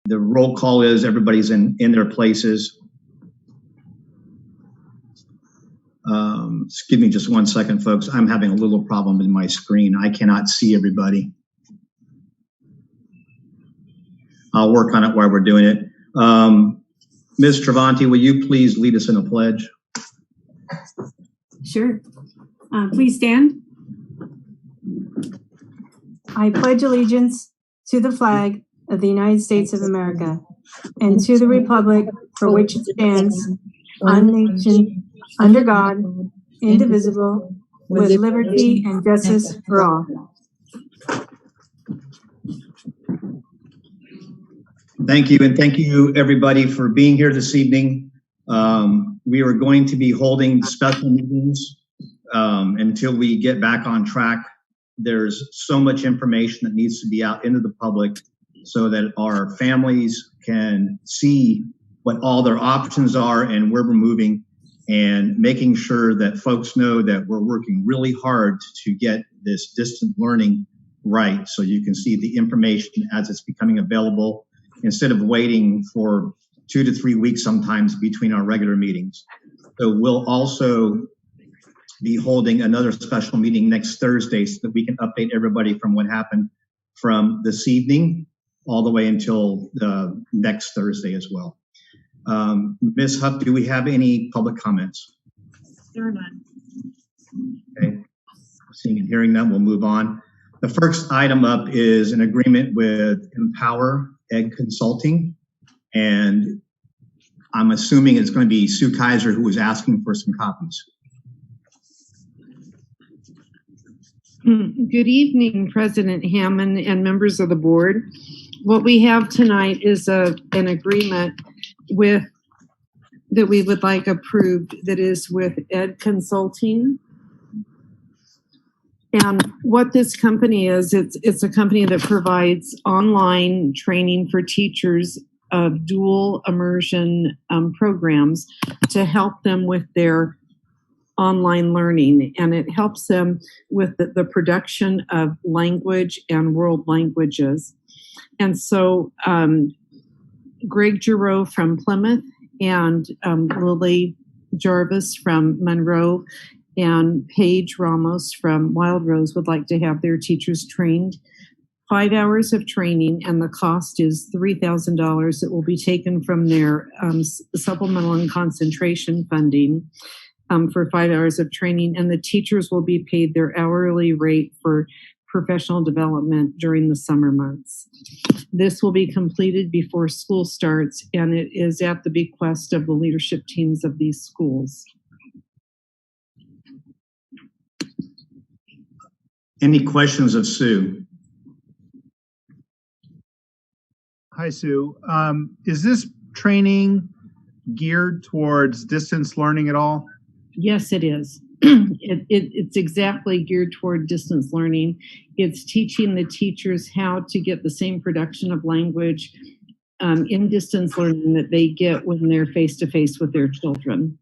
The roll call is everybody's in their places. Give me just 1 second, folks. I'm having a little problem in my screen. I cannot see everybody. I'll work on it while we're doing it. Ms. Travanti, will you please lead us in a pledge? Sure. Please stand. I pledge allegiance to the flag of the United States of America and to the republic for which it stands, one nation, under God, indivisible, with liberty and justice for all. Thank you, and thank you everybody for being here this evening. We are going to be holding special meetings until we get back on track. There's so much information that needs to be out into the public so that our families can see what all their options are and where we're moving, and making sure that folks know that we're working really hard to get this distant learning right, so you can see the information as it's becoming available instead of waiting for 2 to 3 weeks sometimes between our regular meetings. So we'll also be holding another special meeting next Thursday so that we can update everybody from what happened from this evening all the way until next Thursday as well. Ms. Huff, do we have any public comments? There are none. Okay, seeing and hearing none, we'll move on. The first item up is an agreement with Empower Ed Consulting, and I'm assuming it's going to be Sue Kaiser who was asking for some copies. Good evening, President Hammond and members of the board. What we have tonight is an agreement that we would like approved that is with Ed Consulting. And what this company is, it's a company that provides online training for teachers of dual immersion programs to help them with their online learning. And it helps them with the production of language and world languages. And so Greg Giroux from Plymouth and Lily Jarvis from Monroe and Paige Ramos from Wild Rose would like to have their teachers trained. 5 hours of training, and the cost is $3,000. It will be taken from their supplemental and concentration funding for 5 hours of training, and the teachers will be paid their hourly rate for professional development during the summer months. This will be completed before school starts, and it is at the bequest of the leadership teams of these schools. Any questions of Sue? Hi, Sue. Is this training geared towards distance learning at all? Yes, it is. It's exactly geared toward distance learning. It's teaching the teachers how to get the same production of language in distance learning that they get when they're face-to-face with their children.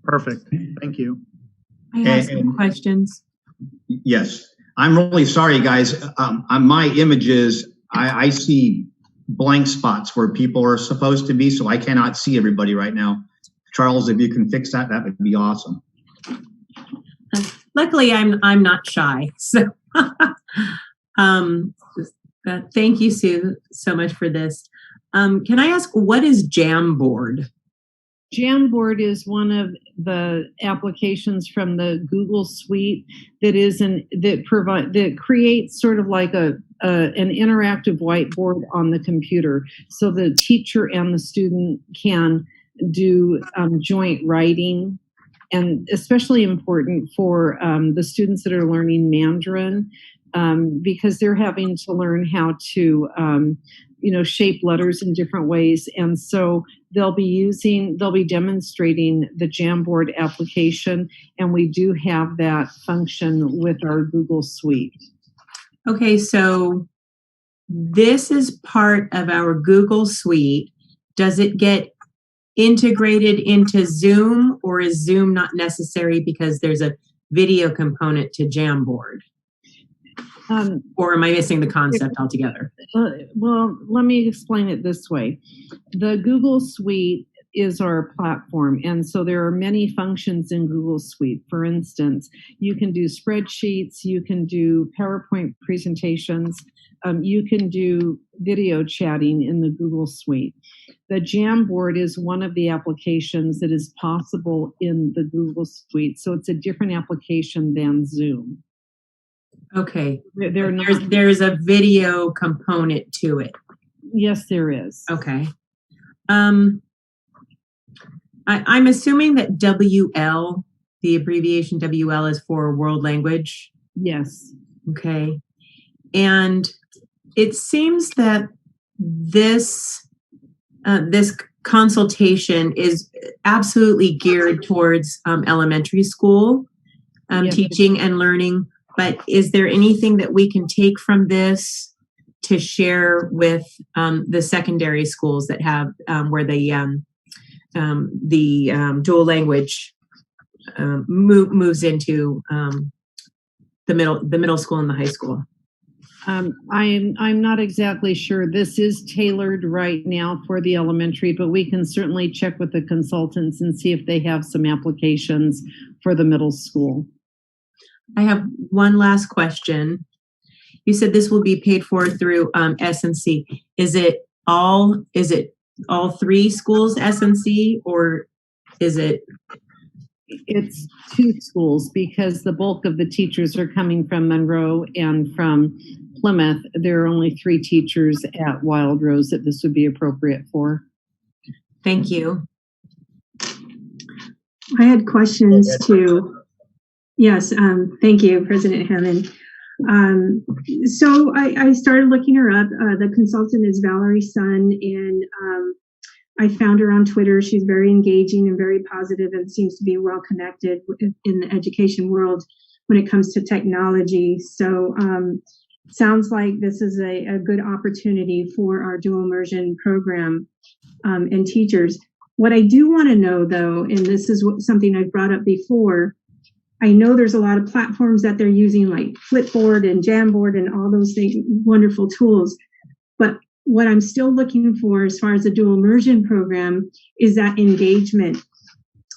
Perfect. Thank you. I have some questions. Yes. I'm really sorry, guys. On my images, I see blank spots where people are supposed to be, so I cannot see everybody right now. Charles, if you can fix that, that would be awesome. Luckily, I'm not shy. So thank you, Sue, so much for this. Can I ask, what is Jamboard? Jamboard is one of the applications from the Google Suite that creates sort of like an interactive whiteboard on the computer, so the teacher and the student can do joint writing, and especially important for the students that are learning Mandarin, because they're having to learn how to shape letters in different ways. And so they'll be demonstrating the Jamboard application, and we do have that function with our Google Suite. Okay, so this is part of our Google Suite. Does it get integrated into Zoom, or is Zoom not necessary because there's a video component to Jamboard? Or am I missing the concept altogether? Well, let me explain it this way. The Google Suite is our platform, and so there are many functions in Google Suite. For instance, you can do spreadsheets, you can do PowerPoint presentations, you can do video chatting in the Google Suite. The Jamboard is one of the applications that is possible in the Google Suite, so it's a different application than Zoom. Okay. Not, there's a video component to it. Yes, there is. Okay. I'm assuming that WL, the abbreviation WL, is for world language. Yes. Okay. And it seems that this consultation is absolutely geared towards elementary school Yes. teaching and learning. But is there anything that we can take from this to share with the secondary schools that have where the dual language moves into the middle school and the high school? I'm not exactly sure. This is tailored right now for the elementary, but we can certainly check with the consultants and see if they have some applications for the middle school. I have one last question. You said this will be paid for through S&C. Is it all three schools S&C, or is it? It's two schools, because the bulk of the teachers are coming from Monroe and from Plymouth. There are only 3 teachers at Wild Rose that this would be appropriate for. Thank you. I had questions too. Yes, thank you, President Hammond. So I started looking her up. The consultant is Valerie Sun, and I found her on Twitter. She's very engaging and very positive and seems to be well connected in the education world when it comes to technology. So sounds like this is a good opportunity for our dual immersion program and teachers. What I do want to know, though, and this is something I've brought up before, I know there's a lot of platforms that they're using, like Flipboard and Jamboard and all those things, wonderful tools. But what I'm still looking for as far as the dual immersion program is that engagement.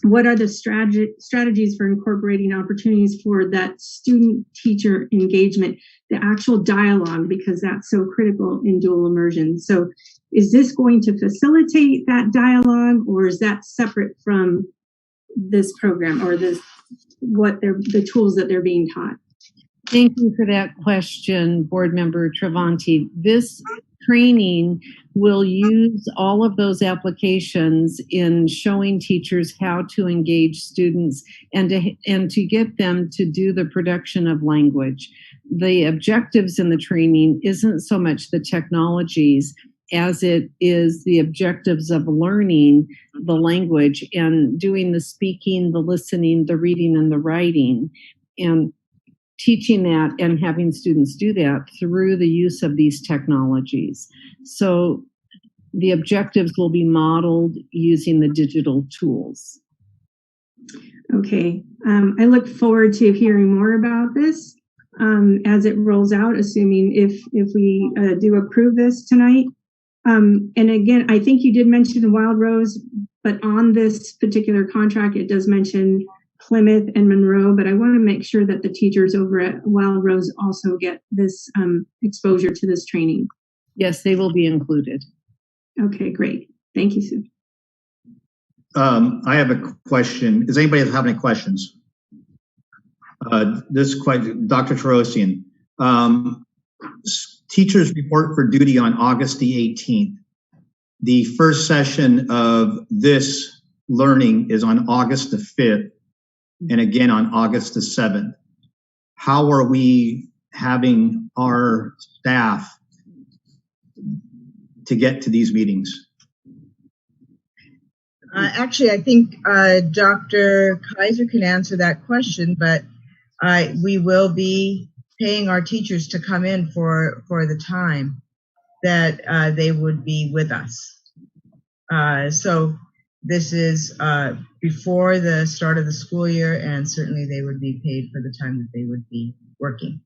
What are the strategies for incorporating opportunities for that student-teacher engagement, the actual dialogue, because that's so critical in dual immersion. So is this going to facilitate that dialogue, or is that separate from this program or the tools that they're being taught? Thank you for that question, Board Member Travanti. This training will use all of those applications in showing teachers how to engage students and to get them to do the production of language. The objectives in the training isn't so much the technologies as it is the objectives of learning the language and doing the speaking, the listening, the reading, and the writing, and teaching that and having students do that through the use of these technologies. So the objectives will be modeled using the digital tools. Okay, I look forward to hearing more about this as it rolls out, assuming if we do approve this tonight. And again, I think you did mention Wild Rose, but on this particular contract, it does mention Plymouth and Monroe, but I want to make sure that the teachers over at Wild Rose also get this exposure to this training. Yes, they will be included. Okay, great. Thank you, Sue. I have a question. Does anybody have any questions? This question, Dr. Tarosian. Teachers report for duty on August the 18th. The first session of this learning is on August the 5th and again on August the 7th. How are we having our staff to get to these meetings? Actually, I think Dr. Kaiser can answer that question, but we will be paying our teachers to come in for the time that they would be with us. So this is before the start of the school year, and certainly they would be paid for the time that they would be working.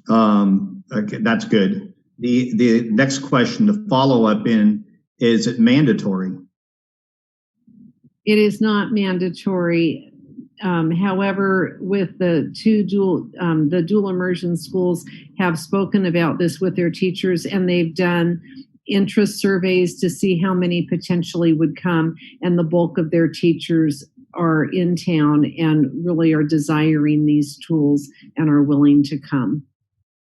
Okay, that's good. The next question, the follow-up is it mandatory? It is not mandatory. However, with the dual immersion schools have spoken about this with their teachers, and they've done interest surveys to see how many potentially would come, and the bulk of their teachers are in town and really are desiring these tools and are willing to come.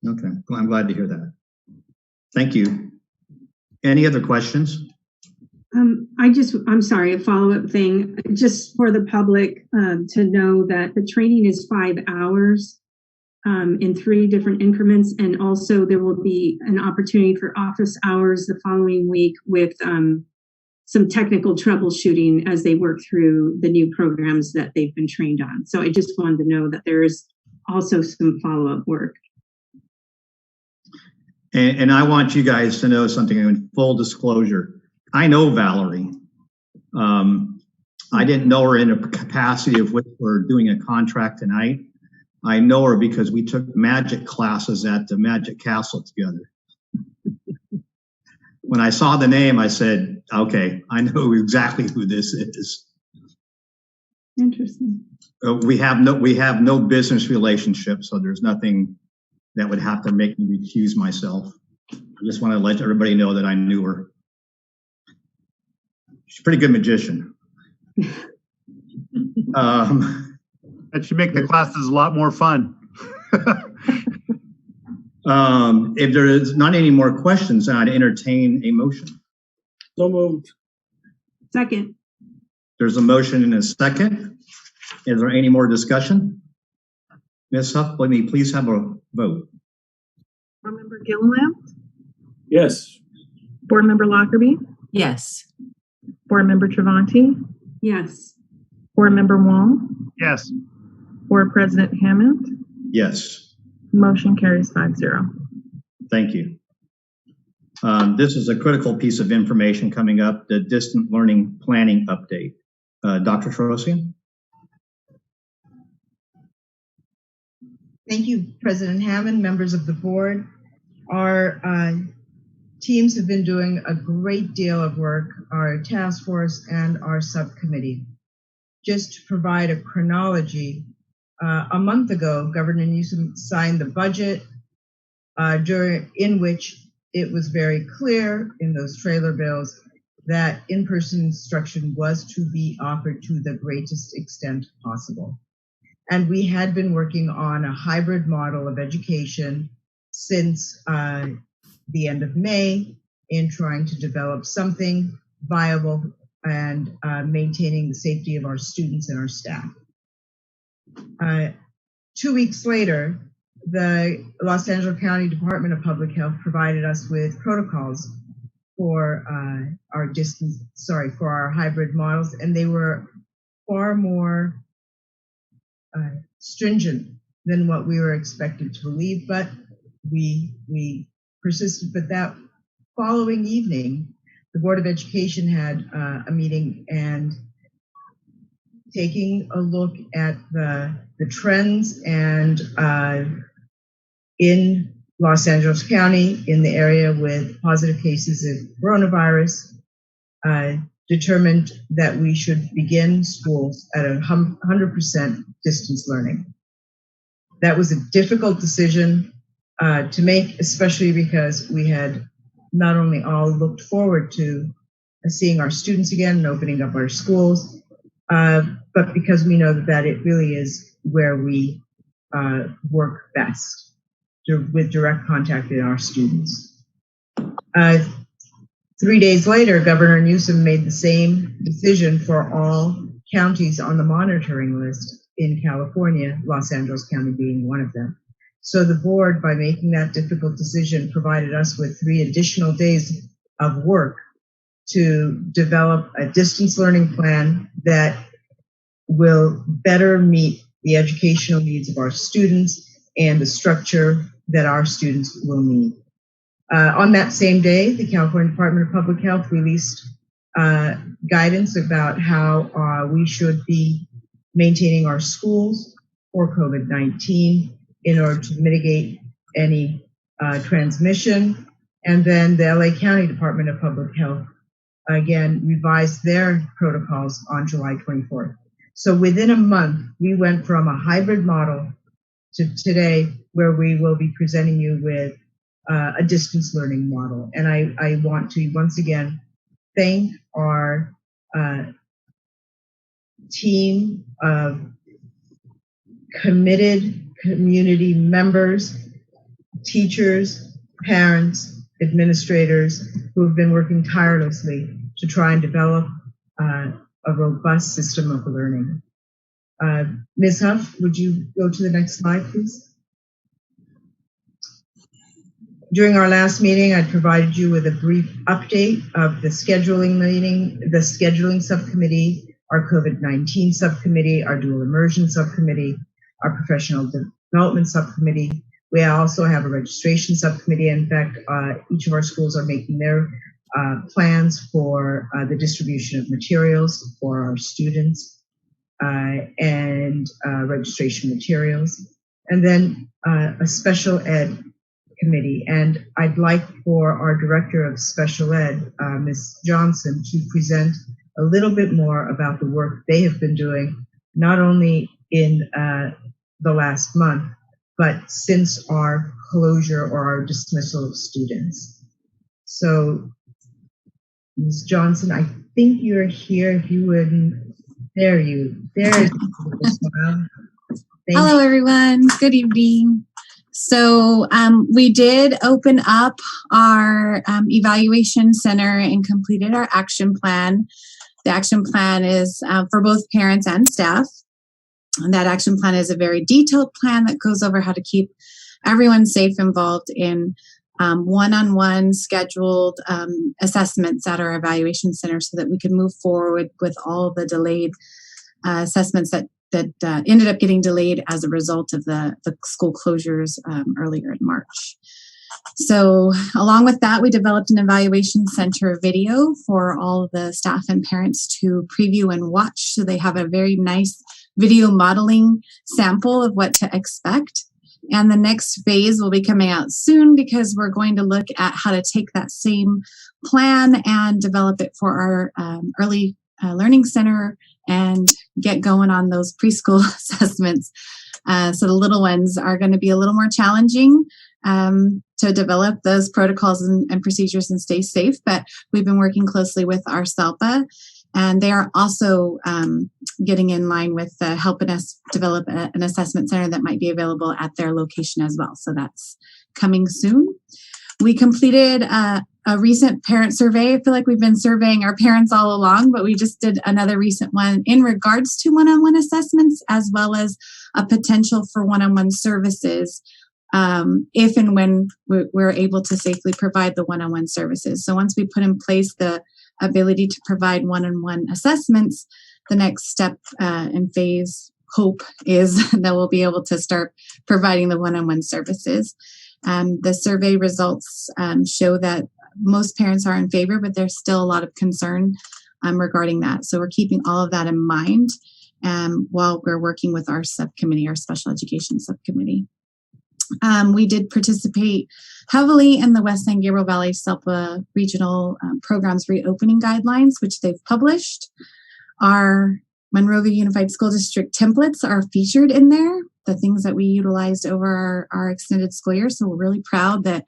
Okay, well, I'm glad to hear that. Thank you. Any other questions? I'm sorry, a follow-up thing, just for the public to know that the training is 5 hours in 3 different increments. And also there will be an opportunity for office hours the following week with some technical troubleshooting as they work through the new programs that they've been trained on. So I just wanted to know that there is also some follow-up work. And I want you guys to know something in full disclosure. I know Valerie. I didn't know her in a capacity of which we're doing a contract tonight. I know her because we took magic classes at the Magic Castle together. When I saw the name, I said, okay, I know exactly who this is. Interesting. We have no business relationship, so there's nothing that would have to make me recuse myself. I just want to let everybody know that I knew her. She's a pretty good magician. That should make the classes a lot more fun. If there is not any more questions, I'd entertain a motion. So moved. Second. There's a motion and a second. Is there any more discussion? Ms. Huff, let me please have a vote. Board Member Gilliland? Yes. Board Member Lockerbie? Yes. Board Member Travanti? Yes. Board Member Wong? Yes. Board President Hammond? Yes. Motion carries 5-0. Thank you. This is a critical piece of information coming up, the distant learning planning update. Dr. Trosian? Thank you, President Hammond, members of the board. Our teams have been doing a great deal of work, our task force and our subcommittee. Just to provide a chronology, a month ago, Governor Newsom signed the budget, in which it was very clear in those trailer bills that in-person instruction was to be offered to the greatest extent possible. And we had been working on a hybrid model of education since the end of May in trying to develop something viable and maintaining the safety of our students and our staff. 2 weeks later, the Los Angeles County Department of Public Health provided us with protocols for our hybrid models, and they were far more stringent than what we were expected to believe, but we persisted. But that following evening, the Board of Education had a meeting, and taking a look at the trends and in Los Angeles County, in the area with positive cases of coronavirus, determined that we should begin schools at 100% distance learning. That was a difficult decision to make, especially because we had not only all looked forward to seeing our students again and opening up our schools, but because we know that it really is where we work best, with direct contact with our students. 3 days later, Governor Newsom made the same decision for all counties on the monitoring list in California, Los Angeles County being one of them. So the board, by making that difficult decision, provided us with 3 additional days of work to develop a distance learning plan that will better meet the educational needs of our students and the structure that our students will need. On that same day, the California Department of Public Health released guidance about how we should be maintaining our schools for COVID-19 in order to mitigate any transmission. And then the LA County Department of Public Health, again, revised their protocols on July 24th. So within a month, we went from a hybrid model to today, where we will be presenting you with a distance learning model. And I want to once again thank our team of committed community members, teachers, parents, administrators who have been working tirelessly to try and develop a robust system of learning. Ms. Huff, would you go to the next slide, please? During our last meeting, I provided you with a brief update of the scheduling meeting, the scheduling subcommittee, our COVID-19 subcommittee, our dual immersion subcommittee, our professional development subcommittee. We also have a registration subcommittee. In fact, each of our schools are making their plans for the distribution of materials for our students and registration materials. And then a special ed committee. And I'd like for our director of special ed, Ms. Johnson, to present a little bit more about the work they have been doing, not only in the last month, but since our closure or our dismissal of students. So, Ms. Johnson, I think you're here. If you would, there you. Hello, everyone. Good evening. So we did open up our evaluation center and completed our action plan. The action plan is for both parents and staff. And that action plan is a very detailed plan that goes over how to keep everyone safe involved in one-on-one scheduled assessments at our evaluation center so that we could move forward with all the delayed assessments that ended up getting delayed as a result of the school closures earlier in March. So along with that, we developed an evaluation center video for all of the staff and parents to preview and watch. So they have a very nice video modeling sample of what to expect. And the next phase will be coming out soon because we're going to look at how to take that same plan and develop it for our early learning center and get going on those preschool assessments. So the little ones are going to be a little more challenging to develop those protocols and procedures and stay safe. But we've been working closely with our SELPA, and they are also getting in line with helping us develop an assessment center that might be available at their location as well. So that's coming soon. We completed a recent parent survey. I feel like we've been surveying our parents all along, but we just did another recent one in regards to one-on-one assessments, as well as a potential for one-on-one services if and when we're able to safely provide the one-on-one services. So once we put in place the ability to provide one-on-one assessments, the next step and phase, hope, is that we'll be able to start providing the one-on-one services. The survey results show that most parents are in favor, but there's still a lot of concern regarding that. So we're keeping all of that in mind while we're working with our subcommittee, our special education subcommittee. We did participate heavily in the West San Gabriel Valley SELPA regional programs reopening guidelines, which they've published. Our Monrovia Unified School District templates are featured in there, the things that we utilized over our extended school year. So we're really proud that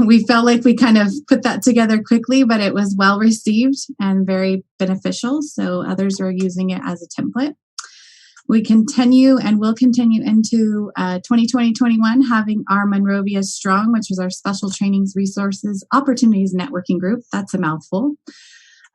we felt like we kind of put that together quickly, but it was well received and very beneficial. So others are using it as a template. We continue and will continue into 2020-21 having our Monrovia Strong, which is our special trainings, resources, opportunities networking group. That's a mouthful.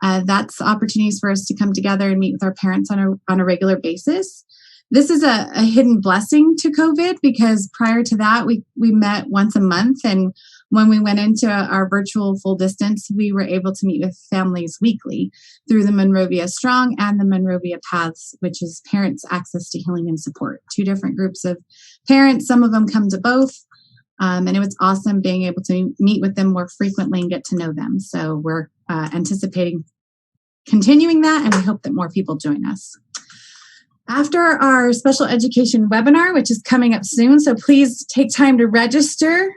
That's opportunities for us to come together and meet with our parents on a regular basis. This is a hidden blessing to COVID because prior to that, we met once a month. And when we went into our virtual full distance, we were able to meet with families weekly through the Monrovia Strong and the Monrovia Paths, which is Parents Access to Healing and Support. Two different groups of parents. Some of them come to both. And it was awesome being able to meet with them more frequently and get to know them. So we're anticipating continuing that, and we hope that more people join us. After our special education webinar, which is coming up soon, so please take time to register.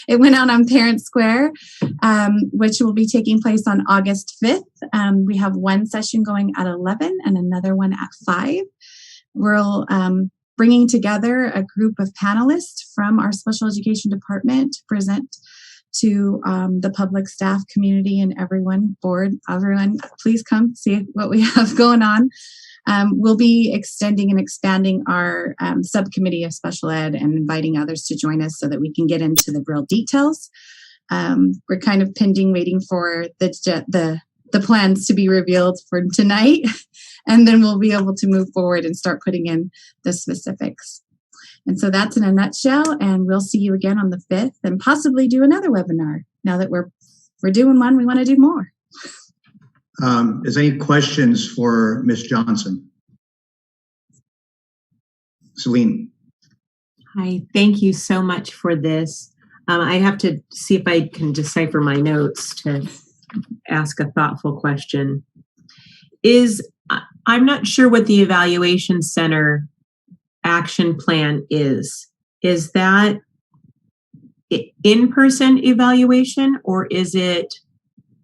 It went out on Parent Square, which will be taking place on August 5th. We have one session going at 11 and another one at 5. We're bringing together a group of panelists from our special education department to present to the public, staff, community, and everyone, board, everyone, please come see what we have going on. We'll be extending and expanding our subcommittee of special ed and inviting others to join us so that we can get into the real details. We're kind of pending, waiting for the plans to be revealed for tonight, and then we'll be able to move forward and start putting in the specifics. And so that's in a nutshell, and we'll see you again on the 5th and possibly do another webinar. Now that we're doing one, we want to do more. Is there any questions for Ms. Johnson? Celine. Hi, thank you so much for this. I have to see if I can decipher my notes to ask a thoughtful question. I'm not sure what the evaluation center action plan is. Is that in-person evaluation, or is it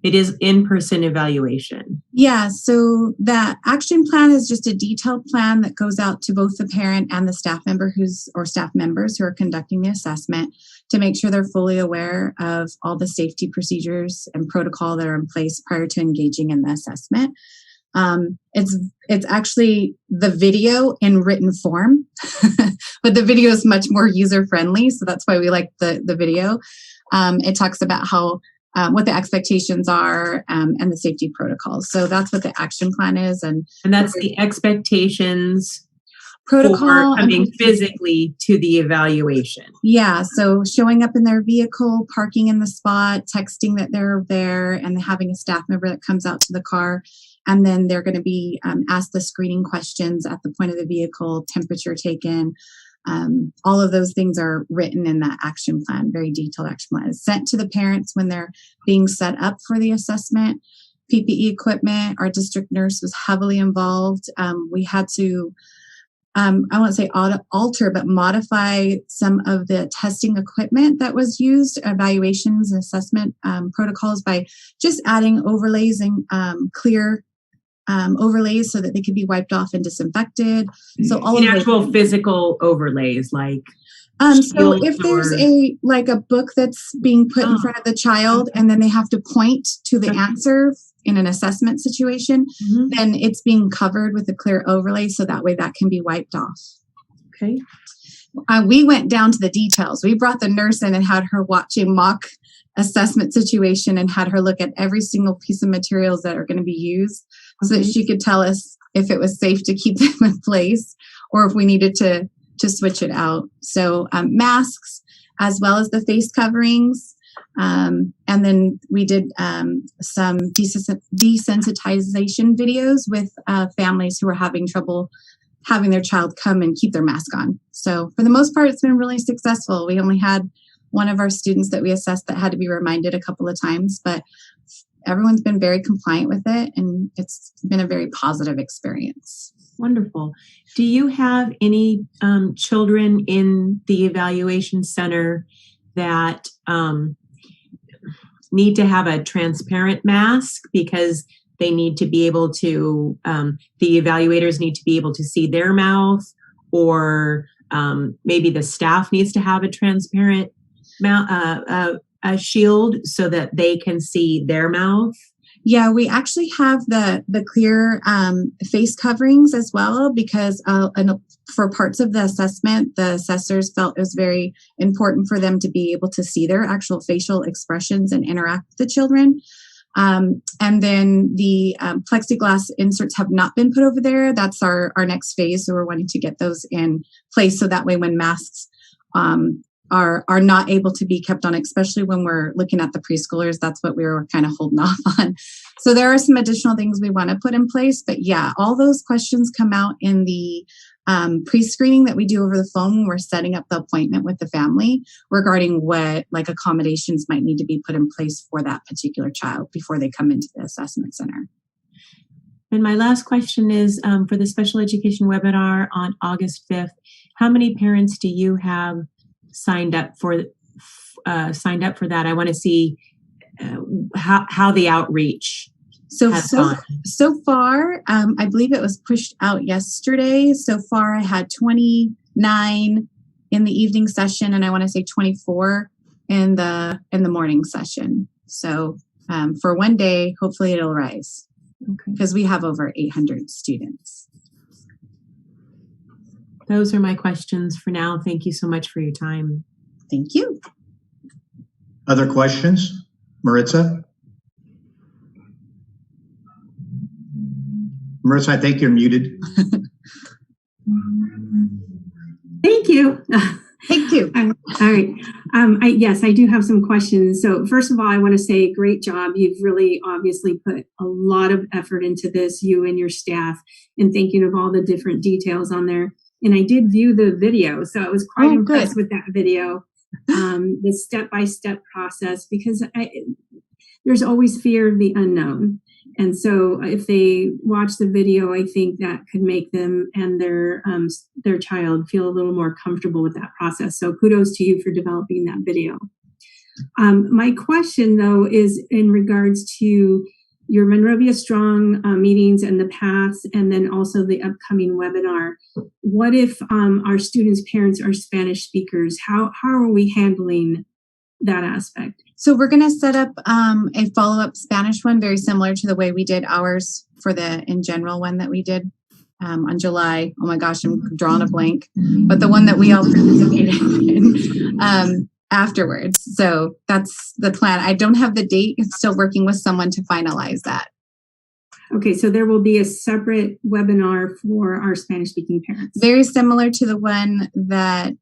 is in-person evaluation? Yeah, so that action plan is just a detailed plan that goes out to both the parent and the staff member staff members who are conducting the assessment to make sure they're fully aware of all the safety procedures and protocol that are in place prior to engaging in the assessment. It's actually the video in written form, but the video is much more user-friendly, so that's why we like the video. It talks about how what the expectations are and the safety protocols. So that's what the action plan is. And that's the expectations protocol for coming physically to the evaluation. Yeah, so showing up in their vehicle, parking in the spot, texting that they're there, and having a staff member that comes out to the car. And then they're going to be asked the screening questions at the point of the vehicle, temperature taken. All of those things are written in that action plan, very detailed action plan. It's sent to the parents when they're being set up for the assessment. PPE equipment, our district nurse was heavily involved. We had to, I won't say alter, but modify some of the testing equipment that was used, evaluations and assessment protocols, by just adding overlays and clear overlays so that they could be wiped off and disinfected. So all of actual physical overlays, like so if there's a book that's being put in front of the child and then they have to point to the answer in an assessment situation, then it's being covered with a clear overlay so that way that can be wiped off. Okay. We went down to the details. We brought the nurse in and had her watch a mock assessment situation and had her look at every single piece of materials that are going to be used so that she could tell us if it was safe to keep them in place or if we needed to switch it out. So masks, as well as the face coverings. And then we did some desensitization videos with families who were having trouble having their child come and keep their mask on. So for the most part, it's been really successful. We only had one of our students that we assessed that had to be reminded a couple of times, but everyone's been very compliant with it, and it's been a very positive experience. Wonderful. Do you have any children in the evaluation center that need to have a transparent mask because they need to be able to, the evaluators need to be able to see their mouth, or maybe the staff needs to have a transparent a shield so that they can see their mouth? Yeah, we actually have the clear face coverings as well, because for parts of the assessment, the assessors felt it was very important for them to be able to see their actual facial expressions and interact with the children. And then the plexiglass inserts have not been put over there. That's our next phase. So we're wanting to get those in place so that way when masks are not able to be kept on, especially when we're looking at the preschoolers, that's what we were kind of holding off on. So there are some additional things we want to put in place. But yeah, all those questions come out in the pre-screening that we do over the phone when we're setting up the appointment with the family regarding what accommodations might need to be put in place for that particular child before they come into the assessment center. And my last question is for the special education webinar on August 5th, how many parents do you have signed up for that? I want to see how the outreach has gone. So far, I believe it was pushed out yesterday. So far, I had 29 in the evening session, and I want to say 24 in the morning session. So for one day, hopefully it'll rise because we have over 800 students. Those are my questions for now. Thank you so much for your time. Thank you. Other questions? Maritza? Maritza, I think you're muted. Thank you. Thank you. All right. Yes, I do have some questions. So first of all, I want to say great job. You've really obviously put a lot of effort into this, you and your staff, and thinking of all the different details on there. And I did view the video, so I was quite impressed with that video, the step-by-step process, because there's always fear of the unknown. And so if they watch the video, I think that could make them and their child feel a little more comfortable with that process. So kudos to you for developing that video. My question, though, is in regards to your Monrovia Strong meetings and the paths, and then also the upcoming webinar. What if our students' parents are Spanish speakers? How are we handling that aspect? So we're going to set up a follow-up Spanish one, very similar to the way we did ours for the in general one that we did on July. Oh my gosh, I'm drawing a blank. But the one that we all participated in afterwards. So that's the plan. I don't have the date. I'm still working with someone to finalize that. Okay, so there will be a separate webinar for our Spanish-speaking parents. Very similar to the one that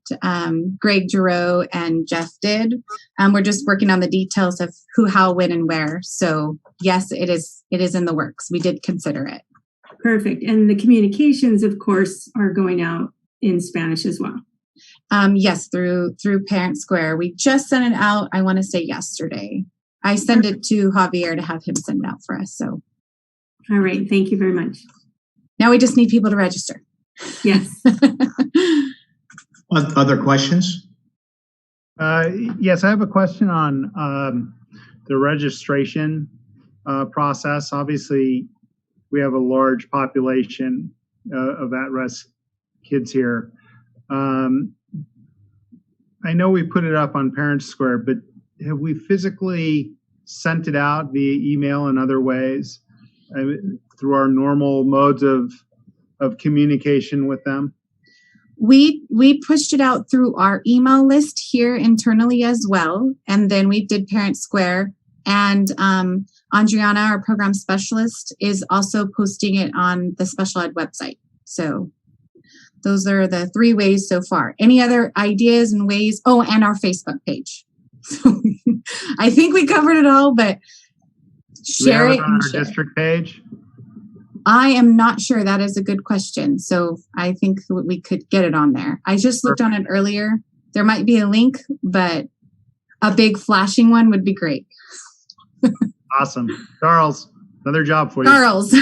Greg Giroux and Jeff did. We're just working on the details of who, how, when, and where. So yes, it is in the works. We did consider it. Perfect. And the communications, of course, are going out in Spanish as well. Yes, through Parent Square. We just sent it out, I want to say yesterday. I sent it to Javier to have him send it out for us. So. All right. Thank you very much. Now we just need people to register. Yes. Other questions? Yes, I have a question on the registration process. Obviously, we have a large population of at-risk kids here. I know we put it up on Parent Square, but have we physically sent it out via email and other ways? Through our normal modes of communication with them? We pushed it out through our email list here internally as well. And then we did Parent Square. And Andriana, our program specialist, is also posting it on the special ed website. So those are the 3 ways so far. Any other ideas and ways? Oh, and our Facebook page. So I think we covered it all, but share it on our district page. I am not sure. That is a good question. So I think we could get it on there. I just looked on it earlier. There might be a link, but a big flashing one would be great. Awesome. Charles, another job for you. Charles.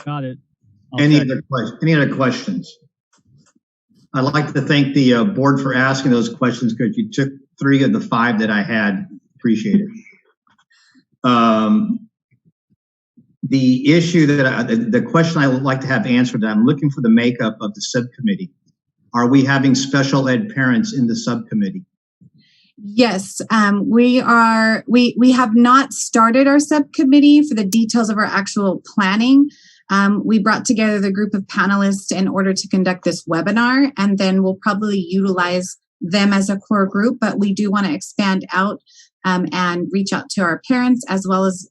Got it. Any other questions? I'd like to thank the board for asking those questions, because you took 3 of the 5 that I had. Appreciate it. The issue that the question I would like to have answered, I'm looking for the makeup of the subcommittee. Are we having special ed parents in the subcommittee? Yes, we are. We have not started our subcommittee for the details of our actual planning. We brought together the group of panelists in order to conduct this webinar, and then we'll probably utilize them as a core group, but we do want to expand out and reach out to our parents as well as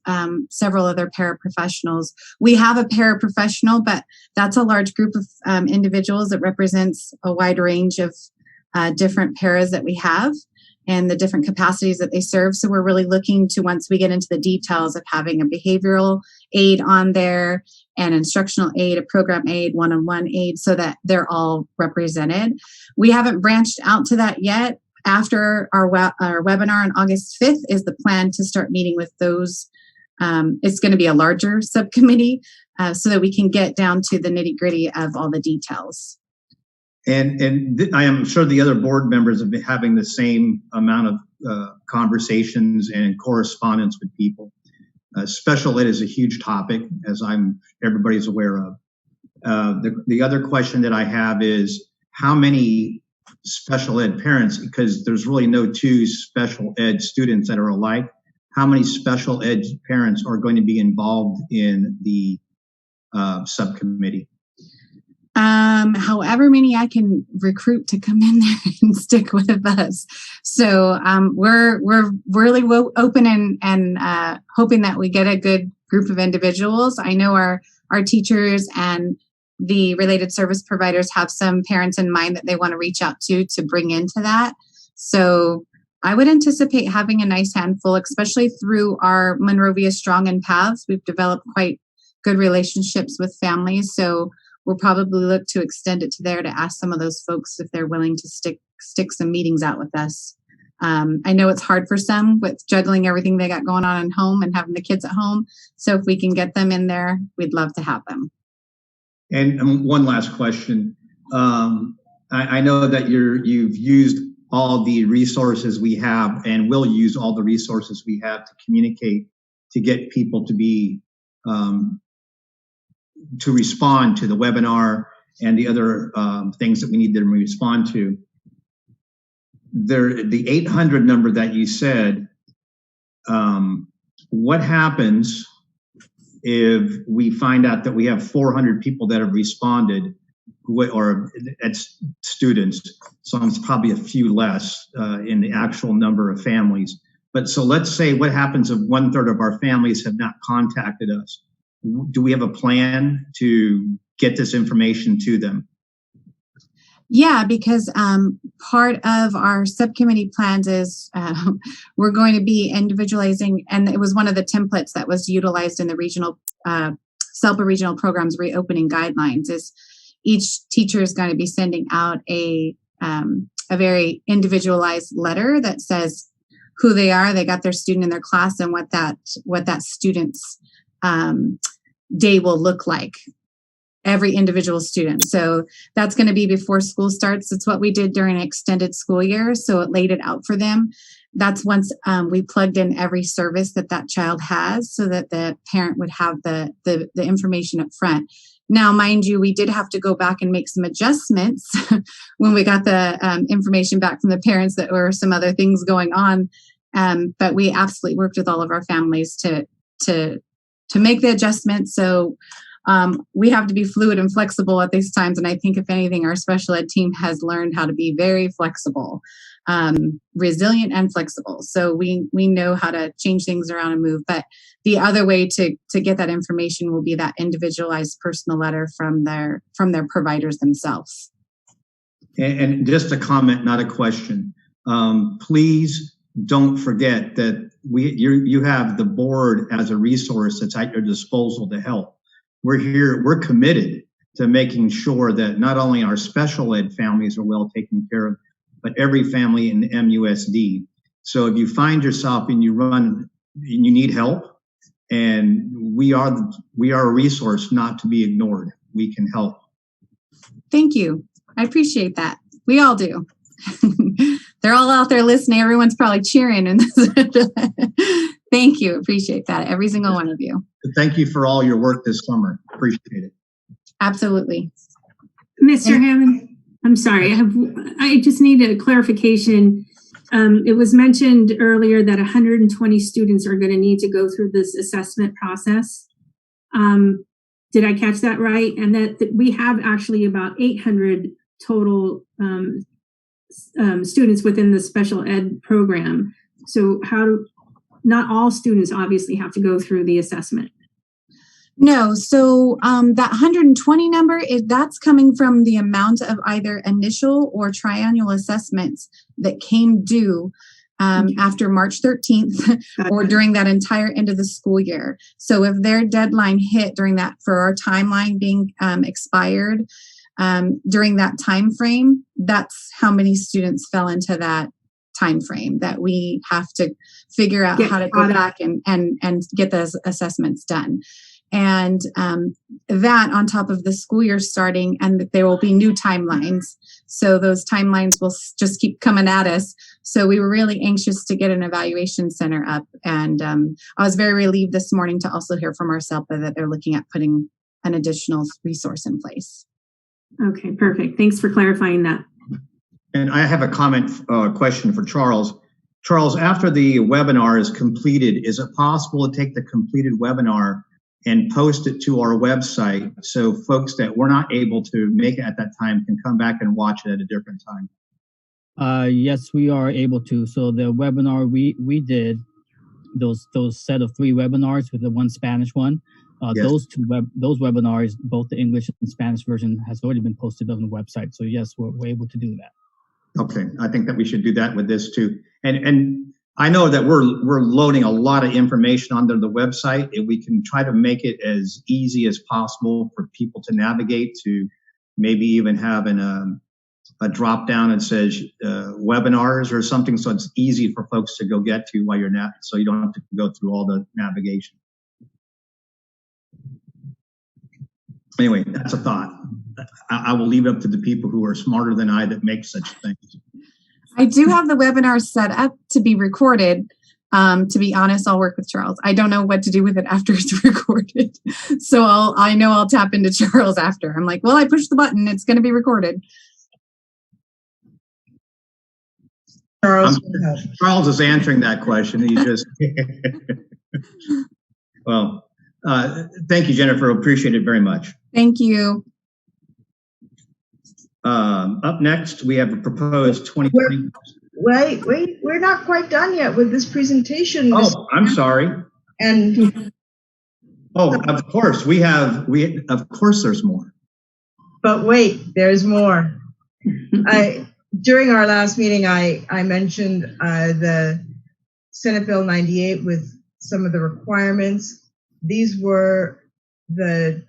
several other paraprofessionals. We have a paraprofessional, but that's a large group of individuals that represents a wide range of different paras that we have and the different capacities that they serve. So we're really looking to, once we get into the details of having a behavioral aid on there, an instructional aid, a program aid, one-on-one aid, so that they're all represented. We haven't branched out to that yet. After our webinar on August 5th is the plan to start meeting with those it's going to be a larger subcommittee so that we can get down to the nitty gritty of all the details. And I am sure the other board members have been having the same amount of conversations and correspondence with people. Special ed is a huge topic, as everybody's aware of. The other question that I have is how many special ed parents, because there's really no two special ed students that are alike, how many special ed parents are going to be involved in the subcommittee? However many I can recruit to come in there and stick with us. So we're really open and hoping that we get a good group of individuals. I know our teachers and the related service providers have some parents in mind that they want to reach out to bring into that. So I would anticipate having a nice handful, especially through our Monrovia Strong and Paths. We've developed quite good relationships with families. So we'll probably look to extend it to there to ask some of those folks if they're willing to stick some meetings out with us. I know it's hard for some with juggling everything they got going on at home and having the kids at home. So if we can get them in there, we'd love to have them. And one last question. I know that you've used all the resources we have and will use all the resources we have to communicate to get people to be to respond to the webinar and the other things that we need them to respond to. The 800 number that you said, what happens if we find out that we have 400 people that have responded, or it's students, so it's probably a few less in the actual number of families. But so let's say what happens if 1/3 of our families have not contacted us? Do we have a plan to get this information to them? Yeah, because part of our subcommittee plans is we're going to be individualizing, and it was one of the templates that was utilized in the regional SELPA regional programs reopening guidelines. Is each teacher is going to be sending out a very individualized letter that says who they are, they got their student in their class, and what that student's day will look like. Every individual student. So that's going to be before school starts. It's what we did during an extended school year. So it laid it out for them. That's once we plugged in every service that child has so that the parent would have the information up front. Now, mind you, we did have to go back and make some adjustments when we got the information back from the parents that were some other things going on. But we absolutely worked with all of our families to make the adjustments. So we have to be fluid and flexible at these times. And I think, if anything, our special ed team has learned how to be very flexible, resilient and flexible. So we know how to change things around and move. But the other way to get that information will be that individualized personal letter from their providers themselves. And just a comment, not a question. Please don't forget that you have the board as a resource that's at your disposal to help. We're committed to making sure that not only our special ed families are well taken care of, but every family in MUSD. So if you find yourself and you need help, and we are a resource not to be ignored. We can help. Thank you. I appreciate that. We all do. They're all out there listening. Everyone's probably cheering. And thank you. Appreciate that. Every single one of you. Thank you for all your work this summer. Appreciate it. Absolutely. Mr. Hammond, I'm sorry. I just need a clarification. It was mentioned earlier that 120 students are going to need to go through this assessment process. Did I catch that right? And that we have actually about 800 total students within the special ed program. So not all students obviously have to go through the assessment. No, so that 120 number, that's coming from the amount of either initial or triennial assessments that came due after March 13th or during that entire end of the school year. So if their deadline hit during that, for our timeline being expired during that time frame, that's how many students fell into that time frame that we have to figure out how to go back and get those assessments done. And that on top of the school year starting, and there will be new timelines. So those timelines will just keep coming at us. So we were really anxious to get an evaluation center up. And I was very relieved this morning to also hear from our SELPA that they're looking at putting an additional resource in place. Okay, perfect. Thanks for clarifying that. And I have a question for Charles. Charles, after the webinar is completed, is it possible to take the completed webinar and post it to our website so folks that were not able to make it at that time can come back and watch it at a different time? Yes, we are able to. So the webinar we did, those set of 3 webinars with the one Spanish one, Yes. those webinars, both the English and Spanish version has already been posted on the website. So yes, we're able to do that. Okay, I think that we should do that with this too. And I know that we're loading a lot of information onto the website, and we can try to make it as easy as possible for people to navigate to, maybe even having a drop down that says webinars or something, so it's easy for folks to go get to while you're so you don't have to go through all the navigation. Anyway, that's a thought. I will leave it up to the people who are smarter than I that make such things. I do have the webinar set up to be recorded. To be honest, I'll work with Charles. I don't know what to do with it after it's recorded. So I know I'll tap into Charles after. I'm like, well, I pushed the button. It's going to be recorded. Charles, Charles is answering that question. He just, well, thank you, Jennifer. Appreciate it very much. Thank you. Up next, we have a proposed 2020. Wait, we're not quite done yet with this presentation. Oh, I'm sorry. And of course, of course there's more. But wait, there's more. During our last meeting, I mentioned the Senate Bill 98 with some of the requirements. These were the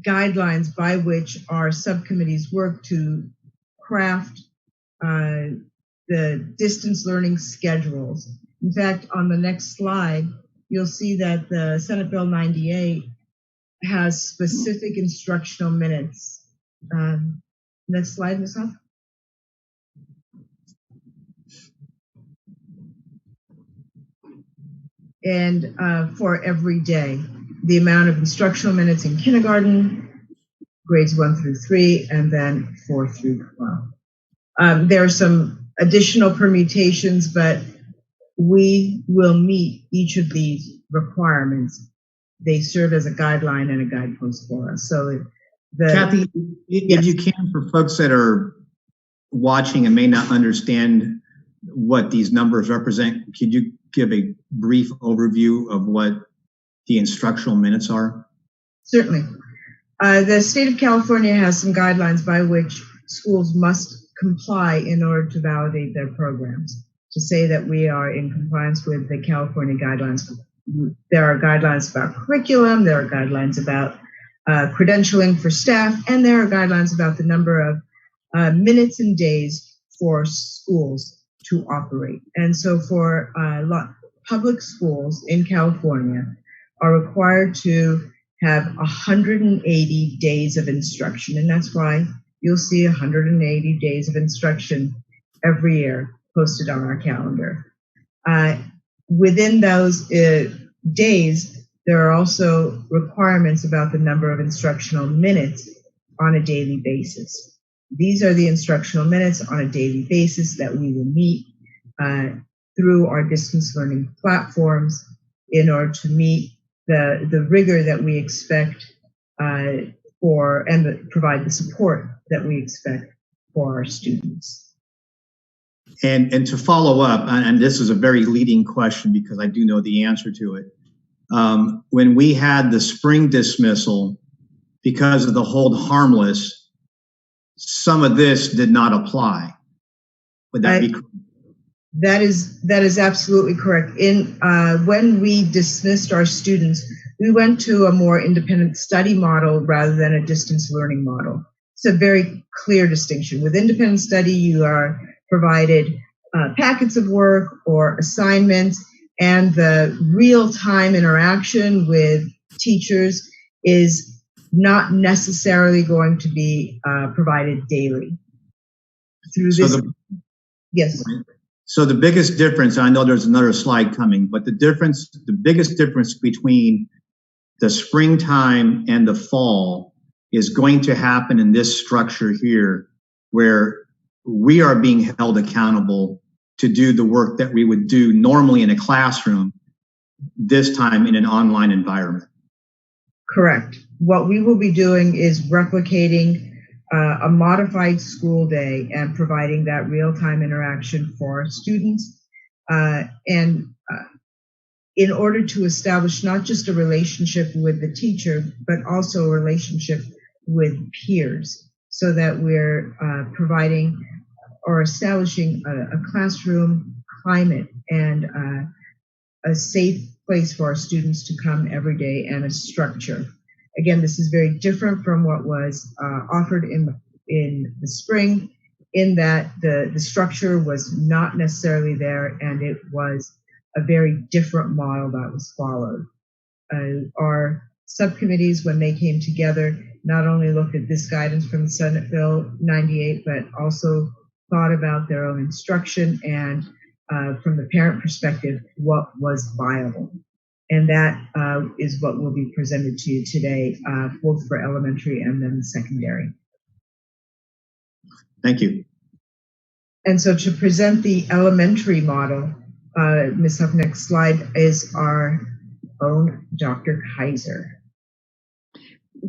guidelines by which our subcommittees work to craft the distance learning schedules. In fact, on the next slide, you'll see that the Senate Bill 98 has specific instructional minutes. Next slide, Ms. Huff. And for every day, the amount of instructional minutes in kindergarten, grades 1 through 3, and then 4 through 12. There are some additional permutations, but we will meet each of these requirements. They serve as a guideline and a guidepost for us. So, Kathy, if you can, for folks that are watching and may not understand what these numbers represent, could you give a brief overview of what the instructional minutes are? Certainly. The state of California has some guidelines by which schools must comply in order to validate their programs, to say that we are in compliance with the California guidelines. There are guidelines about curriculum, there are guidelines about credentialing for staff, and there are guidelines about the number of minutes and days for schools to operate. And so for public schools in California are required to have 180 days of instruction. And that's why you'll see 180 days of instruction every year posted on our calendar. Within those days, there are also requirements about the number of instructional minutes on a daily basis. These are the instructional minutes on a daily basis that we will meet through our distance learning platforms in order to meet the rigor that we expect and provide the support that we expect for our students. And to follow up, and this is a very leading question because I do know the answer to it. When we had the spring dismissal, because of the hold harmless, some of this did not apply. Would that be correct? That is absolutely correct. When we dismissed our students, we went to a more independent study model rather than a distance learning model. It's a very clear distinction. With independent study, you are provided packets of work or assignments, and the real-time interaction with teachers is not necessarily going to be provided daily. Through So this, yes. So the biggest difference, I know there's another slide coming, but the biggest difference between the springtime and the fall is going to happen in this structure here, where we are being held accountable to do the work that we would do normally in a classroom, this time in an online environment. Correct. What we will be doing is replicating a modified school day and providing that real-time interaction for students. In order to establish not just a relationship with the teacher, but also a relationship with peers, so that we're providing or establishing a classroom climate and a safe place for our students to come every day, and a structure. Again, this is very different from what was offered in the spring, in that the structure was not necessarily there, and it was a very different model that was followed. Our subcommittees, when they came together, not only looked at this guidance from Senate Bill 98, but also thought about their own instruction and from the parent perspective, what was viable. And that is what will be presented to you today, both for elementary and then secondary. Thank you. And so to present the elementary model, Ms. Huff, next slide, is our own Dr. Kaiser.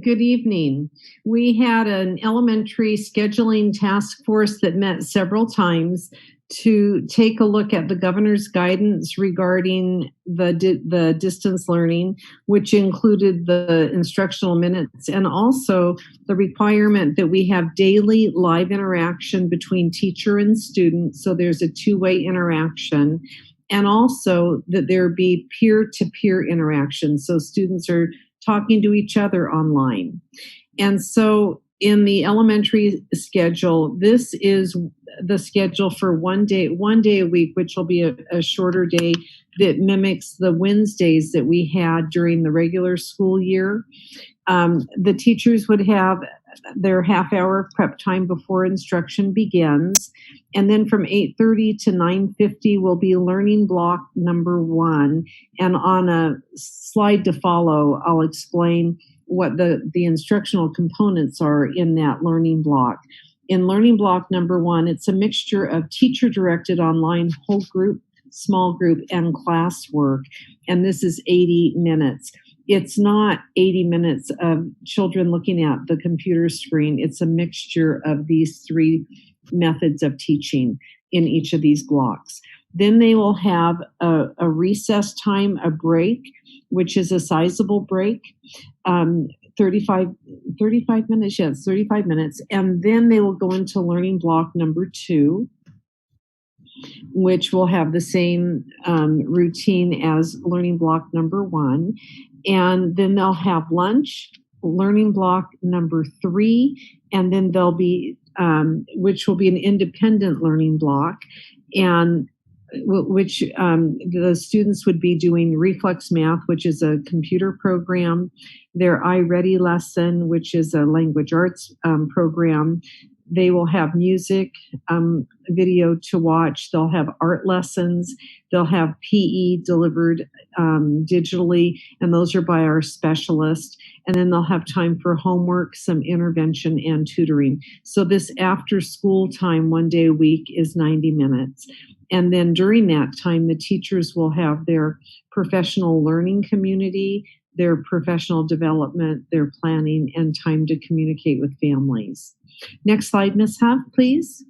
Good evening. We had an elementary scheduling task force that met several times to take a look at the governor's guidance regarding the distance learning, which included the instructional minutes, and also the requirement that we have daily live interaction between teacher and student, so there's a two-way interaction, and also that there be peer-to-peer interaction, so students are talking to each other online. And so in the elementary schedule, this is the schedule for one day a week, which will be a shorter day that mimics the Wednesdays that we had during the regular school year. The teachers would have their half-hour prep time before instruction begins. And then from 8:30 to 9:50 will be learning block number 1. And on a slide to follow, I'll explain what the instructional components are in that learning block. In learning block number 1, it's a mixture of teacher-directed online whole group, small group, and classwork. And this is 80 minutes. It's not 80 minutes of children looking at the computer screen. It's a mixture of these 3 methods of teaching in each of these blocks. Then they will have a recess time, a break, which is a sizable break, 35 minutes, yes, 35 minutes. And then they will go into learning block number 2, which will have the same routine as learning block number 1. And then they'll have lunch, learning block number 3, and then there'll be, which will be an independent learning block, and which the students would be doing Reflex Math, which is a computer program, their iReady lesson, which is a language arts program. They will have music, video to watch. They'll have art lessons. They'll have PE delivered digitally, and those are by our specialist. And then they'll have time for homework, some intervention, and tutoring. So this after school time, one day a week, is 90 minutes. And then during that time, the teachers will have their professional learning community, their professional development, their planning, and time to communicate with families. Next slide, Ms. Huff, please.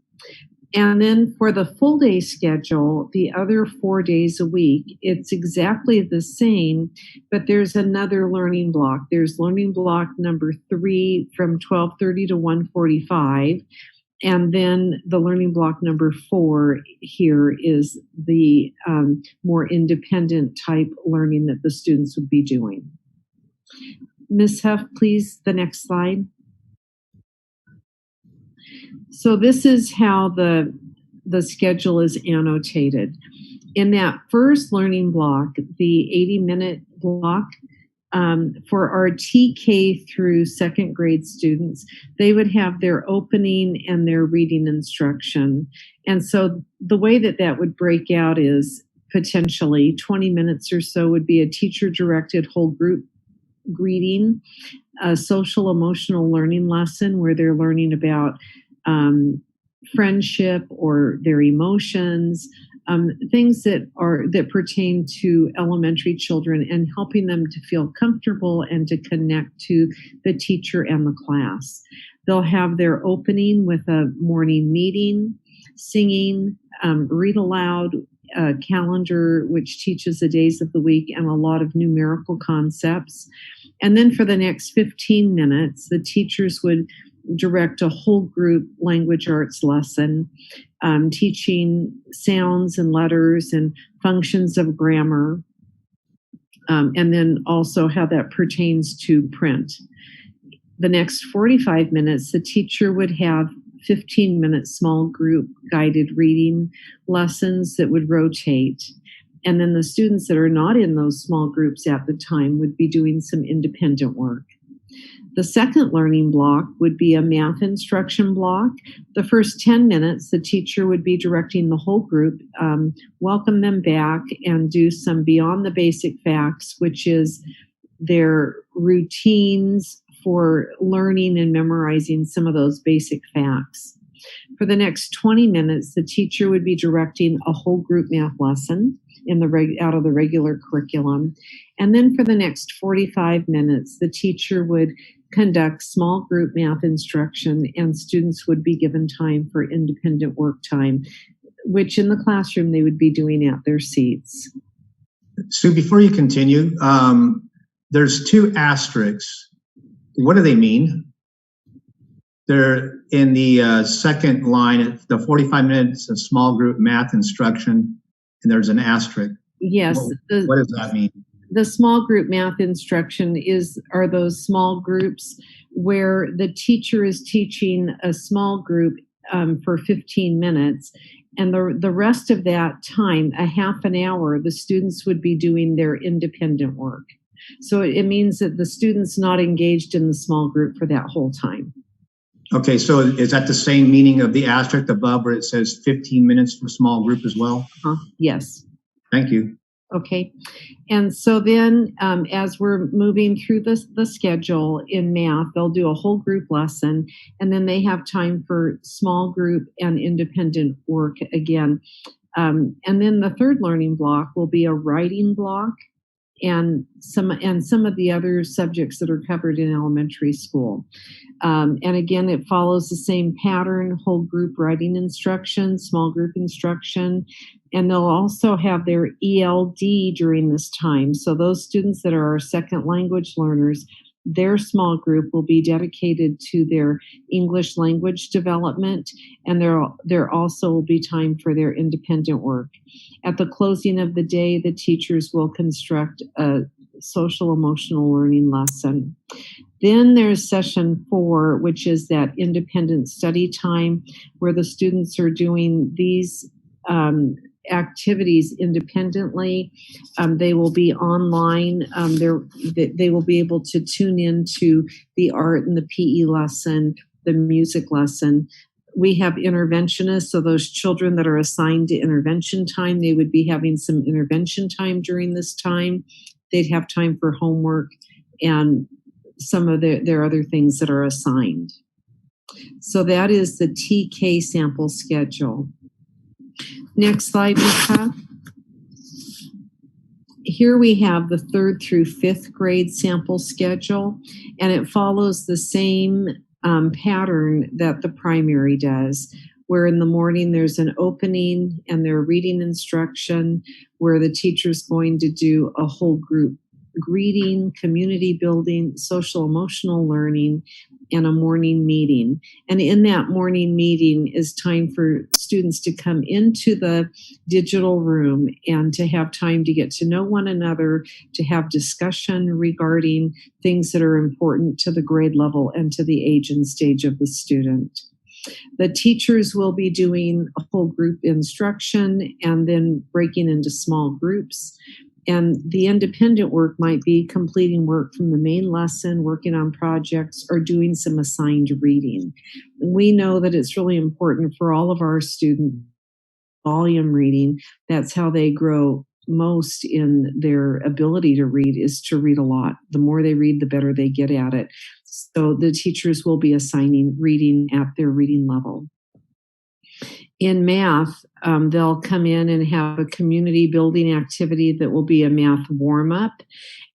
And then for the full day schedule, the other 4 days a week, it's exactly the same, but there's another learning block. There's learning block number 3 from 12:30 to 1:45. And then the learning block number 4 here is the more independent type learning that the students would be doing. Ms. Huff, please, the next slide. So this is how the the schedule is annotated. In that first learning block, the 80-minute block, for our TK through second grade students, they would have their opening and their reading instruction. And so the way that that would break out is potentially 20 minutes or so would be a teacher-directed whole group greeting, a social emotional learning lesson where they're learning about friendship or their emotions, things that pertain to elementary children, and helping them to feel comfortable and to connect to the teacher and the class. They'll have their opening with a morning meeting, singing, read aloud, calendar which teaches the days of the week and a lot of numerical concepts. And then for the next 15 minutes, the teachers would direct a whole group language arts lesson, teaching sounds and letters and functions of grammar, and then also how that pertains to print. The next 45 minutes, the teacher would have 15-minute small group guided reading lessons that would rotate. And then the students that are not in those small groups at the time would be doing some independent work. The second learning block would be a math instruction block. The first 10 minutes, the teacher would be directing the whole group, welcome them back, and do some beyond the basic facts, which is their routines for learning and memorizing some of those basic facts. For the next 20 minutes, the teacher would be directing a whole group math lesson out of the regular curriculum. And then for the next 45 minutes, the teacher would conduct small group math instruction, and students would be given time for independent work time, which in the classroom they would be doing at their seats. Sue, before you continue, there's two asterisks. What do they mean? They're in the second line, the 45 minutes of small group math instruction, and there's an asterisk. Yes. What does that mean? The small group math instruction are those small groups where the teacher is teaching a small group for 15 minutes. And the rest of that time, a half an hour, the students would be doing their independent work. So it means that the student's not engaged in the small group for that whole time. Okay, so is that the same meaning of the asterisk above where it says 15 minutes for small group as well? Yes. Thank you. Okay. And so then as we're moving through the schedule in math, they'll do a whole group lesson, and then they have time for small group and independent work again. And then the third learning block will be a writing block and some of the other subjects that are covered in elementary school. And again, it follows the same pattern: whole group writing instruction, small group instruction, and they'll also have their ELD during this time. So those students that are our second language learners, their small group will be dedicated to their English language development, and there also will be time for their independent work. At the closing of the day, the teachers will construct a social emotional learning lesson. Then there's session 4, which is that independent study time, where the students are doing these activities independently. They will be online. They will be able to tune into the art and the PE lesson, the music lesson. We have interventionists, so those children that are assigned to intervention time, they would be having some intervention time during this time. They'd have time for homework and some of their other things that are assigned. So that is the TK sample schedule. Next slide, Lisa. Here we have the 3rd through 5th grade sample schedule, and it follows the same pattern that the primary does, where in the morning there's an opening and their reading instruction, where the teacher's going to do a whole group greeting, community building, social emotional learning, and a morning meeting. And in that morning meeting is time for students to come into the digital room and to have time to get to know one another, to have discussion regarding things that are important to the grade level and to the age and stage of the student. The teachers will be doing a whole group instruction and then breaking into small groups. And the independent work might be completing work from the main lesson, working on projects, or doing some assigned reading. We know that it's really important for all of our students volume reading. That's how they grow most in their ability to read, is to read a lot. The more they read, the better they get at it. So the teachers will be assigning reading at their reading level. In math, they'll come in and have a community building activity that will be a math warm-up.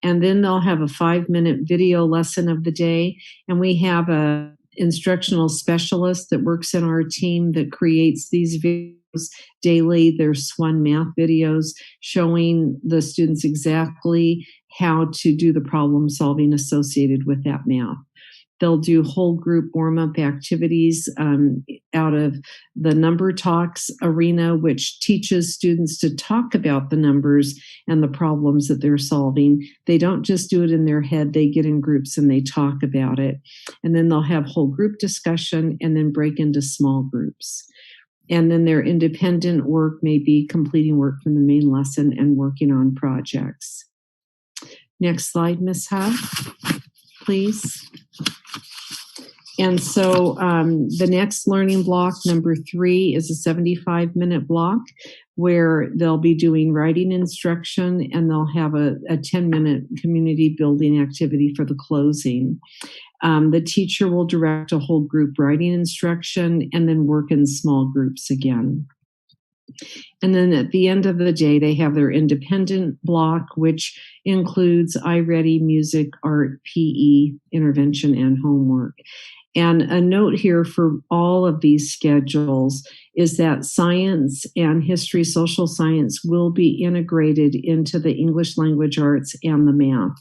And then they'll have a 5-minute video lesson of the day. And we have a instructional specialist that works in our team that creates these videos daily. They're SWAN math videos showing the students exactly how to do the problem solving associated with that math. They'll do whole group warm-up activities out of the number talks arena, which teaches students to talk about the numbers and the problems that they're solving. They don't just do it in their head, they get in groups and they talk about it. And then they'll have whole group discussion and then break into small groups. And then their independent work may be completing work from the main lesson and working on projects. Next slide, Ms. Huff, please. And so the next learning block, number 3, is a 75-minute block where they'll be doing writing instruction and they'll have a 10-minute community building activity for the closing. The teacher will direct a whole group writing instruction and then work in small groups again. And then at the end of the day, they have their independent block, which includes iReady, music, art, PE, intervention, and homework. And a note here for all of these schedules is that science and history, social science will be integrated into the English language arts and the math.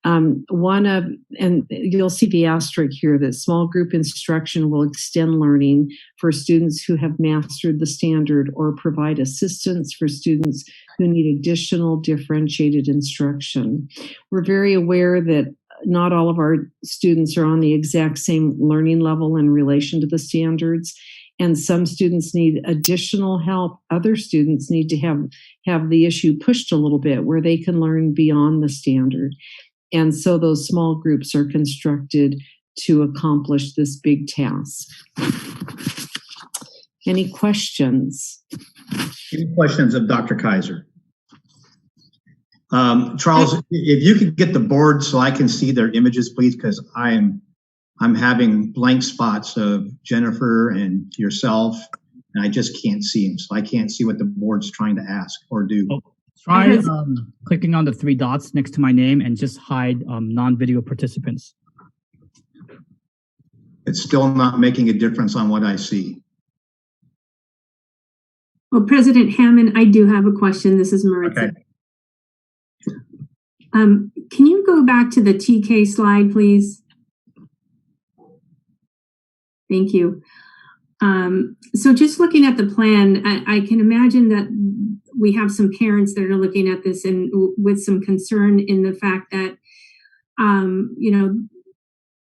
And you'll see the asterisk here that small group instruction will extend learning for students who have mastered the standard or provide assistance for students who need additional differentiated instruction. We're very aware that not all of our students are on the exact same learning level in relation to the standards. And some students need additional help. Other students need to have the issue pushed a little bit where they can learn beyond the standard. And so those small groups are constructed to accomplish this big task. Any questions? Any questions of Dr. Kaiser? Charles, if you could get the board so I can see their images, please, because I'm having blank spots of Jennifer and yourself, and I just can't see them. So I can't see what the board's trying to ask or do. Oh, try clicking on the 3 dots next to my name and just hide non-video participants. It's still not making a difference on what I see. Well, President Hammond, I do have a question. This is Maritza. Okay. Can you go back to the TK slide, please? Thank you. So just looking at the plan, I can imagine that we have some parents that are looking at this and with some concern in the fact that, you know,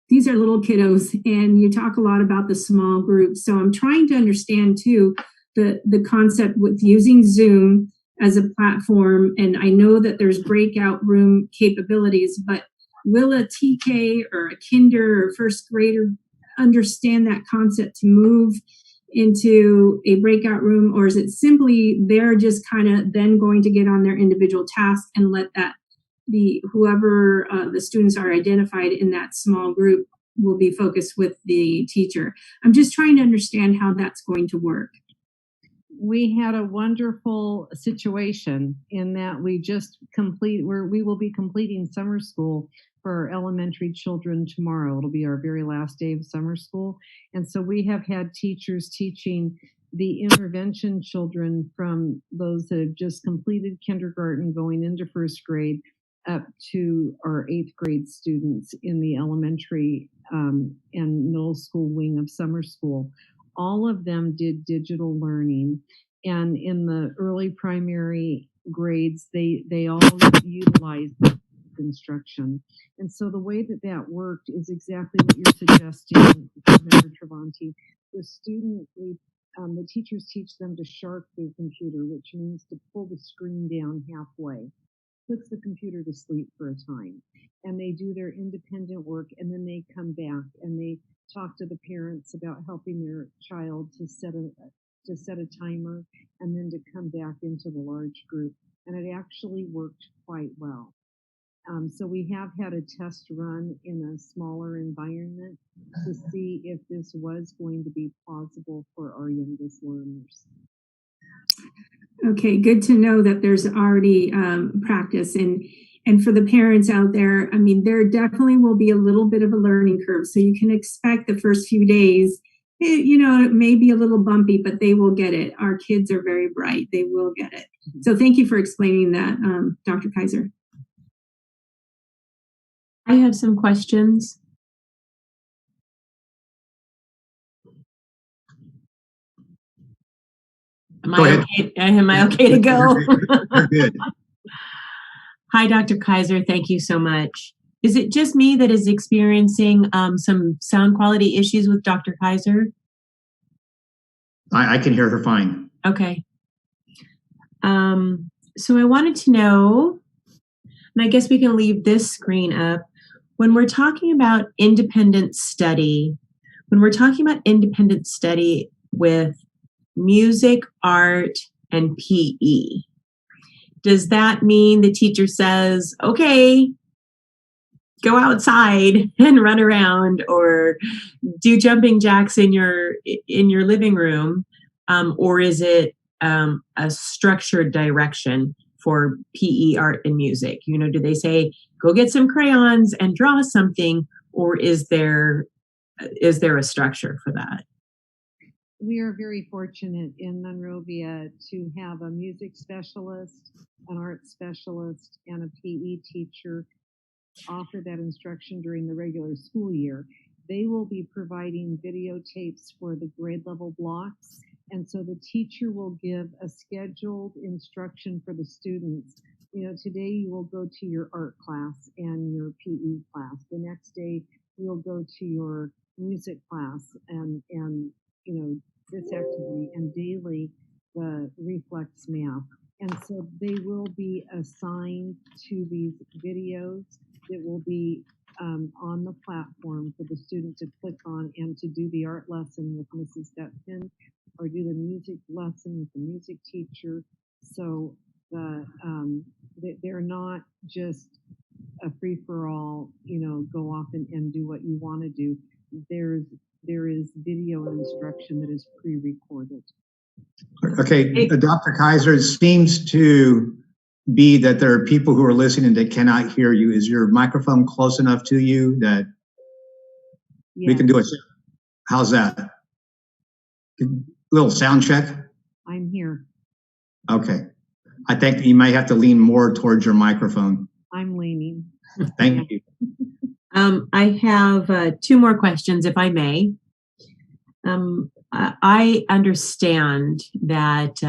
these are little kiddos and you talk a lot about the small groups. So I'm trying to understand too, the concept with using Zoom as a platform. And I know that there's breakout room capabilities, but will a TK or a kinder or first grader understand that concept to move into a breakout room, or is it simply they're just kind of then going to get on their individual task and let that whoever the students are identified in that small group will be focused with the teacher? I'm just trying to understand how that's going to work. We had a wonderful situation in that we will be completing summer school for our elementary children tomorrow. It'll be our very last day of summer school. And so we have had teachers teaching the intervention children from those that have just completed kindergarten going into first grade up to our 8th grade students in the elementary and middle school wing of summer school. All of them did digital learning, and in the early primary grades, they all utilized instruction. And so the way that worked is exactly what you're suggesting, Member Travanti. the the teachers teach them to shark their computer, which means to pull the screen down halfway, puts the computer to sleep for a time, and they do their independent work, and then they come back and they talk to the parents about helping their child to set a timer and then to come back into the large group. And it actually worked quite well. So we have had a test run in a smaller environment to see if this was going to be plausible for our youngest learners. Okay, good to know that there's already practice. And for the parents out there, I mean, there definitely will be a little bit of a learning curve. So you can expect the first few days, it may be a little bumpy, but they will get it. Our kids are very bright. They will get it. So thank you for explaining that, Dr. Kaiser. I have some questions. Am I okay to go? You're good. Hi, Dr. Kaiser. Thank you so much. Is it just me that is experiencing some sound quality issues with Dr. Kaiser? I can hear her fine. Okay. So I wanted to know, and I guess we can leave this screen up. When we're talking about independent study with music, art, and PE, does that mean the teacher says, okay, go outside and run around or do jumping jacks in your living room? Or is it a structured direction for PE, art, and music? Do they say, go get some crayons and draw something, or is there a structure for that? We are very fortunate in Monrovia to have a music specialist, an art specialist, and a PE teacher offer that instruction during the regular school year. They will be providing videotapes for the grade level blocks. And so the teacher will give a scheduled instruction for the students. Today you will go to your art class and your PE class. The next day you'll go to your music class and this activity, and daily the reflex math. And so they will be assigned to these videos that will be on the platform for the student to click on and to do the art lesson with Mrs. Dutton or do the music lesson with the music teacher. So they're not just a free-for-all, go off and do what you want to do. There is video instruction that is pre-recorded. Okay, Dr. Kaiser, it seems to be that there are people who are listening that cannot hear you. Is your microphone close enough to you that we can do it? How's that? A little sound check? I'm here. Okay. I think you might have to lean more towards your microphone. I'm leaning. Thank you. I have 2 more questions, if I may. I understand that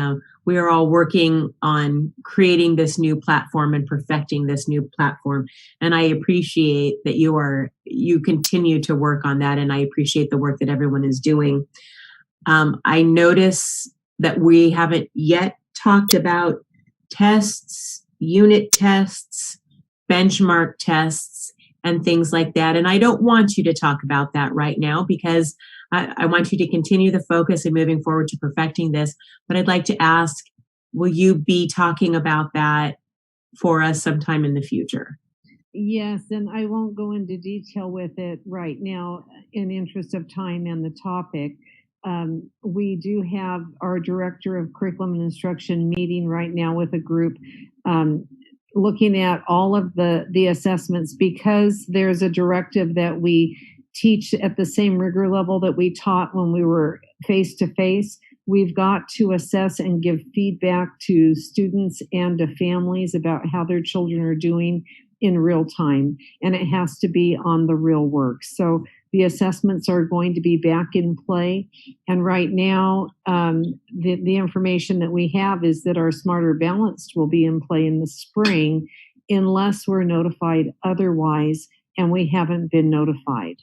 we are all working on creating this new platform and perfecting this new platform, and I appreciate that you continue to work on that, and I appreciate the work that everyone is doing. I notice that we haven't yet talked about tests, unit tests, benchmark tests, and things like that. And I don't want you to talk about that right now because I want you to continue the focus and moving forward to perfecting this. But I'd like to ask, will you be talking about that for us sometime in the future? Yes, and I won't go into detail with it right now in interest of time and the topic. We do have our director of curriculum and instruction meeting right now with a group looking at all of the assessments, because there's a directive that we teach at the same rigor level that we taught when we were face-to-face. We've got to assess and give feedback to students and to families about how their children are doing in real time, and it has to be on the real work. So the assessments are going to be back in play, and right now the information that we have is that our Smarter Balanced will be in play in the spring unless we're notified otherwise, and we haven't been notified.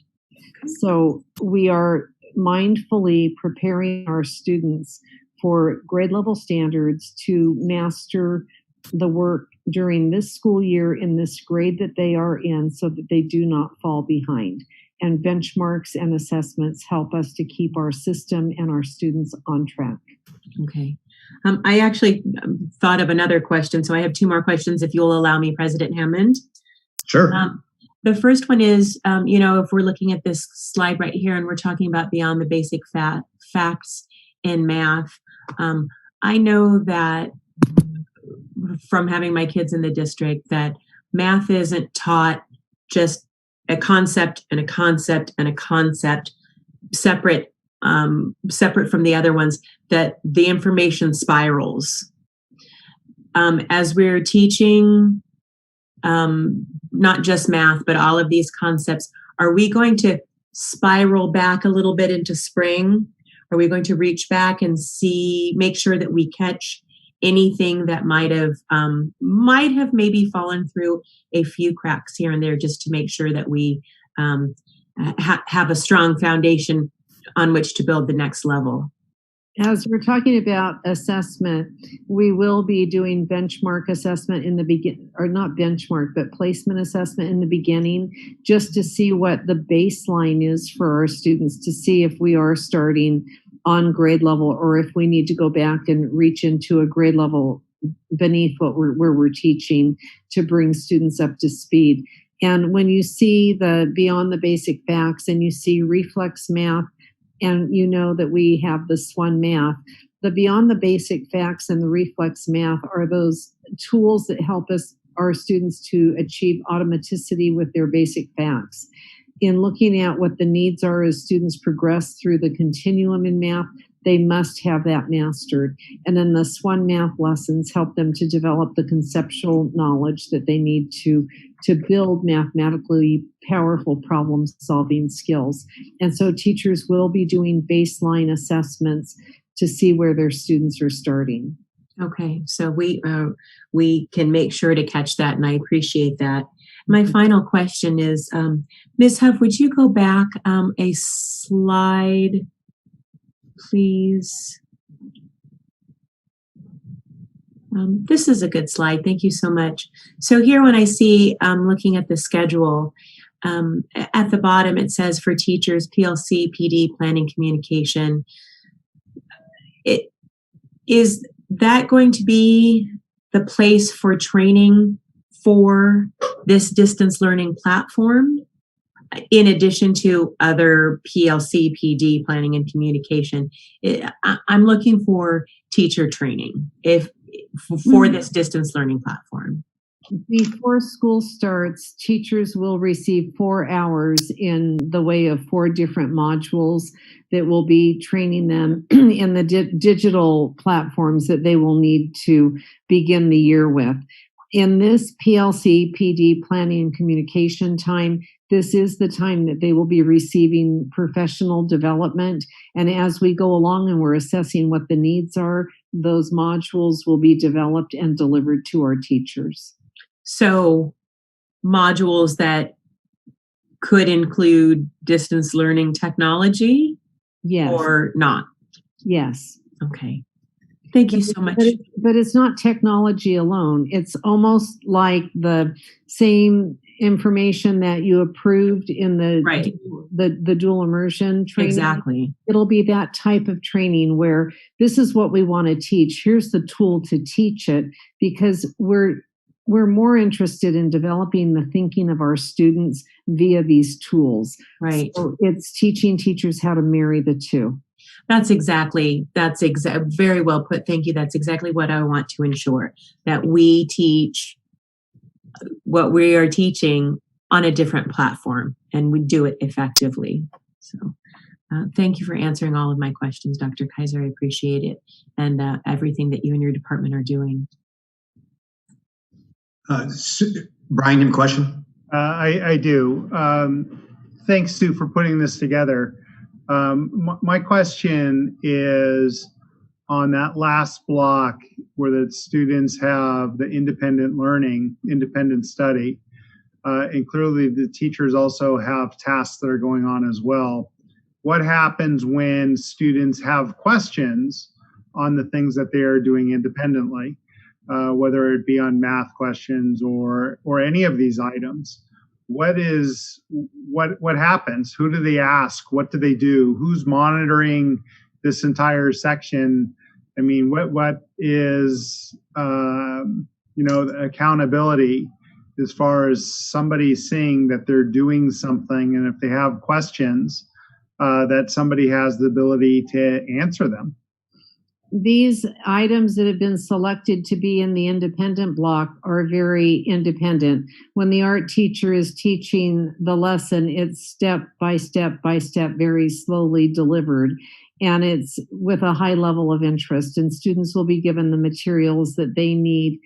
So we are mindfully preparing our students for grade level standards to master the work during this school year in this grade that they are in so that they do not fall behind. And benchmarks and assessments help us to keep our system and our students on track. Okay. I actually thought of another question, so I have two more questions if you'll allow me, President Hammond. Sure. The first one is, if we're looking at this slide right here and we're talking about beyond the basic facts in math, I know that from having my kids in the district that math isn't taught just a concept and a concept and a concept separate from the other ones, that the information spirals. As we're teaching not just math, but all of these concepts, are we going to spiral back a little bit into spring? Are we going to reach back and make sure that we catch anything that might have maybe fallen through a few cracks here and there, just to make sure that we have a strong foundation on which to build the next level? As we're talking about assessment, we will be doing benchmark assessment in the beginning, or not benchmark, but placement assessment in the beginning, just to see what the baseline is for our students, to see if we are starting on grade level or if we need to go back and reach into a grade level beneath where we're teaching to bring students up to speed. And when you see the beyond the basic facts and you see reflex math, and you know that we have the SWAN math, the beyond the basic facts and the reflex math are those tools that help our students to achieve automaticity with their basic facts. In looking at what the needs are as students progress through the continuum in math, they must have that mastered. And then the SWAN math lessons help them to develop the conceptual knowledge that they need to build mathematically powerful problem-solving skills. And so teachers will be doing baseline assessments to see where their students are starting. Okay, so we can make sure to catch that, and I appreciate that. My final question is, Ms. Huff, would you go back a slide, please? This is a good slide. Thank you so much. So here when I see, looking at the schedule, at the bottom it says for teachers, PLC, PD, planning, communication. Is that going to be the place for training for this distance learning platform, in addition to other PLC, PD, planning, and communication? I'm looking for teacher training for this distance learning platform. Before school starts, teachers will receive 4 hours in the way of 4 different modules that will be training them in the digital platforms that they will need to begin the year with. In this PLC, PD, planning, and communication time, this is the time that they will be receiving professional development. And as we go along and we're assessing what the needs are, those modules will be developed and delivered to our teachers. So modules that could include distance learning technology? Yes. Or not? Yes. Okay. Thank you so much. But it's not technology alone. It's almost like the same information that you approved in the dual immersion training. Exactly. It'll be that type of training where this is what we want to teach. Here's the tool to teach it, because we're more interested in developing the thinking of our students via these tools. Right. So it's teaching teachers how to marry the two. That's very well put. Thank you. That's exactly what I want to ensure, that we teach what we are teaching on a different platform and we do it effectively. So thank you for answering all of my questions, Dr. Kaiser. I appreciate it, and everything that you and your department are doing. Brian, you have a question? I do. Thanks, Sue, for putting this together. My question is on that last block where the students have the independent learning, independent study, and clearly the teachers also have tasks that are going on as well. what happens when students have questions on the things that they are doing independently, whether it be on math questions or any of these items. What happens? Who do they ask? What do they do? Who's monitoring this entire section? I mean, what is accountability as far as somebody seeing that they're doing something, and if they have questions, that somebody has the ability to answer them. These items that have been selected to be in the independent block are very independent. When the art teacher is teaching the lesson, it's step by step by step, very slowly delivered. And it's with a high level of interest, and students will be given the materials that they need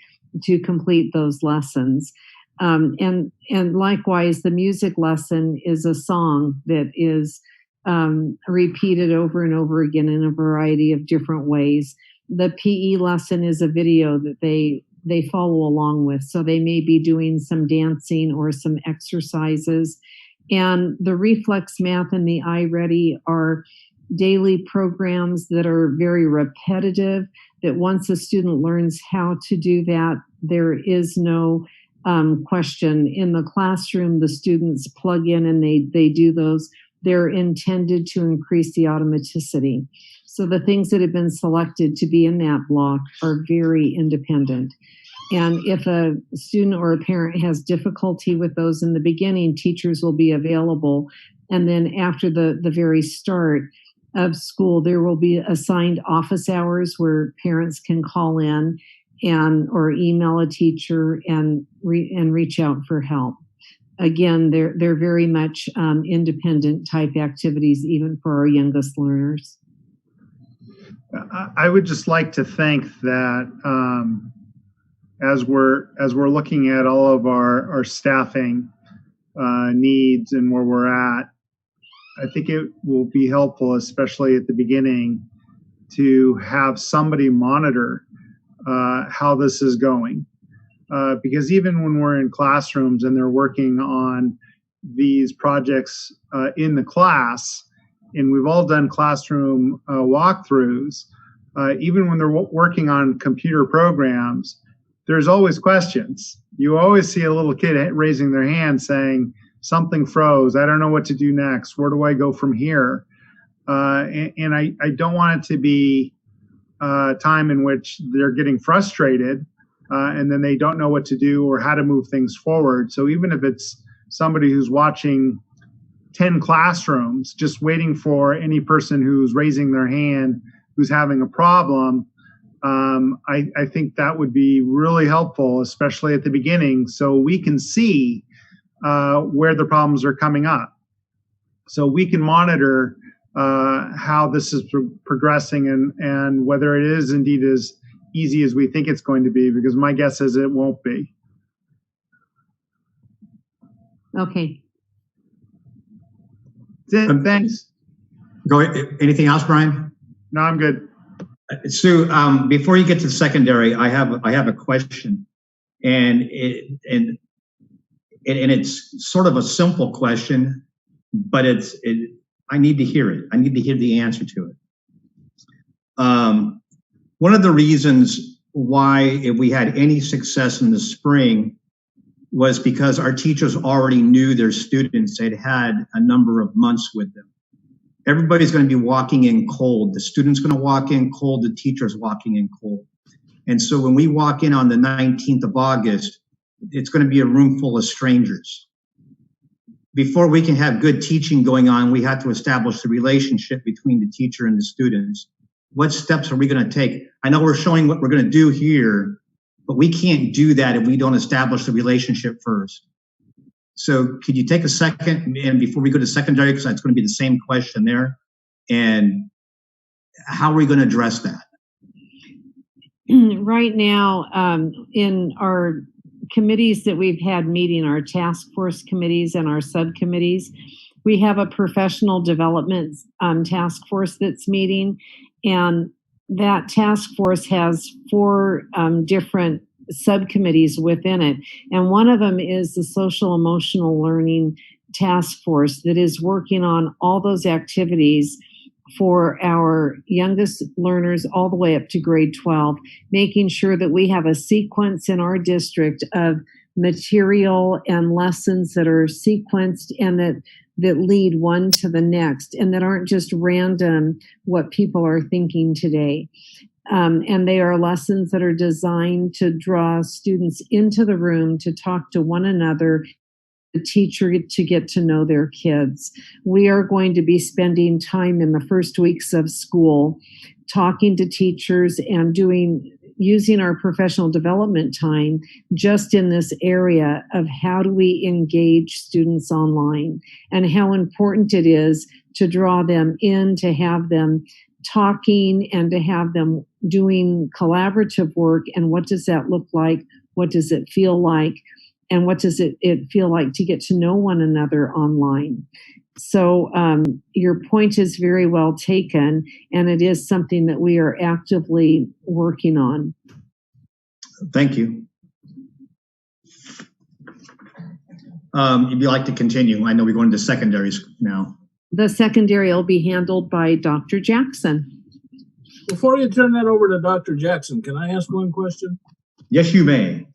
to complete those lessons. And likewise, the music lesson is a song that is repeated over and over again in a variety of different ways. The PE lesson is a video that they follow along with, so they may be doing some dancing or some exercises. And the reflex math and the iReady are daily programs that are very repetitive, that once a student learns how to do that, there is no question. In the classroom, the students plug in and they do those. They're intended to increase the automaticity. So the things that have been selected to be in that block are very independent. And if a student or a parent has difficulty with those in the beginning, teachers will be available. And then after the very start of school, there will be assigned office hours where parents can call in or email a teacher and reach out for help. Again, they're very much independent type activities, even for our youngest learners. I would just like to think that as we're looking at all of our staffing needs and where we're at, I think it will be helpful, especially at the beginning, to have somebody monitor how this is going. Because even when we're in classrooms and they're working on these projects in the class, and we've all done classroom walkthroughs, even when they're working on computer programs, there's always questions. You always see a little kid raising their hand saying, something froze, I don't know what to do next, where do I go from here? And I don't want it to be a time in which they're getting frustrated and then they don't know what to do or how to move things forward. So even if it's somebody who's watching 10 classrooms, just waiting for any person who's raising their hand, who's having a problem, I think that would be really helpful, especially at the beginning, so we can see where the problems are coming up. So we can monitor how this is progressing and whether it is indeed as easy as we think it's going to be, because my guess is it won't be. Okay. That's it. Thanks. Go ahead. Anything else, Brian? No, I'm good. Sue, before you get to secondary, I have a question, and it's sort of a simple question, but I need to hear it. I need to hear the answer to it. One of the reasons why, if we had any success in the spring, was because our teachers already knew their students. They'd had a number of months with them. Everybody's going to be walking in cold. The student's going to walk in cold. The teacher's walking in cold. And so when we walk in on the 19th of August, it's going to be a room full of strangers. Before we can have good teaching going on, we have to establish the relationship between the teacher and the students. What steps are we going to take? I know we're showing what we're going to do here, but we can't do that if we don't establish the relationship first. So could you take a second, and before we go to secondary, because that's going to be the same question there, and how are we going to address that? Right now, in our committees that we've had meeting, our task force committees and our subcommittees, we have a professional development task force that's meeting, and that task force has 4 different subcommittees within it. And one of them is the social emotional learning task force that is working on all those activities for our youngest learners all the way up to grade 12, making sure that we have a sequence in our district of material and lessons that are sequenced and that lead one to the next and that aren't just random what people are thinking today. And they are lessons that are designed to draw students into the room to talk to one another, the teacher to get to know their kids. We are going to be spending time in the first weeks of school talking to teachers and using our professional development time just in this area of how do we engage students online and how important it is to draw them in, to have them talking and to have them doing collaborative work. And what does that look like? What does it feel like? And what does it feel like to get to know one another online? So your point is very well taken, and it is something that we are actively working on. Thank you. If you'd like to continue, I know we're going to secondaries now. The secondary will be handled by Dr. Jackson. Before you turn that over to Dr. Jackson, can I ask one question? Yes, you may.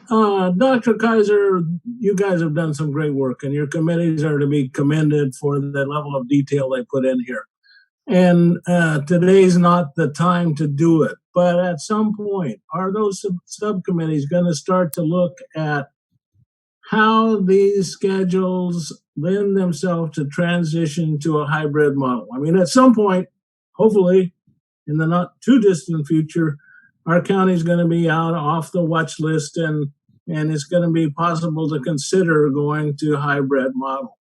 Dr. Kaiser, you guys have done some great work, and your committees are to be commended for the level of detail they put in here. And today's not the time to do it, but at some point, are those subcommittees going to start to look at how these schedules lend themselves to transition to a hybrid model? I mean, at some point, hopefully, in the not too distant future, our county is going to be out off the watch list, and it's going to be possible to consider going to hybrid model.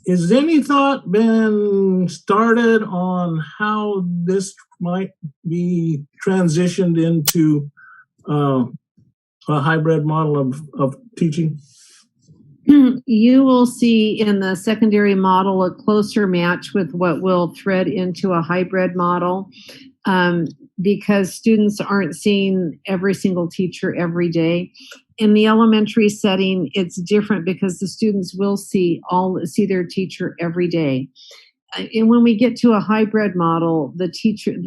Is any thought been started on how this might be transitioned into a hybrid model of teaching? You will see in the secondary model a closer match with what will thread into a hybrid model. Because students aren't seeing every single teacher every day. In the elementary setting, it's different because the students will see their teacher every day. And when we get to a hybrid model, the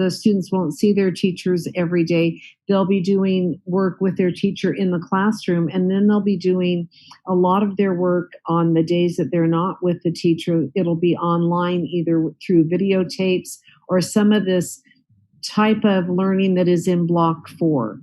students won't see their teachers every day. They'll be doing work with their teacher in the classroom, and then they'll be doing a lot of their work on the days that they're not with the teacher. It'll be online, either through videotapes or some of this type of learning that is in block 4.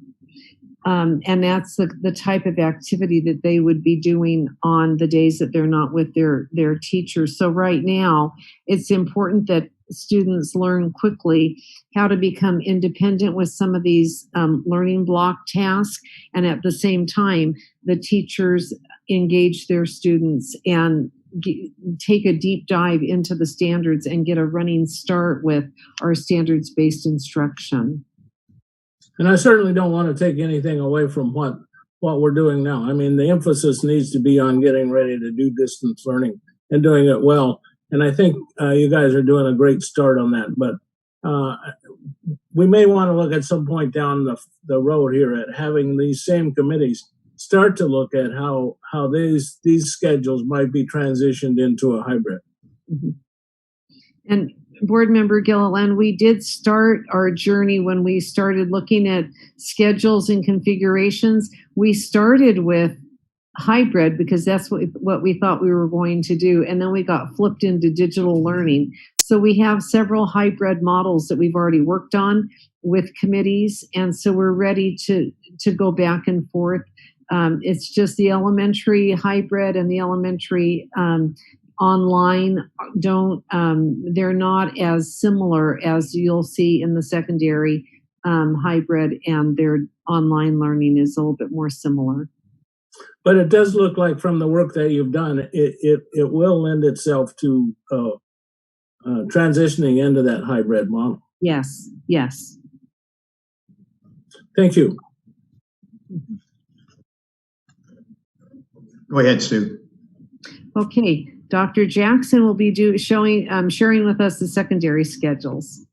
And that's the type of activity that they would be doing on the days that they're not with their teachers. So right now, it's important that students learn quickly how to become independent with some of these learning block tasks. And at the same time, the teachers engage their students and take a deep dive into the standards and get a running start with our standards-based instruction. And I certainly don't want to take anything away from what we're doing now. I mean, the emphasis needs to be on getting ready to do distance learning and doing it well. And I think you guys are doing a great start on that. But we may want to look at some point down the road here at having these same committees start to look at how these schedules might be transitioned into a hybrid. Mm-hmm. And Board Member Gilliland, we did start our journey when we started looking at schedules and configurations. We started with hybrid because that's what we thought we were going to do, and then we got flipped into digital learning. So we have several hybrid models that we've already worked on with committees, and so we're ready to go back and forth. It's just the elementary hybrid and the elementary online they're not as similar as you'll see in the secondary hybrid, and their online learning is a little bit more similar. But it does look like from the work that you've done, it will lend itself to transitioning into that hybrid model. Yes. Thank you. Go ahead, Sue. Okay, Dr. Jackson will be sharing with us the secondary schedules.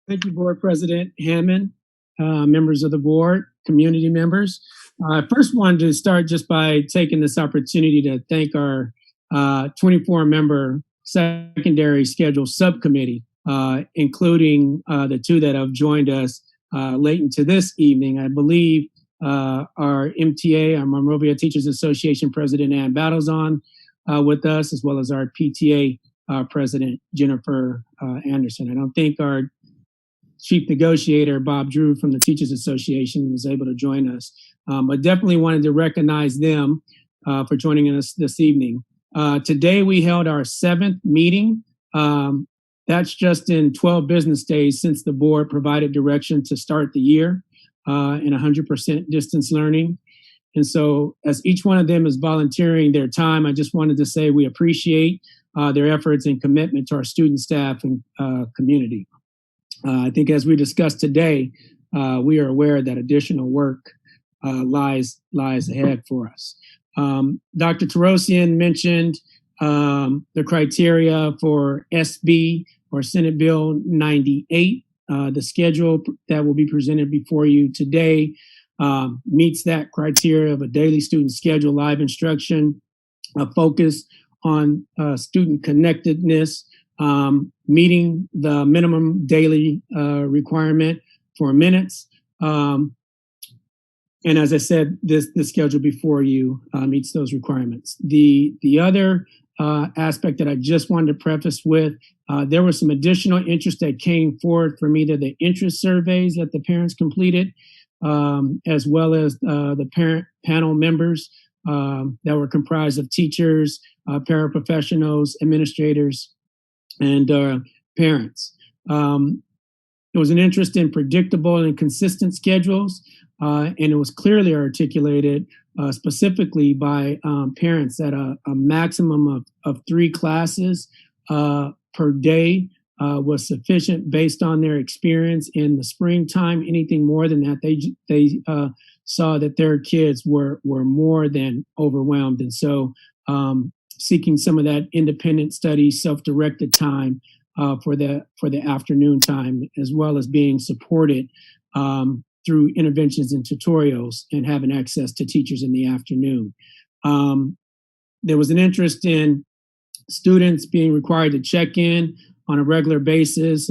Thank you, Board President Hammond. members of the board, community members. I first wanted to start just by taking this opportunity to thank our 24-member secondary schedule subcommittee, including the two that have joined us late into this evening. I believe our MTA, our Monrovia Teachers Association President Ann Battle's on with us, as well as our PTA President Jennifer Anderson. I don't think our Chief Negotiator Bob Drew from the Teachers Association was able to join us, but definitely wanted to recognize them for joining us this evening. Today we held our 7th meeting. That's just in 12 business days since the board provided direction to start the year in 100% distance learning. And so as each one of them is volunteering their time, I just wanted to say we appreciate their efforts and commitment to our student, staff, and community. I think as we discussed today, we are aware that additional work lies ahead for us. Dr. Tarosian mentioned the criteria for SB or Senate Bill 98. The schedule that will be presented before you today meets that criteria of a daily student schedule, live instruction, a focus on student connectedness, meeting the minimum daily requirement for minutes. And as I said, the schedule before you meets those requirements. The other aspect that I just wanted to preface with, there was some additional interest that came forward from either the interest surveys that the parents completed, as well as the parent panel members that were comprised of teachers, paraprofessionals, administrators, and parents. There was an interest in predictable and consistent schedules, and it was clearly articulated specifically by parents that a maximum of 3 classes per day was sufficient based on their experience in the springtime. Anything more than that, they saw that their kids were more than overwhelmed. And so seeking some of that independent study, self-directed time for the afternoon time, as well as being supported through interventions and tutorials and having access to teachers in the afternoon. There was an interest in students being required to check in on a regular basis,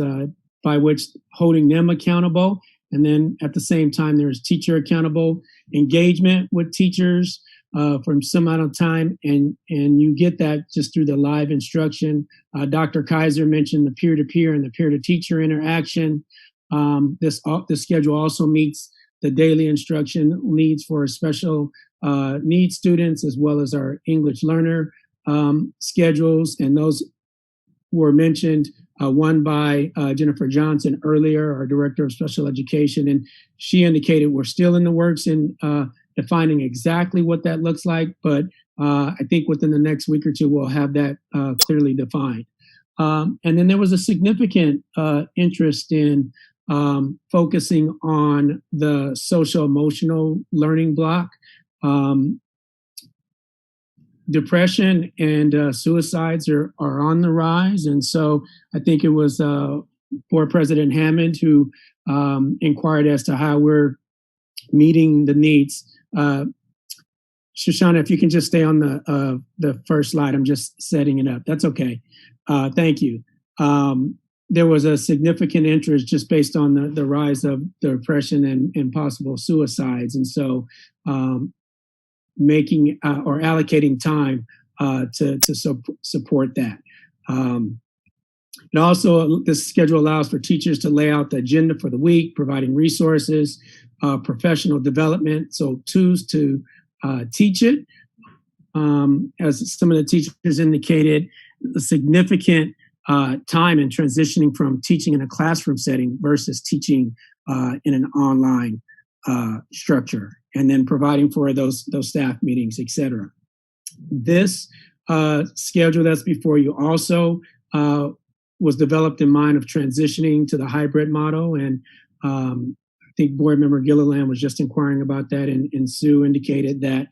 by which holding them accountable. And then at the same time, there's teacher accountable engagement with teachers from some amount of time. And you get that just through the live instruction. Dr. Kaiser mentioned the peer-to-peer and the peer-to-teacher interaction. This schedule also meets the daily instruction needs for special needs students, as well as our English learner schedules. And those were mentioned, one by Jennifer Johnson earlier, our Director of Special Education, and she indicated we're still in the works in defining exactly what that looks like, but I think within the next week or two, we'll have that clearly defined. And then there was a significant interest in focusing on the social emotional learning block. Depression and suicides are on the rise. And so I think it was Board President Hammond who inquired as to how we're meeting the needs. Shoshana, if you can just stay on the first slide, I'm just setting it up. That's okay. Thank you. There was a significant interest just based on the rise of the depression and possible suicides. And so making or allocating time to support that. And also, this schedule allows for teachers to lay out the agenda for the week, providing resources, professional development, so tools to teach it. As some of the teachers indicated, a significant time in transitioning from teaching in a classroom setting versus teaching in an online structure, and then providing for those staff meetings, et cetera. This schedule that's before you also was developed in mind of transitioning to the hybrid model. And I think Board Member Gilliland was just inquiring about that, and Sue indicated that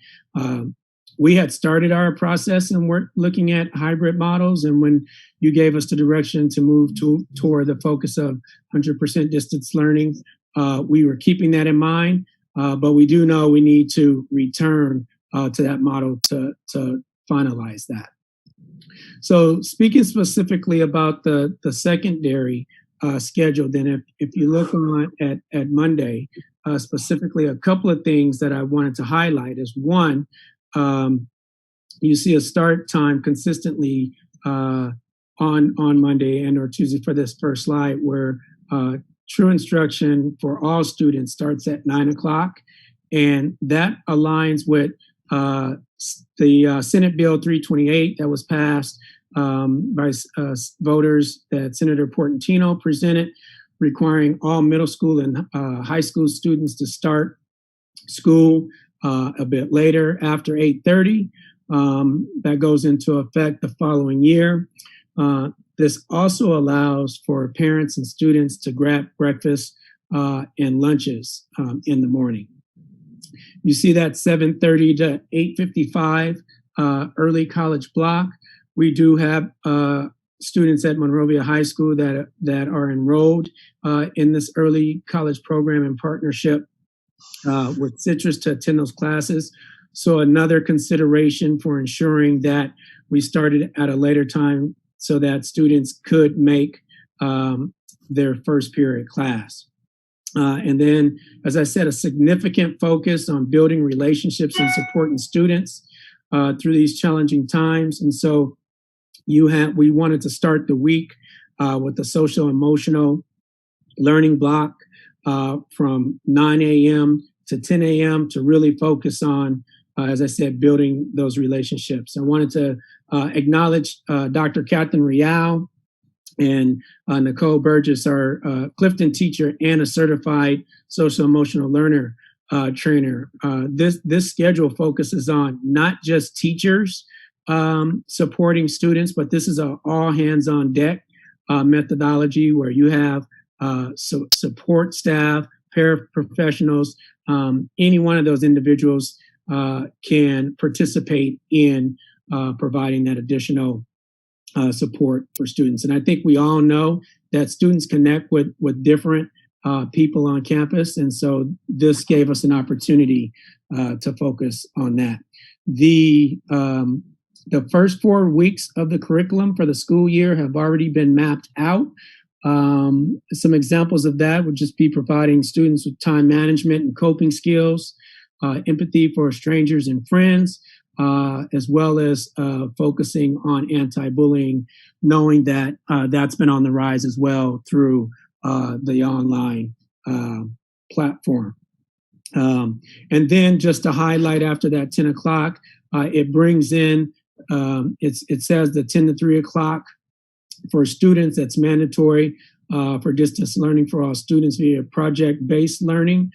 we had started our process and we're looking at hybrid models. And when you gave us the direction to move toward the focus of 100% distance learning, we were keeping that in mind, but we do know we need to return to that model to finalize that. So speaking specifically about the secondary schedule, then if you look at Monday, specifically a couple of things that I wanted to highlight is one, you see a start time consistently on Monday and or Tuesday for this first slide where true instruction for all students starts at 9 o'clock. And that aligns with the Senate Bill 328 that was passed by voters that Senator Portantino presented, requiring all middle school and high school students to start school a bit later after 8:30. That goes into effect the following year. This also allows for parents and students to grab breakfast and lunches in the morning. You see that 7:30 to 8:55 early college block. We do have students at Monrovia High School that are enrolled in this early college program in partnership with Citrus to attend those classes. So another consideration for ensuring that we started at a later time so that students could make their first period class. And then, as I said, a significant focus on building relationships and supporting students through these challenging times. And so we wanted to start the week with the social emotional learning block from 9 a.m. to 10 a.m. to really focus on, as I said, building those relationships. I wanted to acknowledge Dr. Catherine Rial and Nicole Burgess, our Clifton teacher and a certified social emotional learner trainer. This schedule focuses on not just teachers supporting students, but this is an all hands on deck methodology where you have support staff, paraprofessionals, any one of those individuals can participate in providing that additional support for students. And I think we all know that students connect with different people on campus. And so this gave us an opportunity to focus on that. The first 4 weeks of the curriculum for the school year have already been mapped out. Some examples of that would just be providing students with time management and coping skills, empathy for strangers and friends, as well as focusing on anti-bullying, knowing that that's been on the rise as well through the online platform. And then just to highlight after that 10 o'clock, it brings in, it says the 10 to 3 o'clock for students, that's mandatory for distance learning for all students via project-based learning.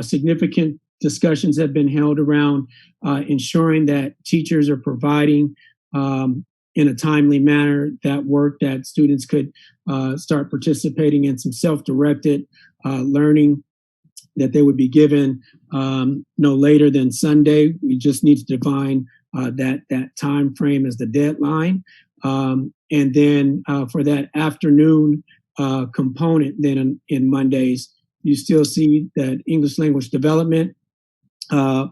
Significant discussions have been held around ensuring that teachers are providing in a timely manner that work that students could start participating in some self-directed learning that they would be given no later than Sunday. We just need to define that time frame as the deadline. And then for that afternoon component, then in Mondays, you still see that English language development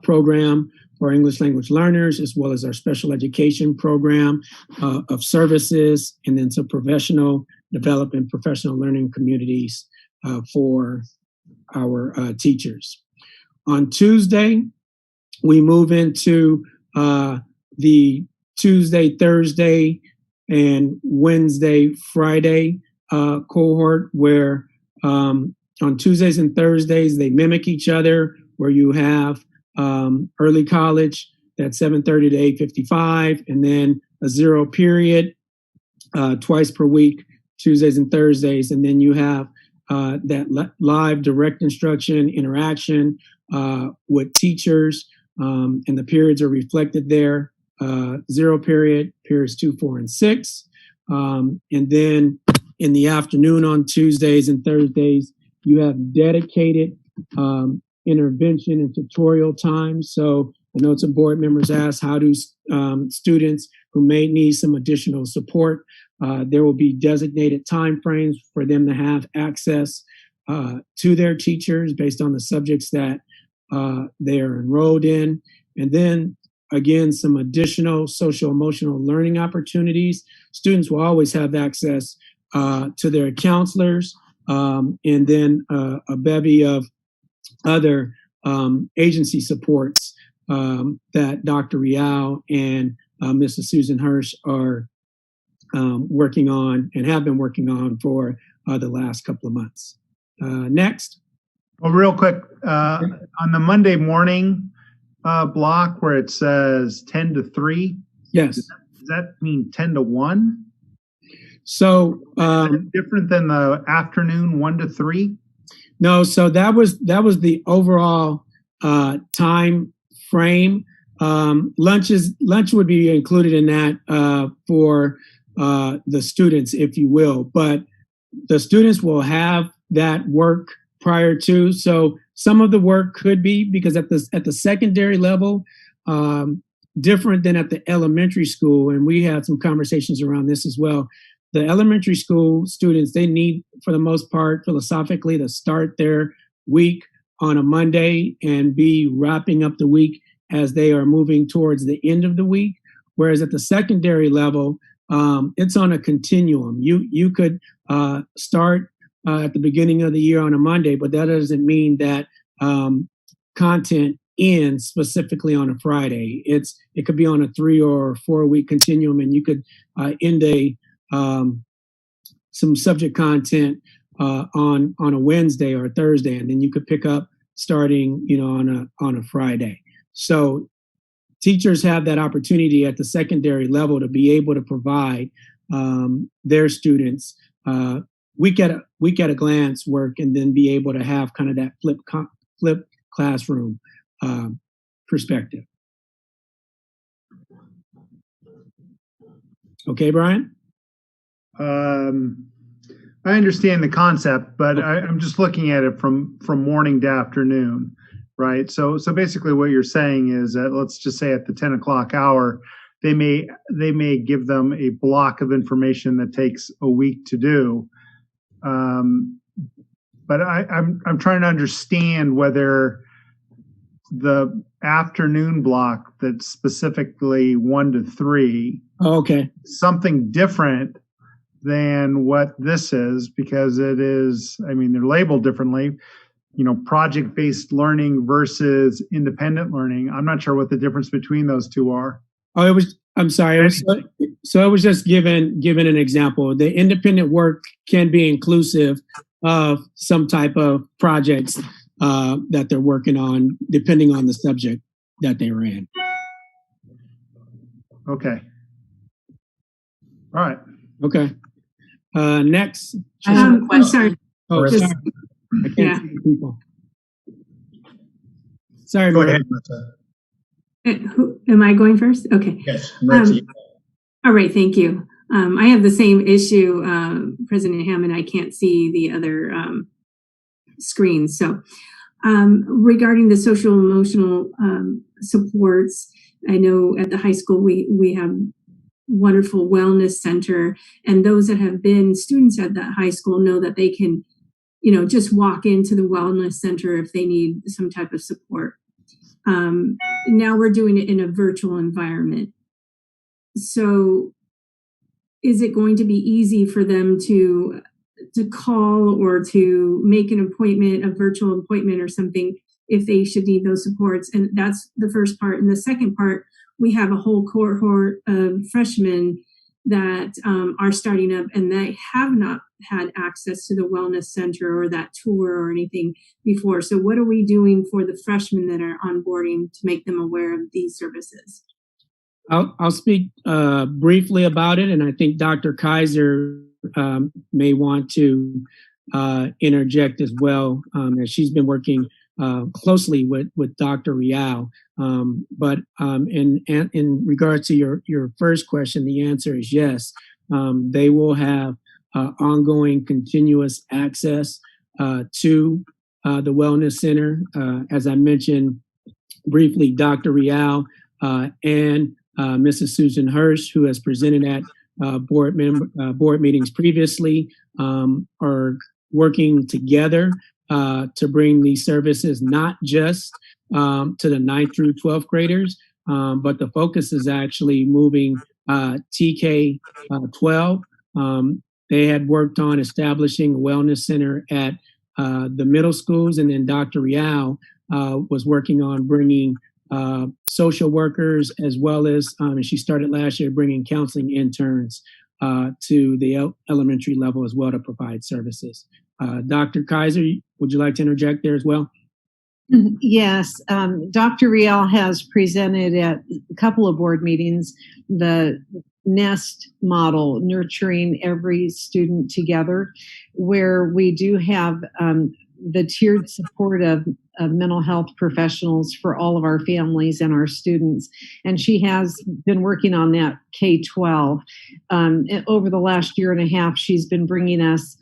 program for English language learners, as well as our special education program of services, and then some professional development, professional learning communities for our teachers. On Tuesday, we move into the Tuesday, Thursday, and Wednesday, Friday cohort, where on Tuesdays and Thursdays, they mimic each other, where you have early college, that's 7:30 to 8:55, and then a 0 period twice per week, Tuesdays and Thursdays, and then you have that live direct instruction interaction with teachers, and the periods are reflected there. 0 period, periods 2, 4, and 6. And then in the afternoon on Tuesdays and Thursdays, you have dedicated intervention and tutorial time. So I know some board members ask, how do students who may need some additional support, there will be designated time frames for them to have access to their teachers based on the subjects that they are enrolled in. And then again, some additional social emotional learning opportunities. Students will always have access to their counselors, and then a bevy of other agency supports that Dr. Rial and Mrs. Susan Hirsch are working on and have been working on for the last couple of months. Next. Well, real quick, on the Monday morning block where it says 10 to 3. Yes. Does that mean 10 to 1? So different than the afternoon 1 to 3? No, so that was the overall time frame. Lunch would be included in that for the students, if you will, but the students will have that work prior to. So some of the work could be, because at the secondary level, different than at the elementary school, and we had some conversations around this as well. The elementary school students, they need, for the most part, philosophically, to start their week on a Monday and be wrapping up the week as they are moving towards the end of the week. Whereas at the secondary level, it's on a continuum. You could start at the beginning of the year on a Monday, but that doesn't mean that content ends specifically on a Friday. It could be on a 3 or 4 week continuum, and you could end some subject content on a Wednesday or a Thursday, and then you could pick up starting on a Friday. So teachers have that opportunity at the secondary level to be able to provide their students week at a glance work, and then be able to have kind of that flip classroom perspective. Okay, Brian? I understand the concept, but I'm just looking at it from morning to afternoon, right? So basically what you're saying is that, let's just say at the 10 o'clock hour, they may give them a block of information that takes a week to do. But I'm trying to understand whether the afternoon block that's specifically 1 to 3, okay, something different than what this is, because it is, I mean, they're labeled differently, project-based learning versus independent learning. I'm not sure what the difference between those two are. Oh, I'm sorry. So I was just given an example. The independent work can be inclusive of some type of projects that they're working on, depending on the subject that they were in. Okay. All right. Okay. Next. I'm sorry. Oh, Just- sorry. I can't see people. Sorry. Go Laura. ahead, Martha. Am I going first? Okay. Yes, Martha. All right, thank you. I have the same issue, President Hammond. I can't see the other screens. So regarding the social emotional supports, I know at the high school we have wonderful wellness center, and those that have been students at that high school know that they can, just walk into the wellness center if they need some type of support. Now we're doing it in a virtual environment. So is it going to be easy for them to call or to make an appointment, a virtual appointment or something, if they should need those supports? And that's the first part. And the second part, we have a whole cohort of freshmen that are starting up, and they have not had access to the wellness center or that tour or anything before. So what are we doing for the freshmen that are onboarding to make them aware of these services? I'll speak briefly about it, and I think Dr. Kaiser may want to interject as well, as she's been working closely with Dr. Rial. But in regards to your first question, the answer is yes. They will have ongoing, continuous access to the Wellness Center. As I mentioned briefly, Dr. Rial and Mrs. Susan Hirsch, who has presented at board meetings previously, are working together to bring these services not just to the 9th through 12th graders, but the focus is actually moving TK 12. They had worked on establishing a wellness center at the middle schools, and then Dr. Rial was working on bringing social workers, as well as, and she started last year, bringing counseling interns to the elementary level as well to provide services. Dr. Kaiser, would you like to interject there as well? Yes, Dr. Rial has presented at a couple of board meetings the NEST model, nurturing every student together, where we do have the tiered support of mental health professionals for all of our families and our students. And she has been working on that K-12. Over the last year and a half, she's been bringing us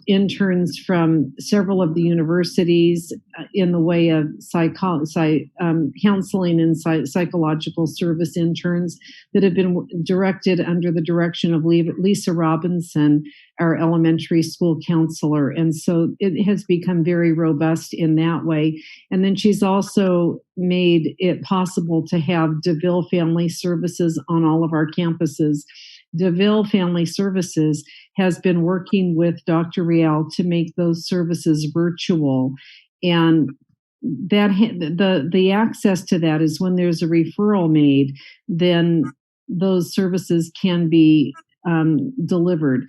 interns from several of the universities in the way of counseling and psychological service interns that have been directed under the direction of Lisa Robinson, our elementary school counselor. And so it has become very robust in that way. And then she's also made it possible to have DeVille Family Services on all of our campuses. DeVille Family Services has been working with Dr. Rial to make those services virtual, and that the access to that is when there's a referral made, then those services can be delivered.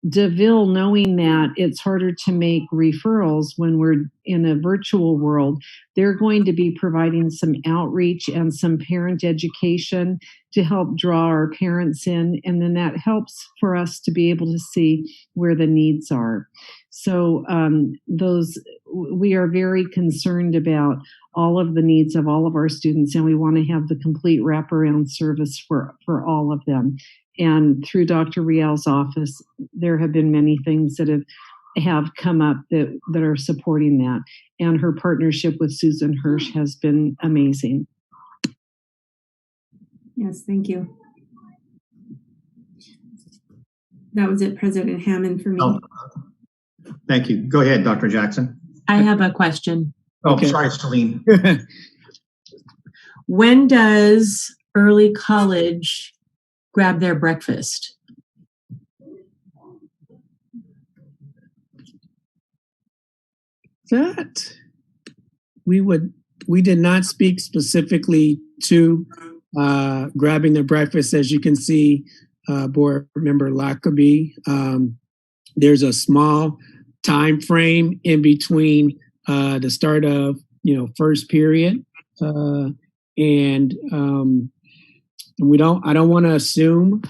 DeVille, knowing that it's harder to make referrals when we're in a virtual world, they're going to be providing some outreach and some parent education to help draw our parents in. And then that helps for us to be able to see where the needs are. So we are very concerned about all of the needs of all of our students, and we want to have the complete wraparound service for all of them. And through Dr. Rial's office, there have been many things that have come up that are supporting that. And her partnership with Susan Hirsch has been amazing. Yes, thank you. That was it, President Hammond, for me. Oh, thank you. Go ahead, Dr. Jackson. I have a question. Oh, Okay. sorry, Celine. When does early college grab their breakfast? That we did not speak specifically to grabbing their breakfast. As you can see, board member Lackaby, there's a small time frame in between the start of first period and I don't want to assume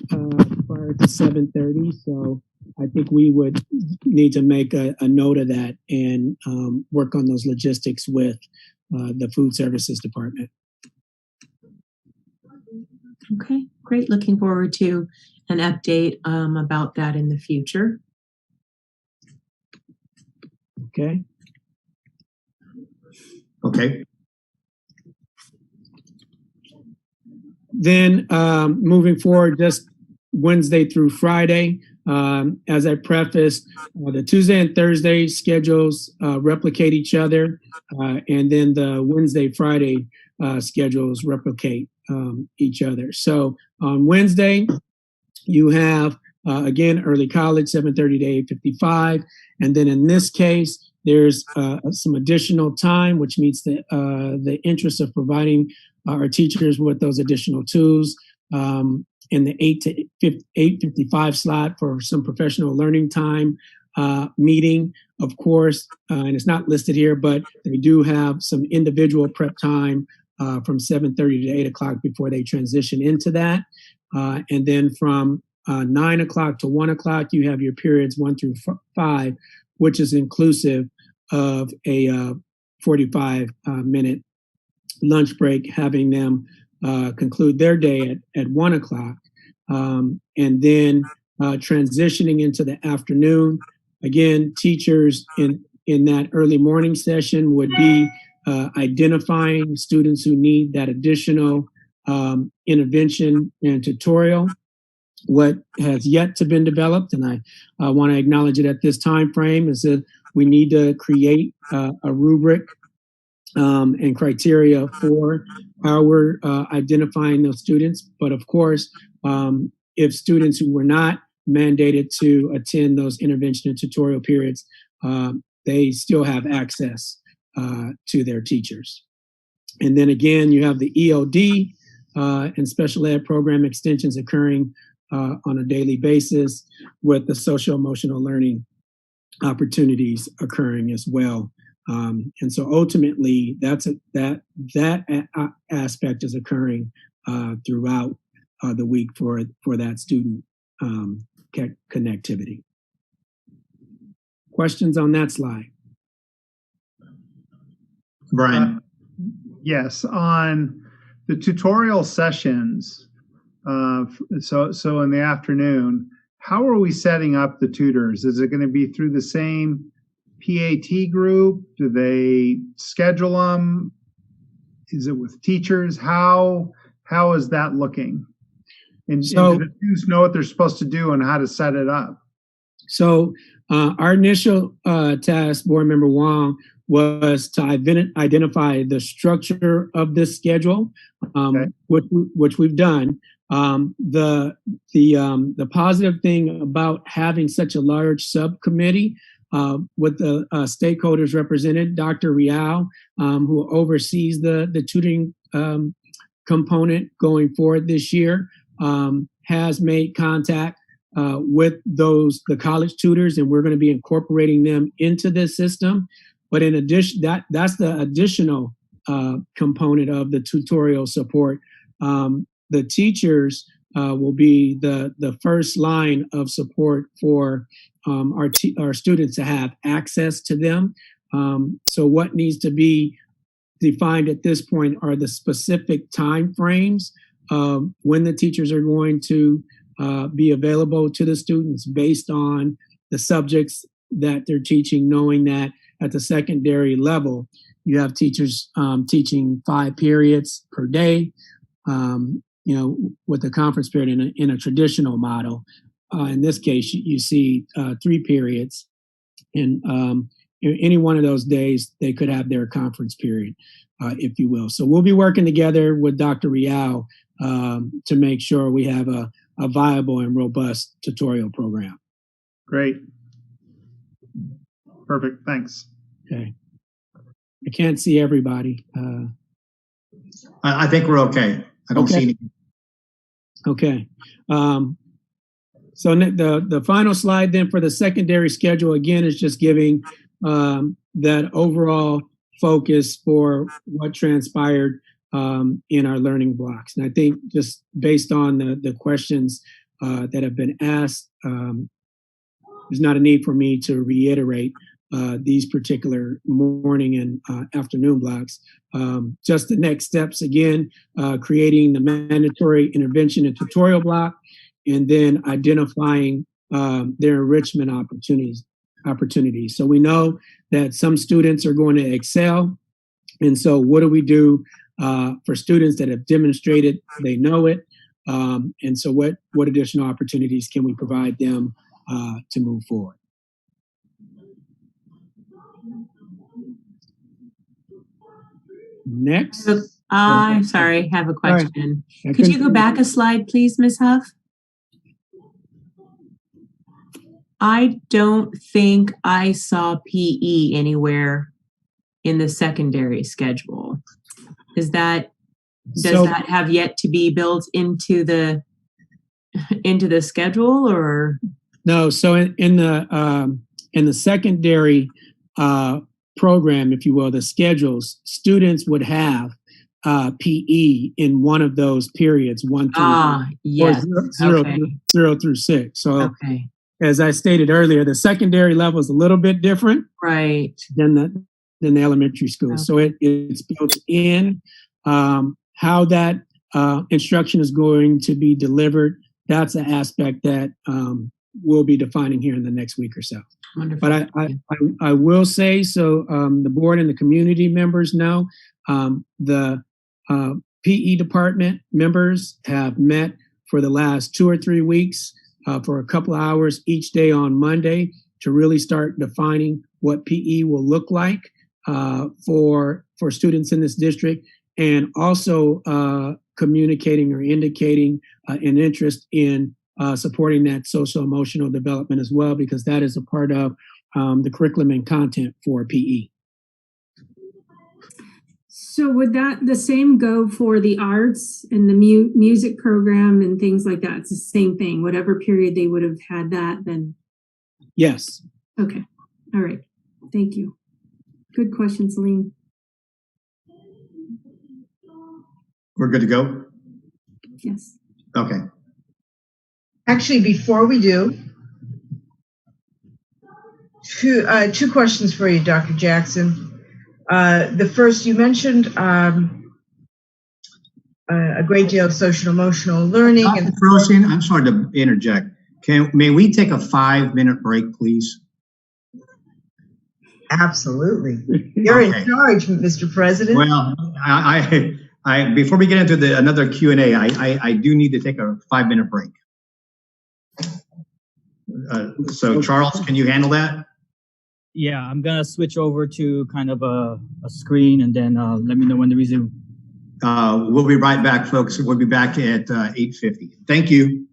prior to 7:30, so I think we would need to make a note of that and work on those logistics with the food services department. Okay, great. Looking forward to an update about that in the future. Okay. Okay. Then moving forward, just Wednesday through Friday, as I prefaced, the Tuesday and Thursday schedules replicate each other, and then the Wednesday, Friday schedules replicate each other. So on Wednesday, you have, again, early college, 7:30 to 8:55. And then in this case, there's some additional time, which meets the interest of providing our teachers with those additional tools in the 8 to 8:55 slot for some professional learning time meeting, of course, and it's not listed here, but they do have some individual prep time from 7:30 to 8 o'clock before they transition into that. And then from 9 o'clock to 1 o'clock, you have your periods 1 through 5, which is inclusive of a 45-minute lunch break, having them conclude their day at 1 o'clock. And then transitioning into the afternoon, again, teachers in that early morning session would be identifying students who need that additional intervention and tutorial. What has yet to been developed, and I want to acknowledge it at this time frame, is that we need to create a rubric and criteria for how we're identifying those students. But of course, if students who were not mandated to attend those intervention and tutorial periods, they still have access to their teachers. And then again, you have the EOD and special ed program extensions occurring on a daily basis, with the social emotional learning opportunities occurring as well. And so ultimately, that aspect is occurring throughout the week for that student connectivity. Questions on that slide? Brian. Yes, on the tutorial sessions, so in the afternoon, how are we setting up the tutors? Is it going to be through the same PAT group? Do they schedule them? Is it with teachers? How is that looking? And do the students know what they're supposed to do and how to set it up? So our initial task, Board Member Wong, was to identify the structure of this schedule, okay, which we've done. The positive thing about having such a large subcommittee with the stakeholders represented, Dr. Rial, who oversees the tutoring component going forward this year, has made contact with the college tutors, and we're going to be incorporating them into this system. But in addition, that's the additional component of the tutorial support. The teachers will be the first line of support for our students to have access to them. So what needs to be defined at this point are the specific time frames of when the teachers are going to be available to the students based on the subjects that they're teaching, knowing that at the secondary level, you have teachers teaching 5 periods per day, with the conference period in a traditional model. In this case, you see 3 periods, and any one of those days, they could have their conference period, if you will. So we'll be working together with Dr. Rial to make sure we have a viable and robust tutorial program. Great. Perfect. Thanks. Okay. I can't see everybody. I think we're okay. I don't see anything. Okay. So the final slide then for the secondary schedule, again, is just giving that overall focus for what transpired in our learning blocks. And I think just based on the questions that have been asked, there's not a need for me to reiterate these particular morning and afternoon blocks. Just the next steps, again, creating the mandatory intervention and tutorial block, and then identifying their enrichment opportunities. So we know that some students are going to excel. And so what do we do for students that have demonstrated they know it? And so what additional opportunities can we provide them to move forward? Next. I'm sorry, I have a question. Could you go back a slide, please, Ms. Huff? I don't think I saw PE anywhere in the secondary schedule. Does that have yet to be built into the schedule, or? No. So in the secondary program, if you will, the schedules, students would have PE in one of those periods, 1 through yes. zero through 6. So as I stated earlier, the secondary level is a little bit different, right, than the elementary school. So it's built in. How that instruction is going to be delivered, that's an aspect that we'll be defining here in the next week or so. Wonderful. But I will say, so the board and the community members know, the PE department members have met for the last 2 or 3 weeks for a couple of hours each day on Monday to really start defining what PE will look like for students in this district, and also communicating or indicating an interest in supporting that social emotional development as well, because that is a part of the curriculum and content for PE. So would that the same go for the arts and the music program and things like that? It's the same thing. Whatever period they would have had that, then. Yes. Okay. All right. Thank you. Good question, Celine. We're good to go? Yes. Okay. Actually, before we do, two questions for you, Dr. Jackson. The first, you mentioned a great deal of social emotional learning. Dr. Frosin, I'm sorry to interject. May we take a 5-minute break, please? Absolutely. You're Okay. in charge, Mr. President. Well, I before we get into another Q&A, I do need to take a 5-minute break. So Charles, can you handle that? Yeah, I'm gonna switch over to kind of a screen, and then let me know when to resume. We'll be right back, folks. We'll be back at 8:50. Thank you.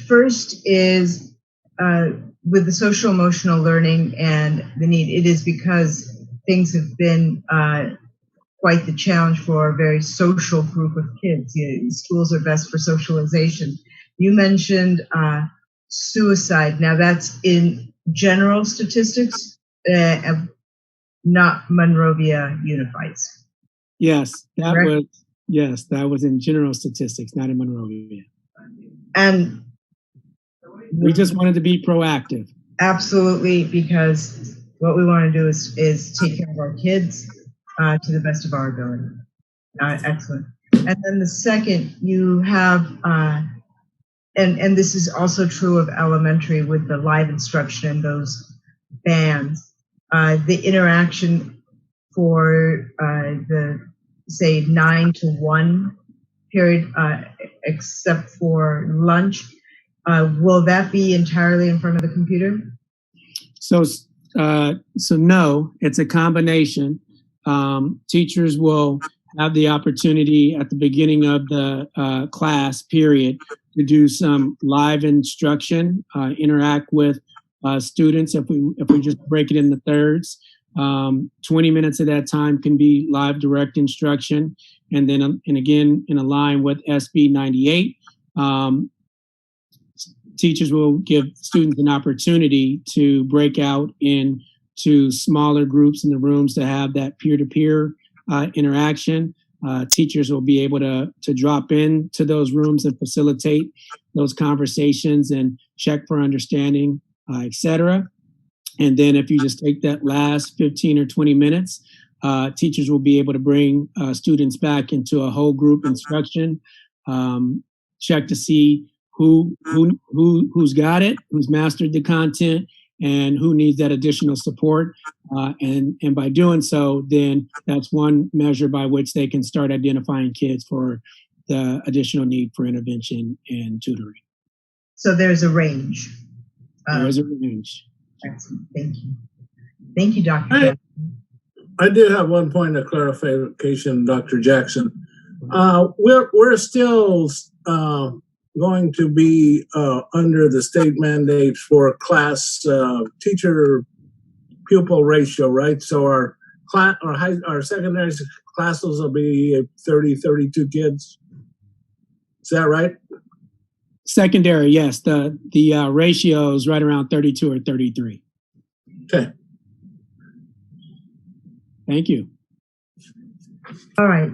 First is with the social emotional learning and the need. It is because things have been quite the challenge for a very social group of kids. Schools are best for socialization. You mentioned suicide. Now that's in general statistics, not Monrovia Unifieds. Yes, that Correct? was yes, that was in general statistics, not in Monrovia. And We just wanted to be proactive. absolutely, because what we want to do is take care of our kids to the best of our ability. Excellent. And then the second, you have, and this is also true of elementary with the live instruction and those bands, the interaction for the, say, 9 to 1 period, except for lunch. Will that be entirely in front of the computer? So no, it's a combination. Teachers will have the opportunity at the beginning of the class period to do some live instruction, interact with students. If we just break it into thirds, 20 minutes of that time can be live direct instruction, and then and again in line with SB 98. Teachers will give students an opportunity to break out into smaller groups in the rooms to have that peer-to-peer interaction. Teachers will be able to drop into those rooms and facilitate those conversations and check for understanding, etc. And then if you just take that last 15 or 20 minutes, teachers will be able to bring students back into a whole group instruction, check to see who's got it, who's mastered the content, and who needs that additional support. And by doing so, then that's one measure by which they can start identifying kids for the additional need for intervention and tutoring. So there's a range. There is a range. Excellent. Thank you. Thank you, Dr. I did have one point of clarification, Dr. Jackson. We're still going to be under the state mandates for class teacher pupil ratio, right? So our secondary classes will be 30, 32 kids. Is that right? Secondary, yes. The ratio is right around 32 or 33. Okay. Thank you. All right.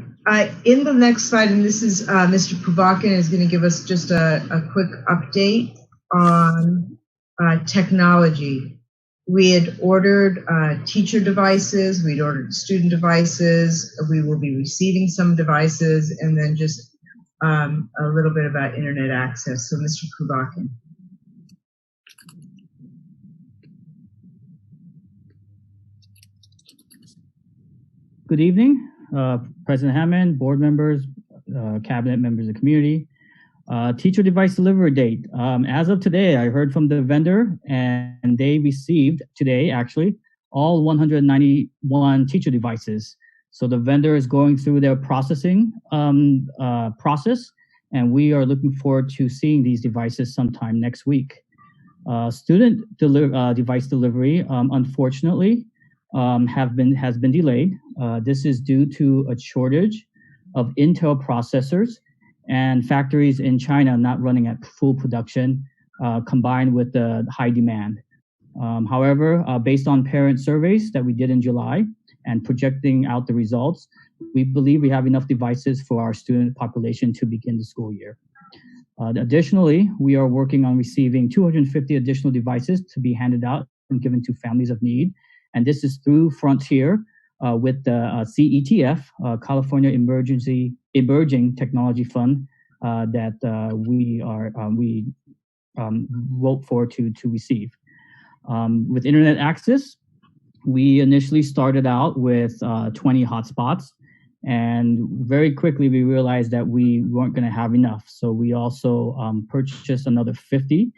In the next slide, and this is Mr. Pubakin is going to give us just a quick update on technology. We had ordered teacher devices, we'd ordered student devices, we will be receiving some devices, and then just a little bit about internet access. So Mr. Pubakin. Good evening, President Hammond, board members, cabinet members of the community. Teacher device delivery date. As of today, I heard from the vendor and they received today, actually, all 191 teacher devices. So the vendor is going through their processing process, and we are looking forward to seeing these devices sometime next week. Student device delivery, unfortunately, has been delayed. This is due to a shortage of Intel processors and factories in China not running at full production, combined with the high demand. However, based on parent surveys that we did in July and projecting out the results, we believe we have enough devices for our student population to begin the school year. Additionally, we are working on receiving 250 additional devices to be handed out and given to families of need. And this is through Frontier with the CETF, California Emerging Technology Fund, that we vote for to receive. With internet access, we initially started out with 20 hotspots, and very quickly we realized that we weren't going to have enough. So we also purchased another 50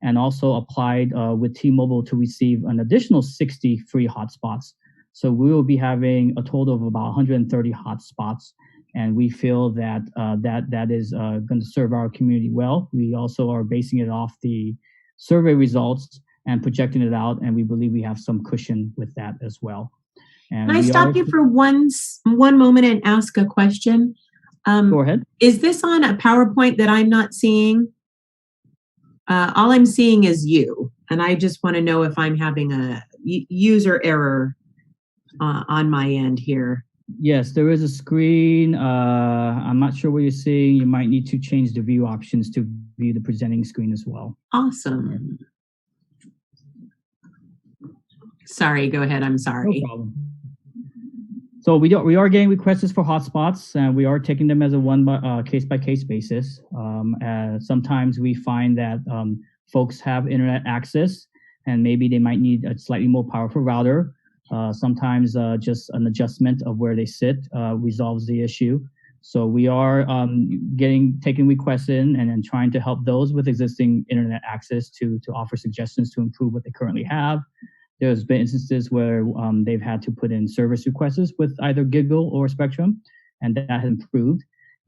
and also applied with T-Mobile to receive an additional 60 free hotspots. So we will be having a total of about 130 hotspots and we feel that that is going to serve our community well. We also are basing it off the survey results and projecting it out, and we believe we have some cushion with that as well. And Can I stop you for one moment and ask a question? Go ahead. Is this on a PowerPoint that I'm not seeing? All I'm seeing is you, and I just want to know if I'm having a user error on my end here. Yes, there is a screen. I'm not sure what you're seeing. You might need to change the view options to view the presenting screen as well. Awesome. Sorry, go ahead. I'm sorry. No problem. So we are getting requests for hotspots, and we are taking them as a case-by-case basis. Sometimes we find that folks have internet access, and maybe they might need a slightly more powerful router. Sometimes just an adjustment of where they sit resolves the issue. So we are taking requests in and then trying to help those with existing internet access to offer suggestions to improve what they currently have. There's been instances where they've had to put in service requests with either Giggle or Spectrum, and that has improved.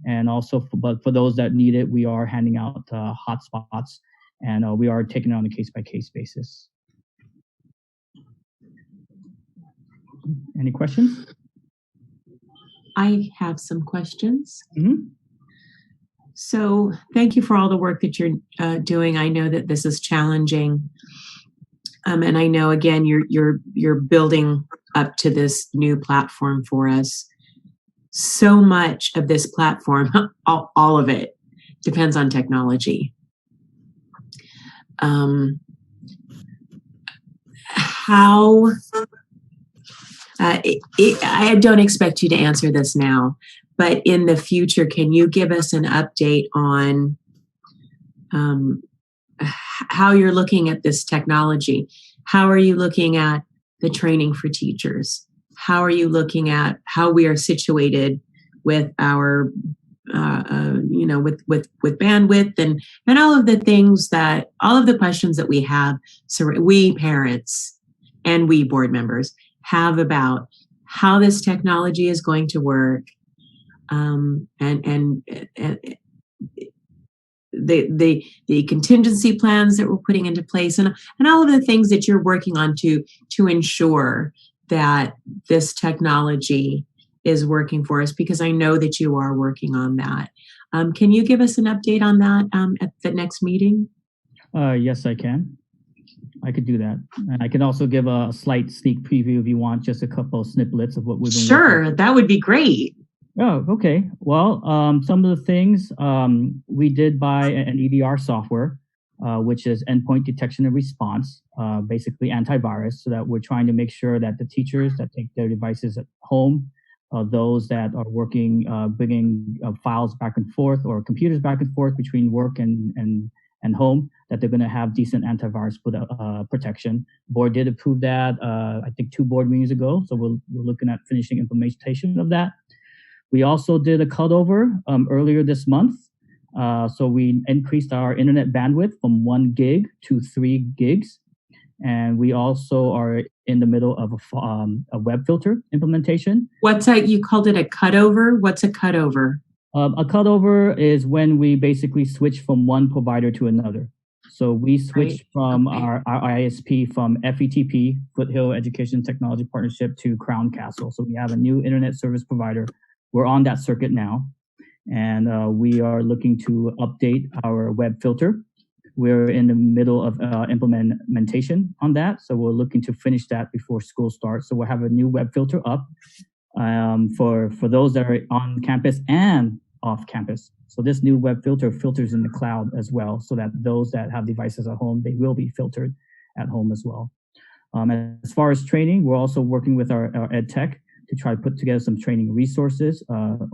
And also, but for those that need it, we are handing out hotspots, and we are taking it on a case-by-case basis. Any questions? I have some questions. Mm-hmm. So thank you for all the work that you're doing. I know that this is challenging. And I know, again, you're building up to this new platform for us. So much of this platform, all of it, depends on technology. I don't expect you to answer this now, but in the future, can you give us an update on how you're looking at this technology? How are you looking at the training for teachers? How are you looking at how we are situated with our, with bandwidth and all of the things all of the questions that we have, so we parents and we board members have about how this technology is going to work, and the contingency plans that we're putting into place, and all of the things that you're working on to ensure that this technology is working for us, because I know that you are working on that. Can you give us an update on that at the next meeting? Yes, I can. I could do that. And I can also give a slight sneak preview if you want, just a couple of snippets of what we've been Sure, that would be great. Oh, okay. Well, some of the things, we did buy an EDR software, which is endpoint detection and response, basically antivirus, so that we're trying to make sure that the teachers that take their devices at home, those that are working, bringing files back and forth or computers back and forth between work and home, that they're going to have decent antivirus protection. Board did approve that, I think 2 board meetings ago. So we're looking at finishing implementation of that. We also did a cutover earlier this month. So we increased our internet bandwidth from 1 gig to 3 gigs. And we also are in the middle of a web filter implementation. You called it a cutover? What's a cutover? A cutover is when we basically switch from one provider to another. So we switched from our ISP from FETP, Foothill Education Technology Partnership, to Crown Castle. So we have a new internet service provider. We're on that circuit now, and we are looking to update our web filter. We're in the middle of implementation on that, so we're looking to finish that before school starts. So we'll have a new web filter up for those that are on campus and off campus. So this new web filter filters in the cloud as well, so that those that have devices at home, they will be filtered at home as well. As far as training, we're also working with our ed tech to try to put together some training resources,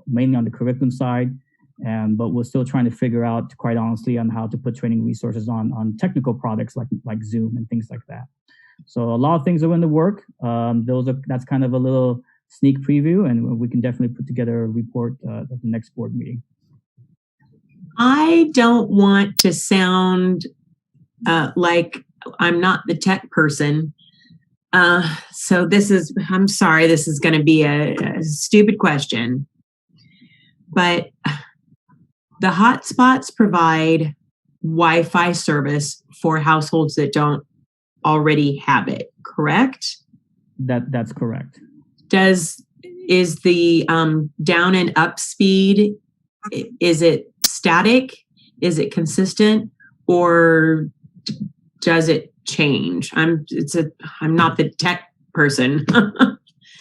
mainly on the curriculum side. But we're still trying to figure out, quite honestly, on how to put training resources on technical products like Zoom and things like that. So a lot of things are in the work. That's kind of a little sneak preview, and we can definitely put together a report at the next board meeting. I don't want to sound like I'm not the tech person. So I'm sorry, this is going to be a stupid question. but the hotspots provide Wi-Fi service for households that don't already have it, correct? That's correct. Is the down and up speed, is it static? Is it consistent, or does it change? I'm not the tech person.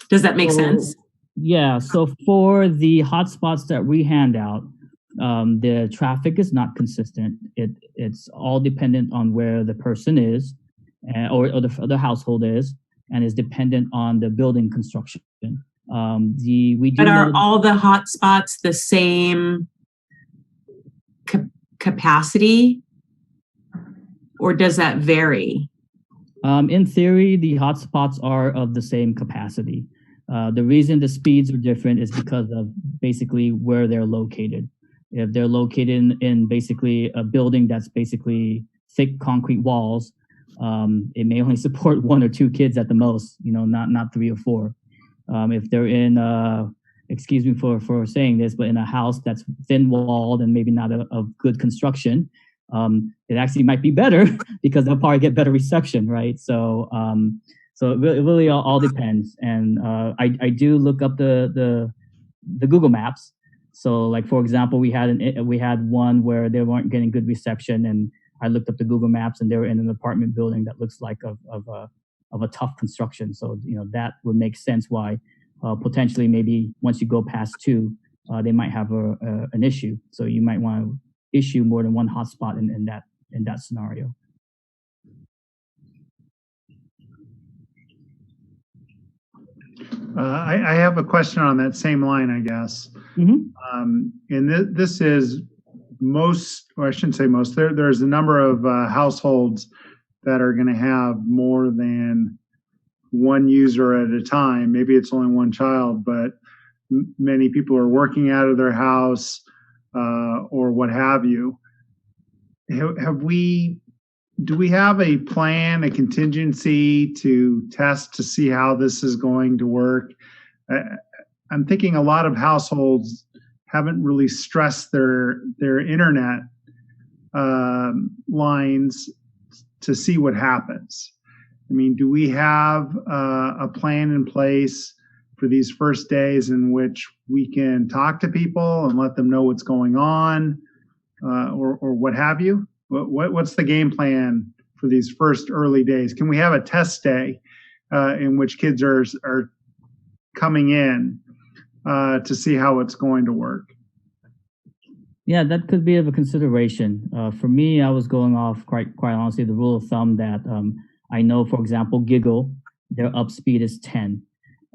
Does that make sense? Yeah. So for the hotspots that we hand out, the traffic is not consistent. It's all dependent on where the person is, or the household is, and is dependent on the building construction. But are all the hotspots the same capacity, or does that vary? In theory, the hotspots are of the same capacity. The reason the speeds are different is because of basically where they're located. If they're located in basically a building that's basically thick concrete walls, it may only support 1 or 2 kids at the most, not 3 or 4. If they're in, excuse me for saying this, but in a house that's thin walled and maybe not of good construction, it actually might be better because they'll probably get better reception, right? So it really all depends. And I do look up the Google Maps. So like, for example, we had one where they weren't getting good reception, and I looked up the Google Maps and they were in an apartment building that looks like of a tough construction. So, that would make sense why potentially maybe once you go past 2, they might have an issue. So you might want to issue more than one hotspot in that scenario. I have a question on that same line, I guess. Mm-hmm. And this is most, or I shouldn't say most, there's a number of households that are going to have more than one user at a time. Maybe it's only one child, but many people are working out of their house or what have you. Do we have a plan, a contingency to test to see how this is going to work? I'm thinking a lot of households haven't really stressed their internet lines to see what happens. I mean, do we have a plan in place for these first days in which we can talk to people and let them know what's going on, or what have you? What's the game plan for these first early days? Can we have a test day in which kids are coming in to see how it's going to work? Yeah, that could be of a consideration. For me, I was going off quite honestly the rule of thumb that I know, for example, Giggle, their up speed is 10.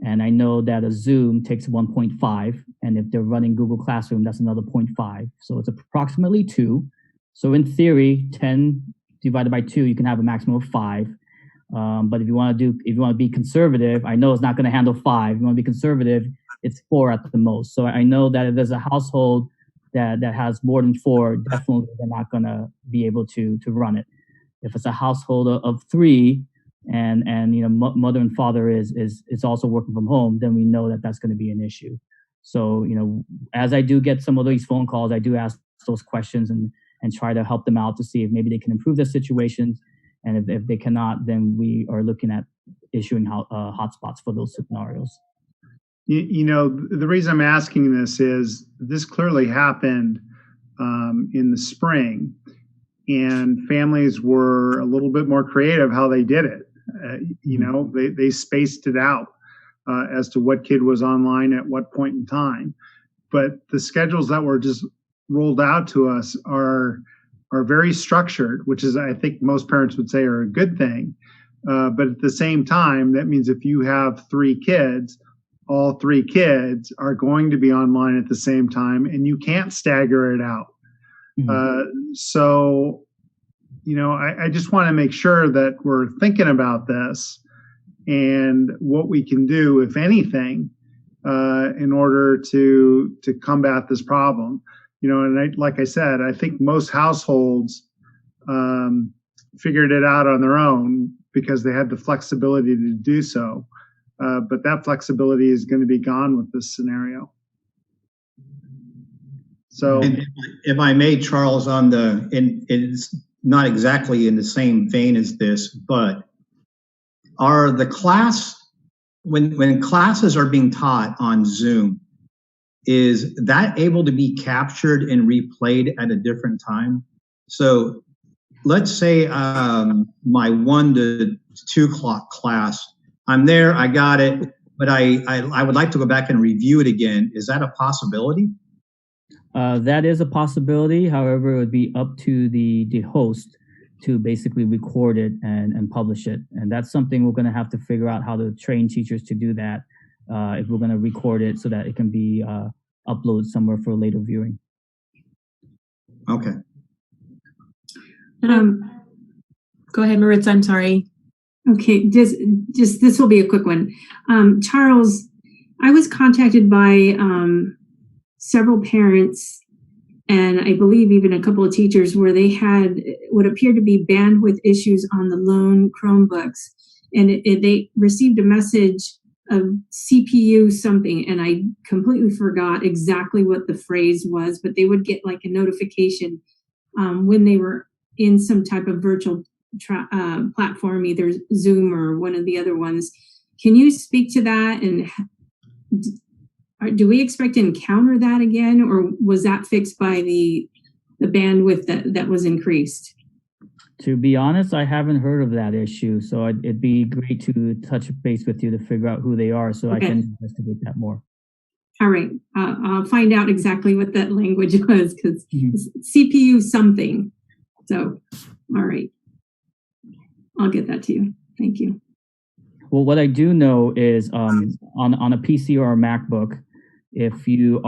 And I know that a Zoom takes 1.5. And if they're running Google Classroom, that's another 0.5. So it's approximately 2. So in theory, 10 divided by 2, you can have a maximum of 5. But if you want to be conservative, I know it's not going to handle 5. If you want to be conservative, it's 4 at the most. So I know that if there's a household that has more than 4, definitely they're not going to be able to run it. If it's a household of 3, and mother and father is also working from home, then we know that that's going to be an issue. So as I do get some of these phone calls, I do ask those questions and try to help them out to see if maybe they can improve their situations, and if they cannot, then we are looking at issuing hotspots for those scenarios. The reason I'm asking this is this clearly happened in the spring, and families were a little bit more creative how they did it. They spaced it out as to what kid was online at what point in time. But the schedules that were just rolled out to us are very structured, which is, I think most parents would say, are a good thing. But at the same time, that means if you have 3 kids, all 3 kids are going to be online at the same time, and you can't stagger it out. So, I just want to make sure that we're thinking about this and what we can do, if anything, in order to combat this problem. And like I said, I think most households figured it out on their own because they had the flexibility to do so. But that flexibility is going to be gone with this scenario. So And if I may, Charles, it's not exactly in the same vein as this, but are the class, when classes are being taught on Zoom, is that able to be captured and replayed at a different time? So let's say my 1 to 2 o'clock class, I'm there, I got it, but I would like to go back and review it again. Is that a possibility? That is a possibility. However, it would be up to the host to basically record it and publish it. And that's something we're going to have to figure out how to train teachers to do that if we're going to record it so that it can be uploaded somewhere for later viewing. Okay. Go ahead, Maritza, I'm sorry. Okay, just this will be a quick one. Charles, I was contacted by several parents and I believe even a couple of teachers where they had what appeared to be bandwidth issues on the lone Chromebooks. And they received a message of CPU something, and I completely forgot exactly what the phrase was, but they would get like a notification when they were in some type of virtual platform, either Zoom or one of the other ones. Can you speak to that? And do we expect to encounter that again, or was that fixed by the bandwidth that was increased? To be honest, I haven't heard of that issue, so it'd be great to touch base with you to figure out who they are so I can investigate that more. All right, I'll find out exactly what that language was, because CPU something. So, all right, I'll get that to you. Thank you. Well, what I do know is on a PC or a MacBook, if you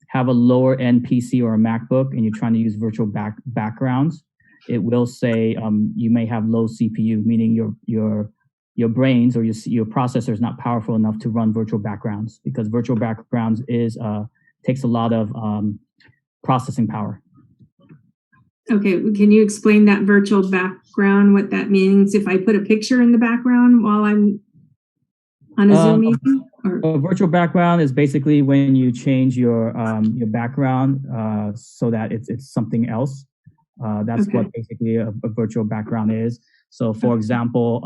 have a lower end PC or a MacBook and you're trying to use virtual backgrounds, it will say you may have low CPU, meaning your brains or your processor is not powerful enough to run virtual backgrounds, because virtual backgrounds takes a lot of processing power. Okay, can you explain that virtual background, what that means if I put a picture in the background while I'm on a Zoom meeting? A virtual background is basically when you change your background so that it's something else. That's what basically a virtual background is. So for example,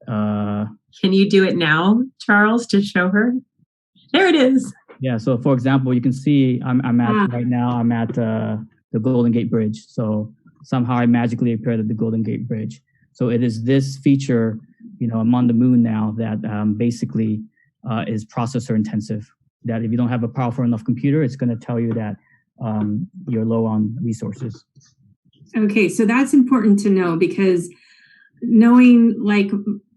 can you do it now, Charles, to show her? There it is. Yeah, so for example, you can see I'm at right now, I'm at the Golden Gate Bridge. So somehow I magically appeared at the Golden Gate Bridge. So it is this feature, I'm on the moon now, that basically is processor intensive. That if you don't have a powerful enough computer, it's going to tell you that you're low on resources. Okay, so that's important to know, because knowing like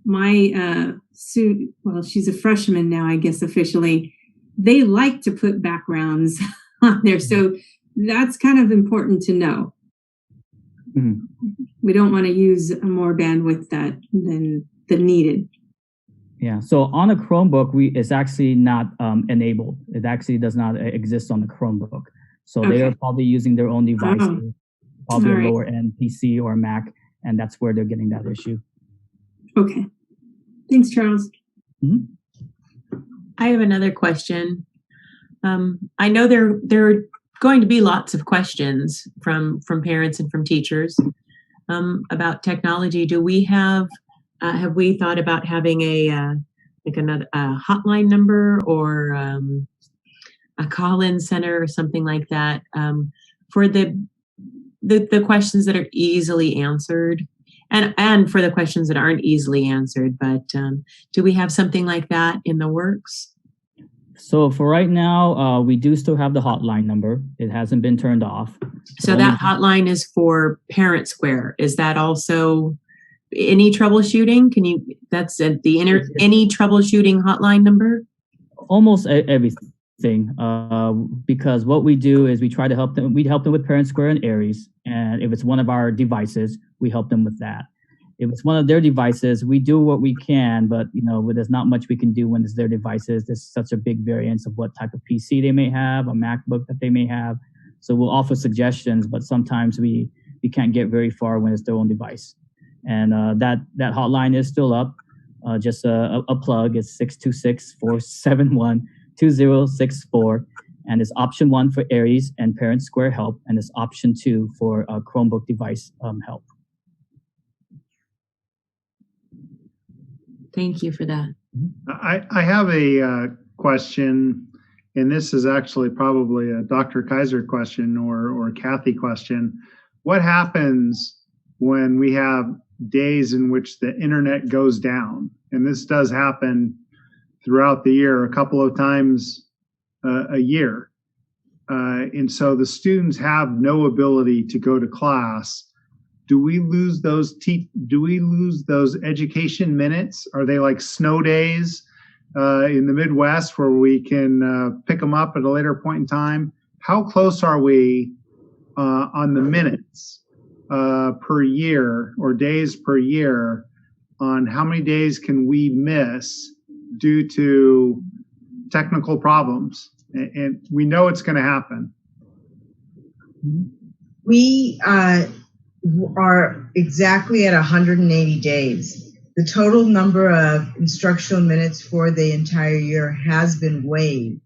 my well, she's a freshman now, I guess officially, they like to put backgrounds on there. So that's kind of important to know. Mm-hmm. We don't want to use more bandwidth than needed. Yeah, so on a Chromebook, it's actually not enabled. It actually does not exist on the Chromebook. So they are probably using their own devices, probably a lower end PC or Mac, and that's where they're getting that issue. Okay. Thanks, Charles. Mm-hmm. I have another question. I know there are going to be lots of questions from parents and from teachers about technology. Do we have we thought about having a hotline number or a call-in center or something like that for the questions that are easily answered, and for the questions that aren't easily answered? But do we have something like that in the works? So for right now, we do still have the hotline number. It hasn't been turned off. So that hotline is for Parent Square. Is that also any troubleshooting? That's any troubleshooting hotline number? Almost everything, because what we do is we try to help them. We help them with Parent Square and Aries, and if it's one of our devices, we help them with that. If it's one of their devices, we do what we can, but there's not much we can do when it's their devices. There's such a big variance of what type of PC they may have, a MacBook that they may have. So we'll offer suggestions, but sometimes we can't get very far when it's their own device. And that hotline is still up. Just a plug is 626-471-2064. and it's option 1 for Aries and Parent Square Help, and it's option 2 for Chromebook device help. Thank you for that. I have a question, and this is actually probably a Dr. Kaiser question or Kathy question. What happens when we have days in which the internet goes down? And this does happen throughout the year, a couple of times a year. And so the students have no ability to go to class. Do we lose those education minutes? Are they like snow days in the Midwest where we can pick them up at a later point in time? How close are we on the minutes per year or days per year on how many days can we miss due to technical problems? And we know it's going to happen. We are exactly at 180 days. The total number of instructional minutes for the entire year has been waived,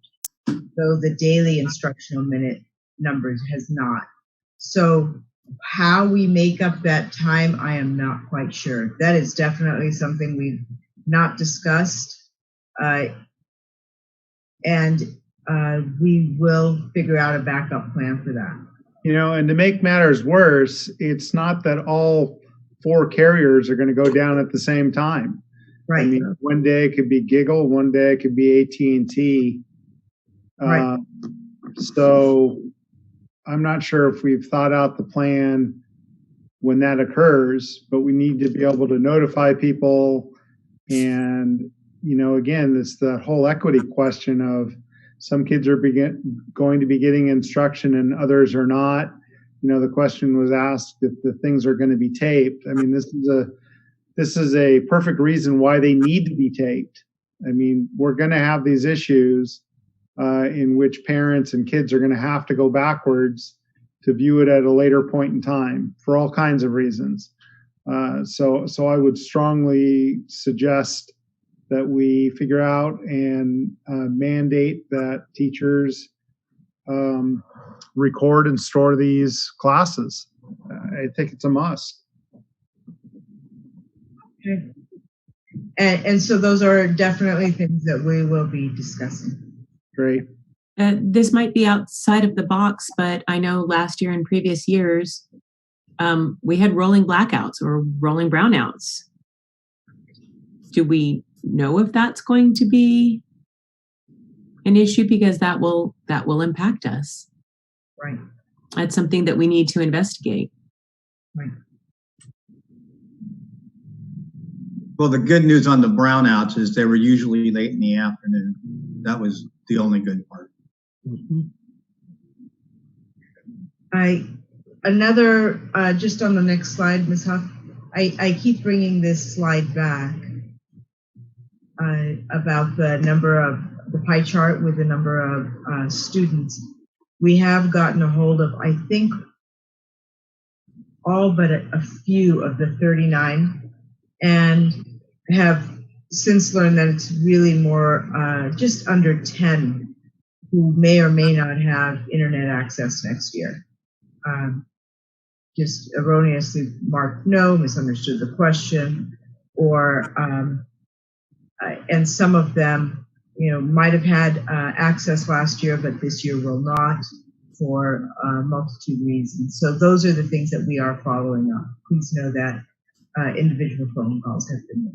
though the daily instructional minute numbers has not. So how we make up that time, I am not quite sure. That is definitely something we've not discussed. And we will figure out a backup plan for that. You know, and to make matters worse, it's not that all 4 carriers are going to go down at the same time. Right. I mean, one day it could be Giggle, one day it could be AT&T. Right. So I'm not sure if we've thought out the plan when that occurs, but we need to be able to notify people. And, you know, again, it's the whole equity question of some kids are going to be getting instruction and others are not. You know, the question was asked if the things are going to be taped. I mean, this is a perfect reason why they need to be taped. I mean, we're going to have these issues in which parents and kids are going to have to go backwards to view it at a later point in time for all kinds of reasons. So I would strongly suggest that we figure out and mandate that teachers record and store these classes. I think it's a must. Okay. And so those are definitely things that we will be discussing. Great. This might be outside of the box, but I know last year and previous years, we had rolling blackouts or rolling brownouts. Do we know if that's going to be an issue? Because that will impact us. Right. That's something that we need to investigate. Right. Well, the good news on the brownouts is they were usually late in the afternoon. That was the only good part. Mm-hmm. Just on the next slide, Ms. Huff, I keep bringing this slide back about the number of the pie chart with the number of students. We have gotten a hold of, I think, all but a few of the 39, and have since learned that it's really more just under 10 who may or may not have internet access next year. Just erroneously marked no, misunderstood the question, or and some of them, you know, might have had access last year, but this year will not for a multitude of reasons. So those are the things that we are following up. Please know that individual phone calls have been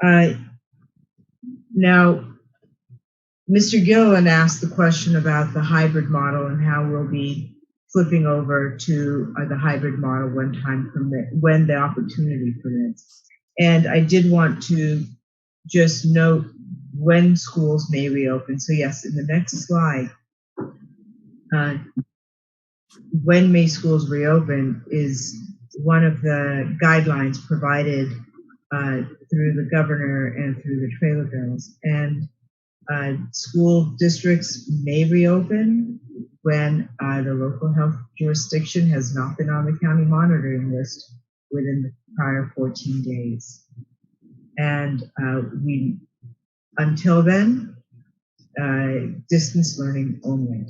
made. Now, Mr. Gilliland asked the question about the hybrid model and how we'll be flipping over to the hybrid model when the opportunity permits. And I did want to just note when schools may reopen. So yes, in the next slide, when may schools reopen is one of the guidelines provided through the governor and through the trailer bills. And school districts may reopen when the local health jurisdiction has not been on the county monitoring list within the prior 14 days. And until then, distance learning only.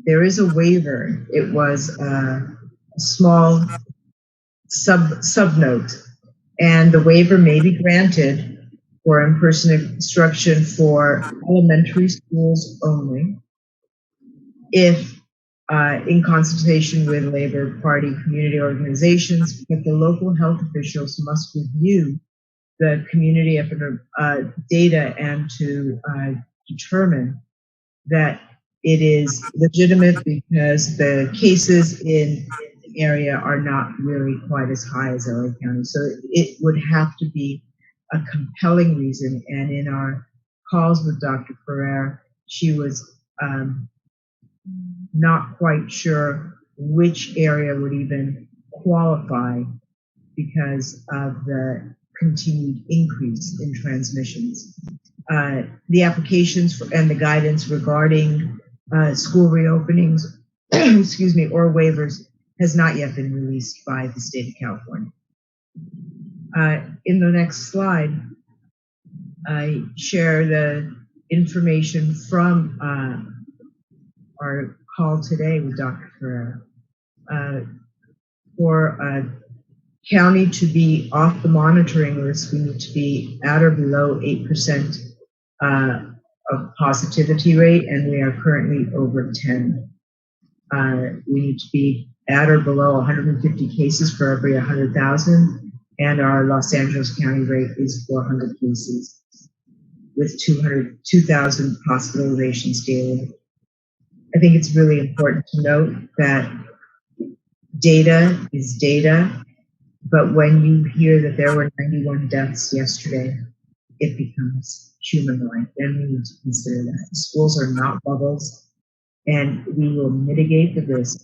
There is a waiver. It was a small subnote, and the waiver may be granted for in-person instruction for elementary schools only if in consultation with Labor Party community organizations, but the local health officials must review the community data and to determine that it is legitimate because the cases in the area are not really quite as high as LA County. So it would have to be a compelling reason. And in our calls with Dr. Ferrer, she was not quite sure which area would even qualify because of the continued increase in transmissions. The applications and the guidance regarding school reopenings, excuse me, or waivers has not yet been released by the state of California. In the next slide, I share the information from our call today with Dr. Ferrer. For a county to be off the monitoring list, we need to be at or below 8% of positivity rate, and we are currently over 10. We need to be at or below 150 cases for every 100,000, and our Los Angeles County rate is 400 cases with 2,000 hospitalizations daily. I think it's really important to note that data is data, but when you hear that there were 91 deaths yesterday, it becomes human life, and we need to consider that. Schools are not bubbles, and we will mitigate the risk,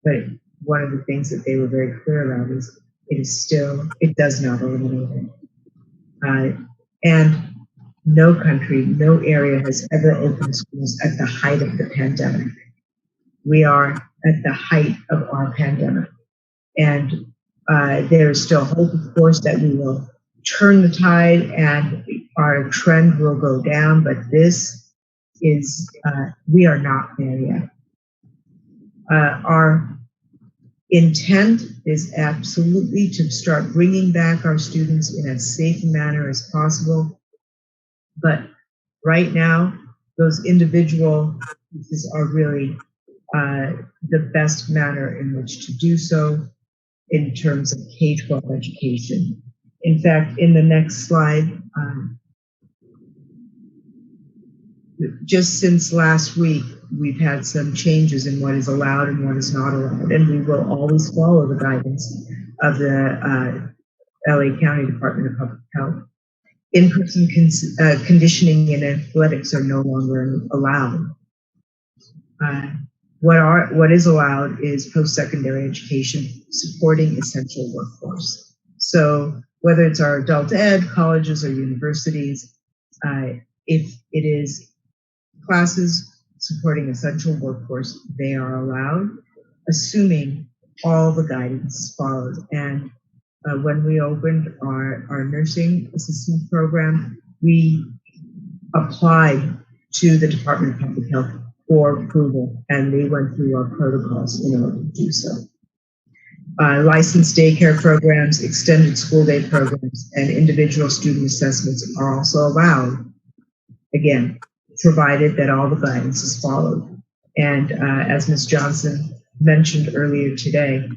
but one of the things that they were very clear about is it does not eliminate it. And no country, no area has ever opened schools at the height of the pandemic. We are at the height of our pandemic. And there is still hope, of course, that we will turn the tide and our trend will go down, but this is, we are not there yet. Our intent is absolutely to start bringing back our students in as safe a manner as possible. But right now, those individual pieces are really the best manner in which to do so in terms of K-12 education. In fact, in the next slide, just since last week, we've had some changes in what is allowed and what is not allowed, and we will always follow the guidance of the LA County Department of Public Health. In-person conditioning and athletics are no longer allowed. What is allowed is post-secondary education supporting essential workforce. So whether it's our adult ed, colleges, or universities, if it is classes supporting essential workforce, they are allowed, assuming all the guidance is followed. And when we opened our nursing assistant program, we applied to the Department of Public Health for approval, and they went through our protocols in order to do so. Licensed daycare programs, extended school day programs, and individual student assessments are also allowed, again, provided that all the guidance is followed. And as Ms. Johnson mentioned earlier today,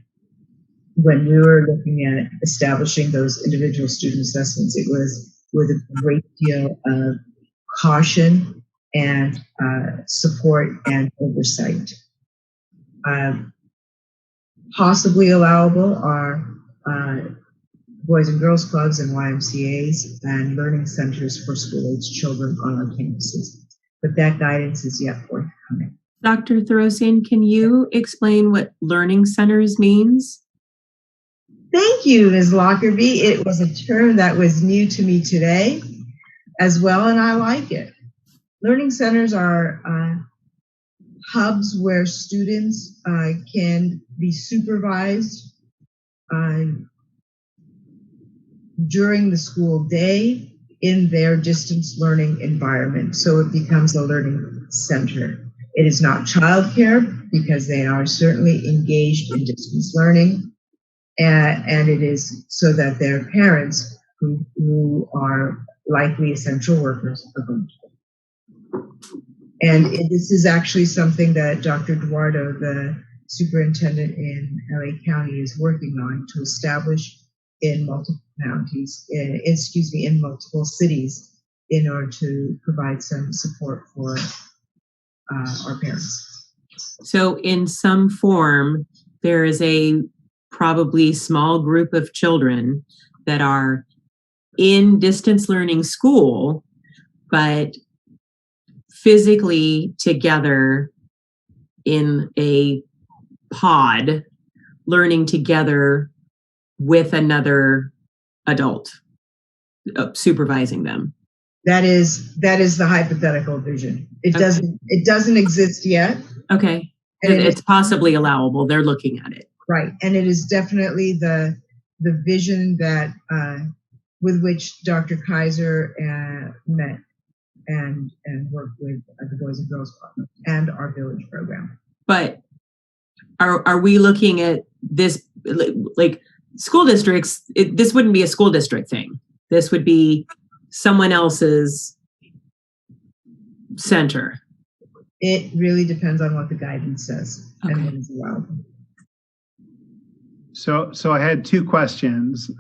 when we were looking at establishing those individual student assessments, it was with a great deal of caution and support and oversight. Possibly allowable are Boys and Girls Clubs and YMCAs and learning centers for school-age children on our campuses. But that guidance is yet forthcoming. Dr. Thorosian, can you explain what learning centers means? Thank you, Ms. Lockerbie. It was a term that was new to me today as well, and I like it. Learning centers are hubs where students can be supervised during the school day in their distance learning environment. So it becomes a learning center. It is not childcare because they are certainly engaged in distance learning. And it is so that their parents who are likely essential workers are going to. And this is actually something that Dr. Eduardo, the superintendent in LA County, is working on to establish in multiple counties, in multiple cities, in order to provide some support for our parents. So in some form, there is a probably small group of children that are in distance learning school, but physically together in a pod, learning together with another adult supervising them. That is the hypothetical vision. It doesn't exist yet. Okay. And it's possibly allowable. They're looking at it. Right. And it is definitely the vision that with which Dr. Kaiser met and worked with the Boys and Girls Club and our village program. But are we looking at this, like school districts, this wouldn't be a school district thing. This would be someone else's center. It really depends on what the guidance says and what is allowed. So I had two questions.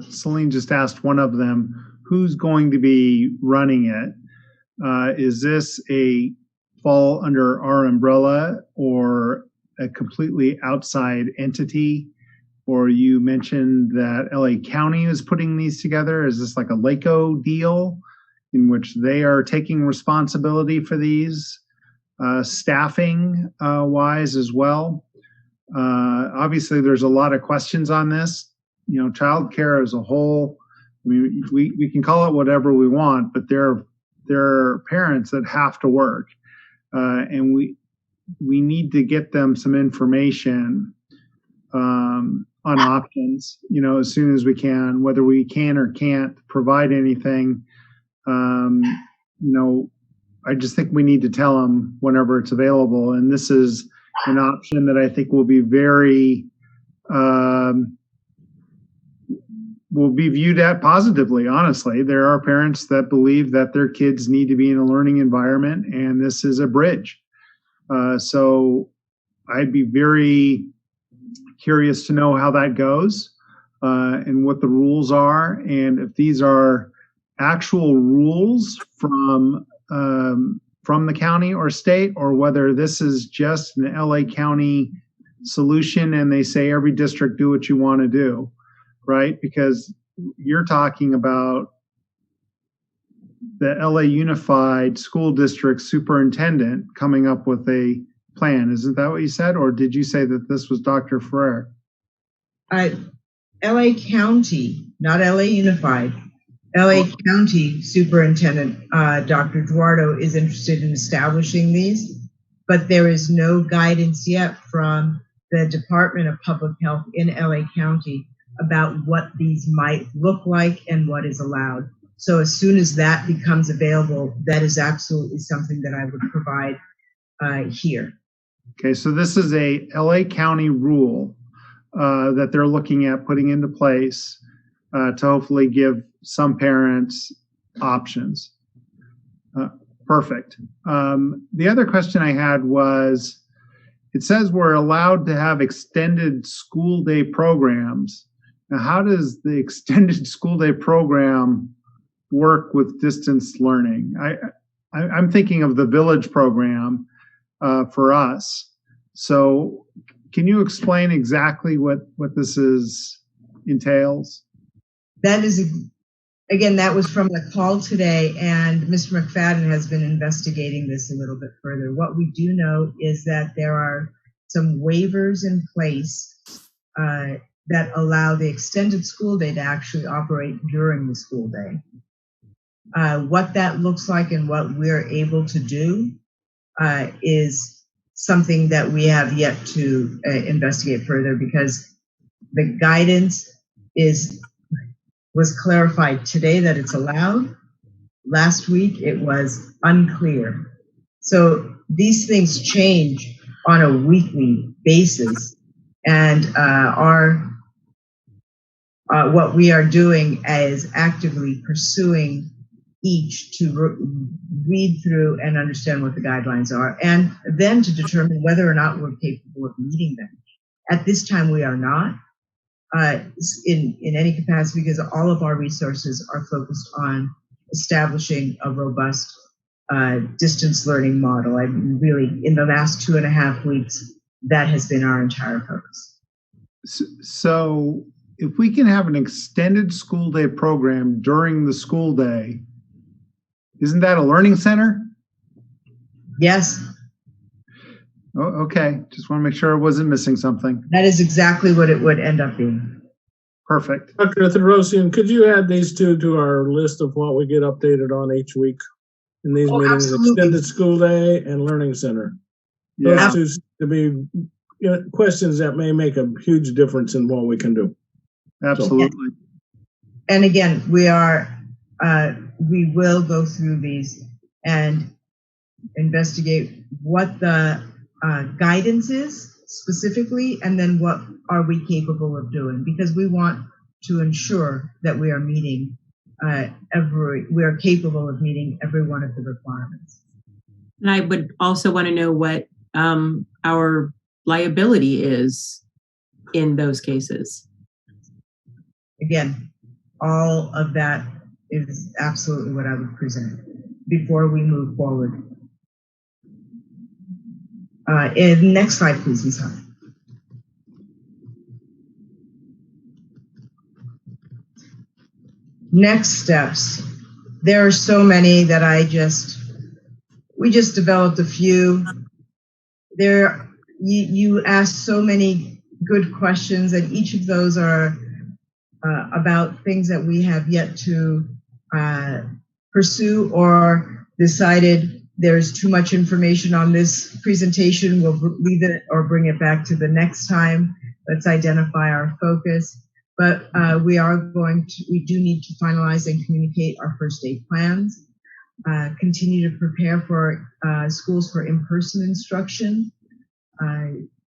Celine just asked one of them. Who's going to be running it? Is this fall under our umbrella or a completely outside entity? Or you mentioned that LA County is putting these together. Is this like a LACO deal in which they are taking responsibility for these staffing wise as well? Obviously, there's a lot of questions on this. You know, childcare as a whole, I mean, we can call it whatever we want, but there are parents that have to work. And we need to get them some information on options, you know, as soon as we can, whether we can or can't provide anything. You know, I just think we need to tell them whenever it's available. And this is an option that I think will be very, will be viewed at positively, honestly. There are parents that believe that their kids need to be in a learning environment, and this is a bridge. So I'd be very curious to know how that goes and what the rules are, and if these are actual rules from the county or state, or whether this is just an LA County solution and they say every district do what you want to do, right? Because you're talking about the LA Unified School District Superintendent coming up with a plan. Isn't that what you said? Or did you say that this was Dr. Ferrer? LA County, not LA Unified. LA County Superintendent, Dr. Eduardo, is interested in establishing these, but there is no guidance yet from the Department of Public Health in LA County about what these might look like and what is allowed. So as soon as that becomes available, that is absolutely something that I would provide here. Okay, so this is a LA County rule that they're looking at putting into place to hopefully give some parents options. Perfect. The other question I had was, it says we're allowed to have extended school day programs. Now, how does the extended school day program work with distance learning? I'm thinking of the village program for us. So can you explain exactly what this entails? That is, again, that was from the call today, and Mr. McFadden has been investigating this a little bit further. What we do know is that there are some waivers in place that allow the extended school day to actually operate during the school day. What that looks like and what we're able to do is something that we have yet to investigate further, because the guidance was clarified today that it's allowed, Last week, it was unclear. So these things change on a weekly basis. And what we are doing is actively pursuing each to read through and understand what the guidelines are, and then to determine whether or not we're capable of meeting them. At this time, we are not in any capacity, because all of our resources are focused on establishing a robust distance learning model. I mean, really, in the last 2.5 weeks, that has been our entire focus. So if we can have an extended school day program during the school day, isn't that a learning center? Yes. Oh, okay. Just want to make sure I wasn't missing something. That is exactly what it would end up being. Perfect. Dr. Thorosian, could you add these two to our list of what we get updated on each week in these meetings? Absolutely. Extended school day and learning center. Yeah. Those two seem to be questions that may make a huge difference in what we can do. Absolutely. And again, we will go through these and investigate what the guidance is specifically, and then what are we capable of doing, because we want to ensure that we are meeting we are capable of meeting every one of the requirements. And I would also want to know what our liability is in those cases. Again, all of that is absolutely what I would present before we move forward. And next slide, please, Ms. Hart. Next steps. There are so many that we just developed a few. You asked so many good questions, and each of those are about things that we have yet to pursue or decided there's too much information on this presentation. We'll leave it or bring it back to the next time. Let's identify our focus. But we do need to finalize and communicate our first aid plans, continue to prepare for schools for in-person instruction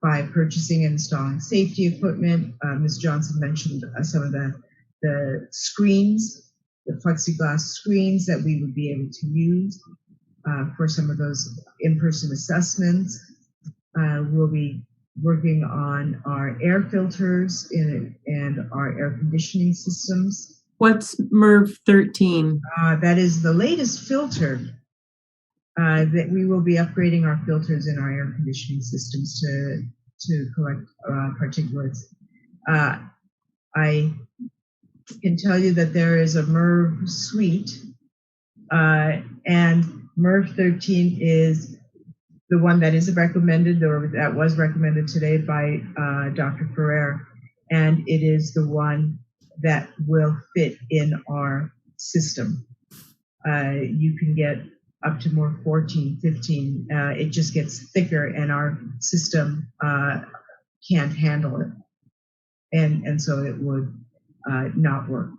by purchasing and installing safety equipment. Ms. Johnson mentioned some of the screens, the plexiglass screens that we would be able to use for some of those in-person assessments. We'll be working on our air filters and our air conditioning systems. What's MERV 13? That is the latest filter that we will be upgrading our filters in our air conditioning systems to collect particulates. I can tell you that there is a MERV suite, and MERV 13 is the one that is recommended, or that was recommended today by Dr. Ferrer, and it is the one that will fit in our system. You can get up to more 14, 15. It just gets thicker, and our system can't handle it. And so it would not work.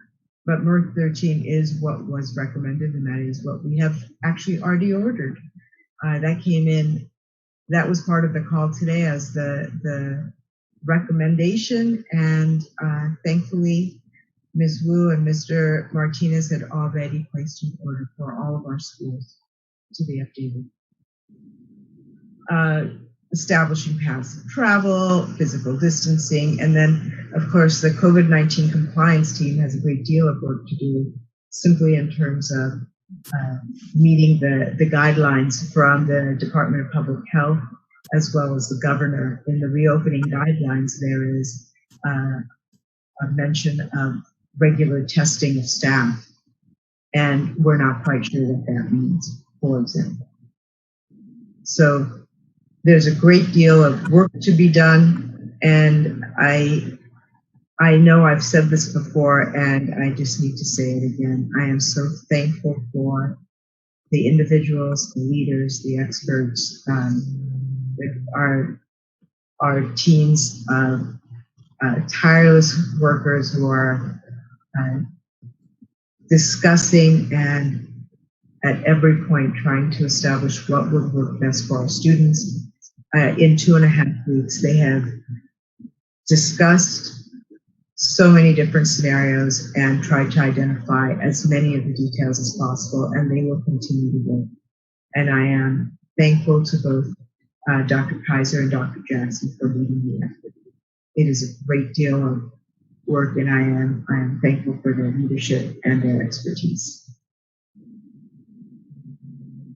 But MERV 13 is what was recommended, and that is what we have actually already ordered. That came in, that was part of the call today as the recommendation, and thankfully Ms. Wu and Mr. Martinez had already placed an order for all of our schools to be updated. Establishing paths of travel, physical distancing, and then of course the COVID-19 compliance team has a great deal of work to do, simply in terms of meeting the guidelines from the Department of Public Health, as well as the governor. In the reopening guidelines, there is a mention of regular testing of staff, and we're not quite sure what that means, for example. So there's a great deal of work to be done, and I know I've said this before, and I just need to say it again. I am so thankful for the individuals, the leaders, the experts, our teams of tireless workers who are discussing and at every point trying to establish what would work best for our students. In 2.5 weeks, they have discussed so many different scenarios and tried to identify as many of the details as possible, and they will continue to work. And I am thankful to both Dr. Kaiser and Dr. Jackson for leading the effort. It is a great deal of work, and I am thankful for their leadership and their expertise.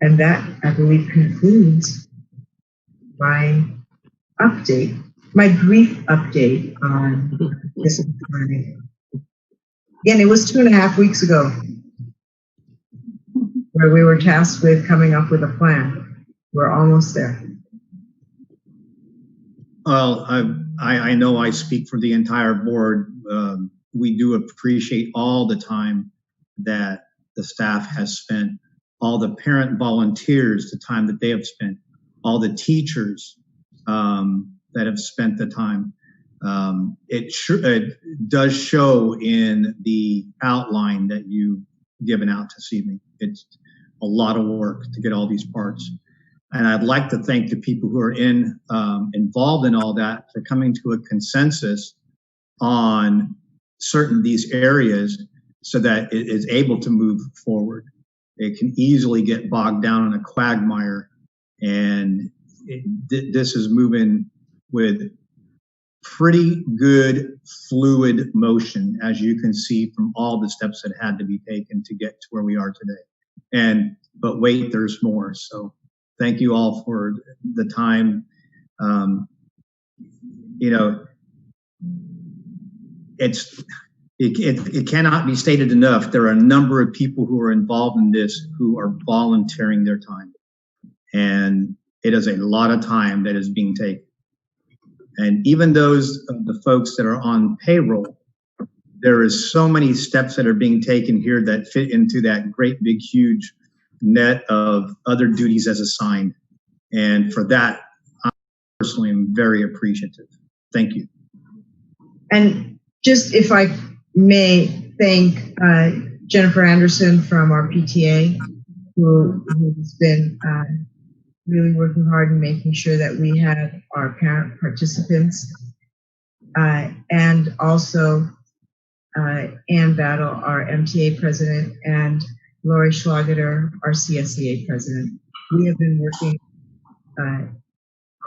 And that, I believe, concludes my update, my brief update on this learning. Again, it was 2.5 weeks ago where we were tasked with coming up with a plan. We're almost there. Well, I know I speak for the entire board. We do appreciate all the time that the staff has spent, all the parent volunteers, the time that they have spent, all the teachers that have spent the time. It does show in the outline that you've given out this evening. It's a lot of work to get all these parts. And I'd like to thank the people who are involved in all that for coming to a consensus on certain these areas so that it is able to move forward. It can easily get bogged down in a quagmire, and this is moving with pretty good fluid motion, as you can see from all the steps that had to be taken to get to where we are today. But wait, there's more. So thank you all for the time. It cannot be stated enough. There are a number of people who are involved in this who are volunteering their time. And it is a lot of time that is being taken. And even those of the folks that are on payroll, there is so many steps that are being taken here that fit into that great big huge net of other duties as assigned. And for that, I personally am very appreciative. Thank you. And just if I may thank Jennifer Anderson from our PTA, who has been really working hard and making sure that we have our parent participants, and also Ann Battle, our MTA president, and Lori Schlageter, our CSEA president. We have been working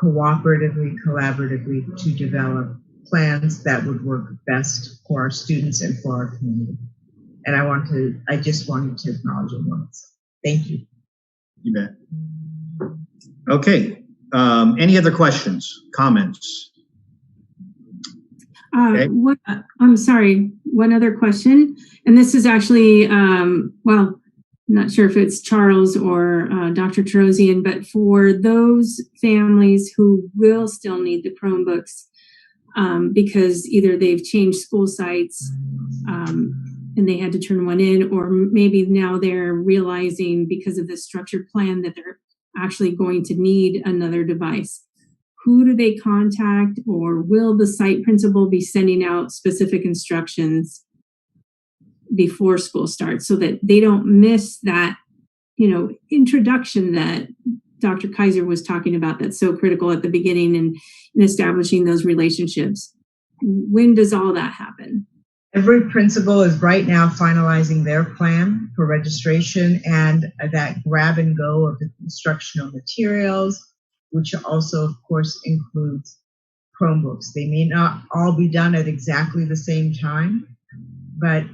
cooperatively, collaboratively to develop plans that would work best for our students and for our community. And I just wanted to acknowledge it once. Thank you. You bet. Okay. Any other questions, comments? Okay. I'm sorry, one other question. And this is actually, well, I'm not sure if it's Charles or Dr. Terosian, but for those families who will still need the Chromebooks because either they've changed school sites and they had to turn one in, or maybe now they're realizing because of the structured plan that they're actually going to need another device. Who do they contact, or will the site principal be sending out specific instructions before school starts so that they don't miss that, introduction that Dr. Kaiser was talking about that's so critical at the beginning and in establishing those relationships? When does all that happen? Every principal is right now finalizing their plan for registration and that grab and go of the instructional materials, which also, of course, includes Chromebooks. They may not all be done at exactly the same time, but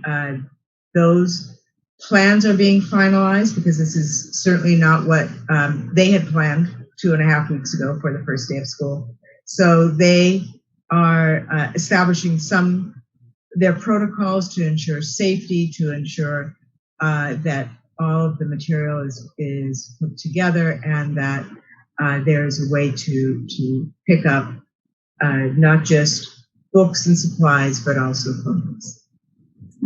those plans are being finalized because this is certainly not what they had planned 2.5 weeks ago for the first day of school. So they are establishing their protocols to ensure safety, to ensure that all of the material is put together and that there's a way to pick up not just books and supplies, but also Chromebooks.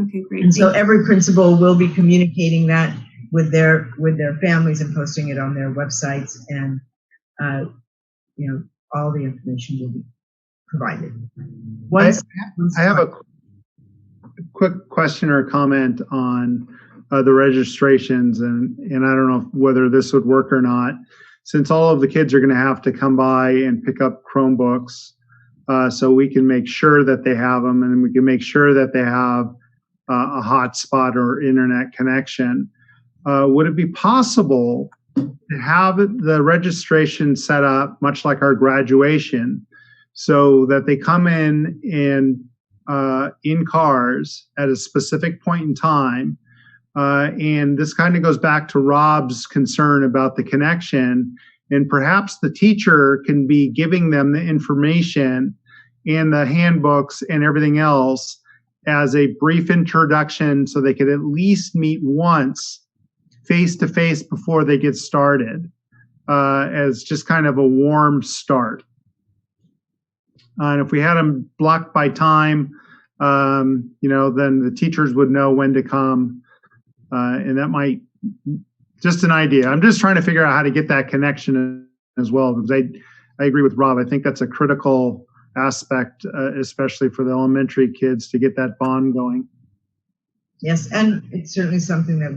Okay, great. And so every principal will be communicating that with their families and posting it on their websites, and all the information will be provided. I have a quick question or comment on the registrations, and I don't know whether this would work or not, since all of the kids are going to have to come by and pick up Chromebooks, so we can make sure that they have them, and we can make sure that they have a hotspot or internet connection. Would it be possible to have the registration set up much like our graduation, so that they come in cars at a specific point in time? And this kind of goes back to Rob's concern about the connection, and perhaps the teacher can be giving them the information and the handbooks and everything else as a brief introduction, so they could at least meet once face to face before they get started, as just kind of a warm start. And if we had them blocked by time, then the teachers would know when to come. And that might, just an idea. I'm just trying to figure out how to get that connection as well, because I agree with Rob. I think that's a critical aspect, especially for the elementary kids, to get that bond going. Yes, and it's certainly something that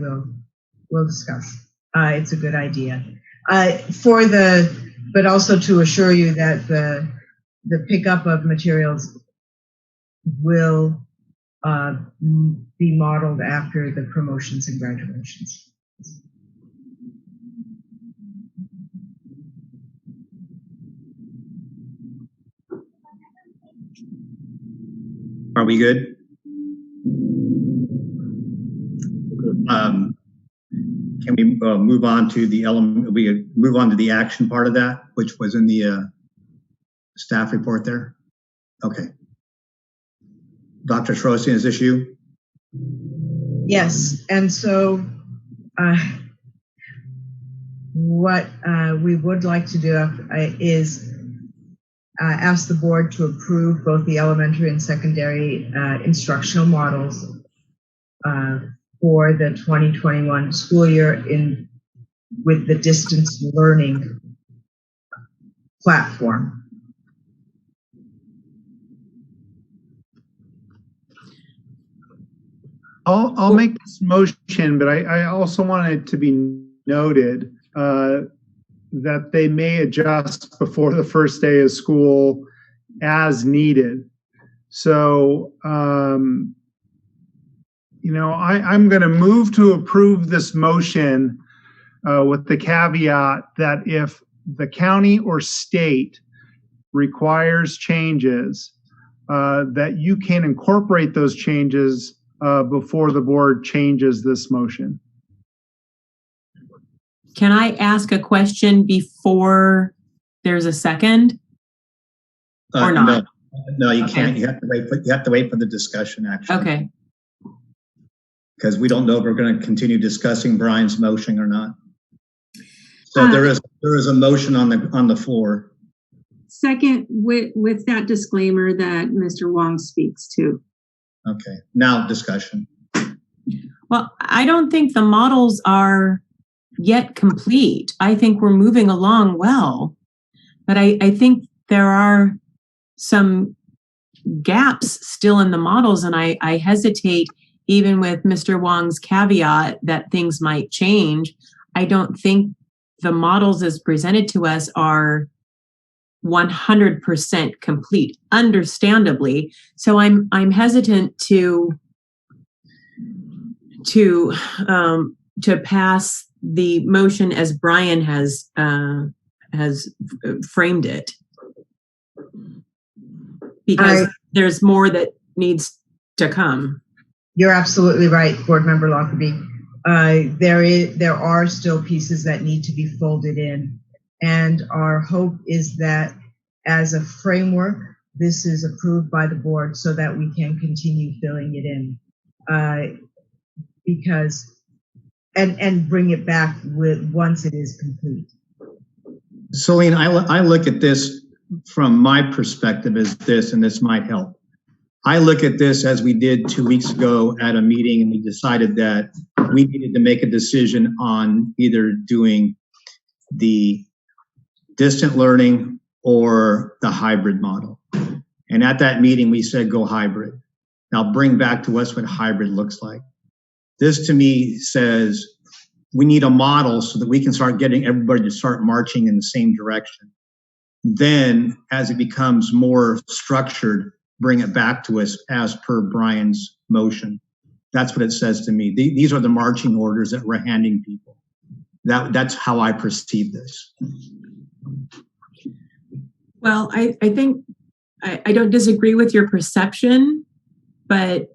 we'll discuss. It's a good idea. But also to assure you that the pickup of materials will be modeled after the promotions and graduations. Are we good? Can we move on to the element? We move on to the action part of that, which was in the staff report there. Okay. Dr. Strosian, is this you? Yes, and so what we would like to do is ask the board to approve both the elementary and secondary instructional models for the 2021 school year with the distance learning platform. I'll make this motion, but I also want it to be noted that they may adjust before the first day of school as needed. So, I'm going to move to approve this motion with the caveat that if the county or state requires changes, that you can incorporate those changes before the board changes this motion. Can I ask a question before there's a second? Or not? No, you can't. You have to wait for the discussion, actually. Okay. Because we don't know if we're going to continue discussing Brian's motion or not. So there is a motion on the floor. Second, with that disclaimer that Mr. Wong speaks to. Okay, now discussion. Well, I don't think the models are yet complete. I think we're moving along well, but I think there are some gaps still in the models, and I hesitate, even with Mr. Wong's caveat that things might change. I don't think the models as presented to us are 100% complete, understandably. So I'm hesitant to pass the motion as Brian has framed it, because there's more that needs to come. You're absolutely right, Board Member Lockerbie. There are still pieces that need to be folded in, and our hope is that as a framework, this is approved by the board so that we can continue filling it in, and bring it back once it is complete. Celine, I look at this from my perspective as this, and this might help. I look at this as we did 2 weeks ago at a meeting, and we decided that we needed to make a decision on either doing the distant learning or the hybrid model. And at that meeting, we said, go hybrid. Now bring back to us what hybrid looks like. This to me says we need a model so that we can start getting everybody to start marching in the same direction. Then, as it becomes more structured, bring it back to us as per Brian's motion. That's what it says to me. These are the marching orders that we're handing people. That's how I perceive this. Well, I think I don't disagree with your perception, but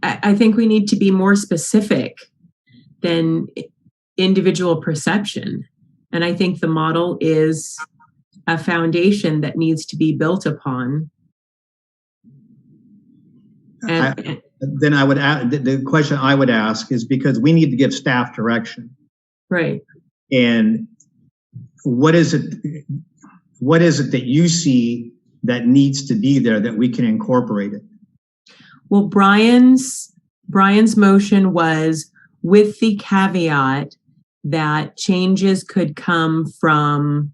I think we need to be more specific than individual perception. And I think the model is a foundation that needs to be built upon. Then I would add, the question I would ask is, because we need to give staff direction. Right. And what is it that you see that needs to be there that we can incorporate it? Well, Brian's motion was with the caveat that changes could come from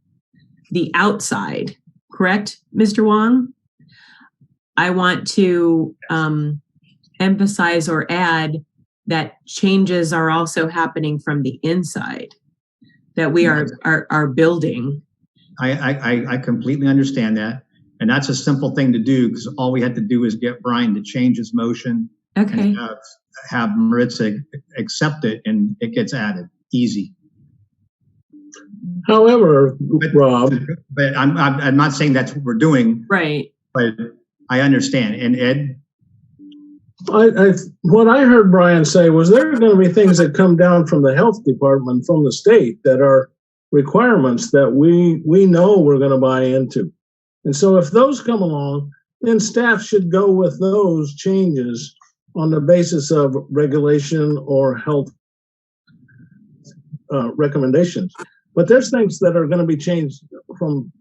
the outside, correct, Mr. Wong? I want to emphasize or add that changes are also happening from the inside, that we are building. I completely understand that. And that's a simple thing to do, because all we had to do is get Brian to change his motion. Okay. And have Maritza accept it, and it gets added. Easy. However, Rob, but I'm not saying that's what we're doing. Right. But I understand. And Ed? What I heard Brian say was there are going to be things that come down from the health department, from the state, that are requirements that we know we're going to buy into. And so if those come along, then staff should go with those changes on the basis of regulation or health recommendations. But there's things that are going to be changed from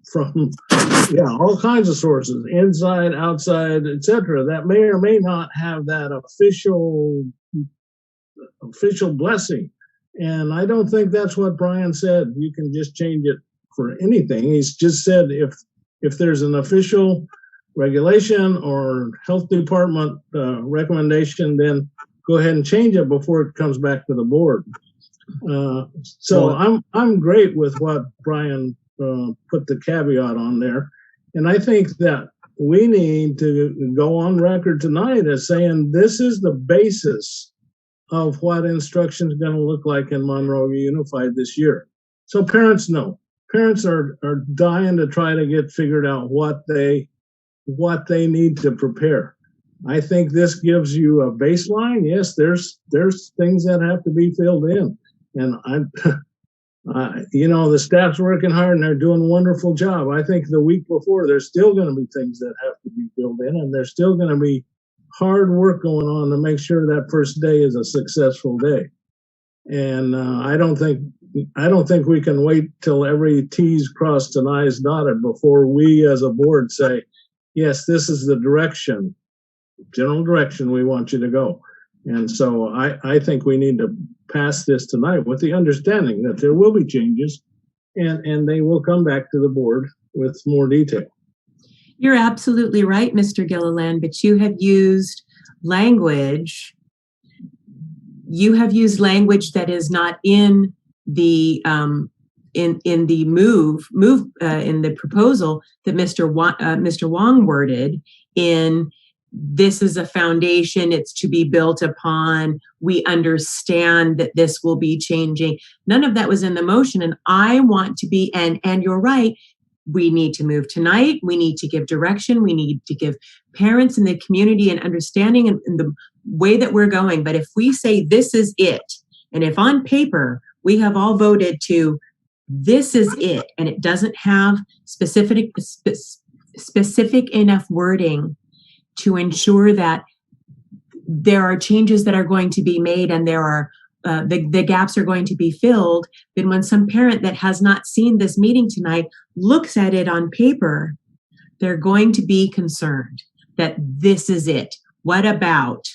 all kinds of sources, inside, outside, etc., that may or may not have that official blessing. And I don't think that's what Brian said. You can just change it for anything. He's just said if there's an official regulation or health department recommendation, then go ahead and change it before it comes back to the board. So I'm great with what Brian put the caveat on there. And I think that we need to go on record tonight as saying this is the basis of what instruction is going to look like in Monrovia Unified this year. So parents know. Parents are dying to try to get figured out what they need to prepare. I think this gives you a baseline. Yes, there's things that have to be filled in. And the staff's working hard and they're doing a wonderful job. I think the week before, there's still going to be things that have to be filled in, and there's still going to be hard work going on to make sure that first day is a successful day. And I don't think we can wait till every T's crossed and I's dotted before we as a board say, yes, this is the general direction we want you to go. And so I think we need to pass this tonight with the understanding that there will be changes and they will come back to the board with more detail. You're absolutely right, Mr. Gilliland, but you have used language. You have used language that is not in the in the proposal that Mr. Wong worded in. This is a foundation, it's to be built upon. We understand that this will be changing. None of that was in the motion. And I want to be, and you're right, we need to move tonight. We need to give direction. We need to give parents in the community an understanding in the way that we're going. But if we say this is it, and if on paper we have all voted to this is it, and it doesn't have specific enough wording to ensure that there are changes that are going to be made and there are the gaps are going to be filled, then when some parent that has not seen this meeting tonight looks at it on paper, they're going to be concerned that this is it. What about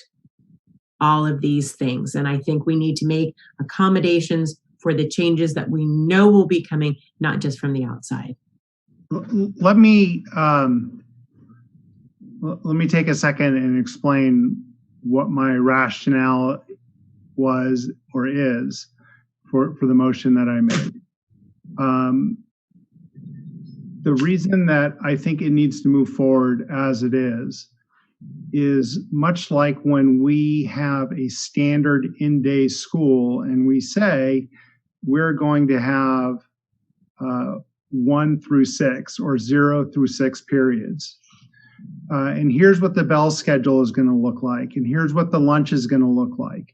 all of these things? And I think we need to make accommodations for the changes that we know will be coming, not just from the outside. Let me take a second and explain what my rationale was or is for the motion that I made. The reason that I think it needs to move forward as it is much like when we have a standard in-day school and we say we're going to have 1 through 6 or 0 through 6 periods. And here's what the bell schedule is going to look like. And here's what the lunch is going to look like.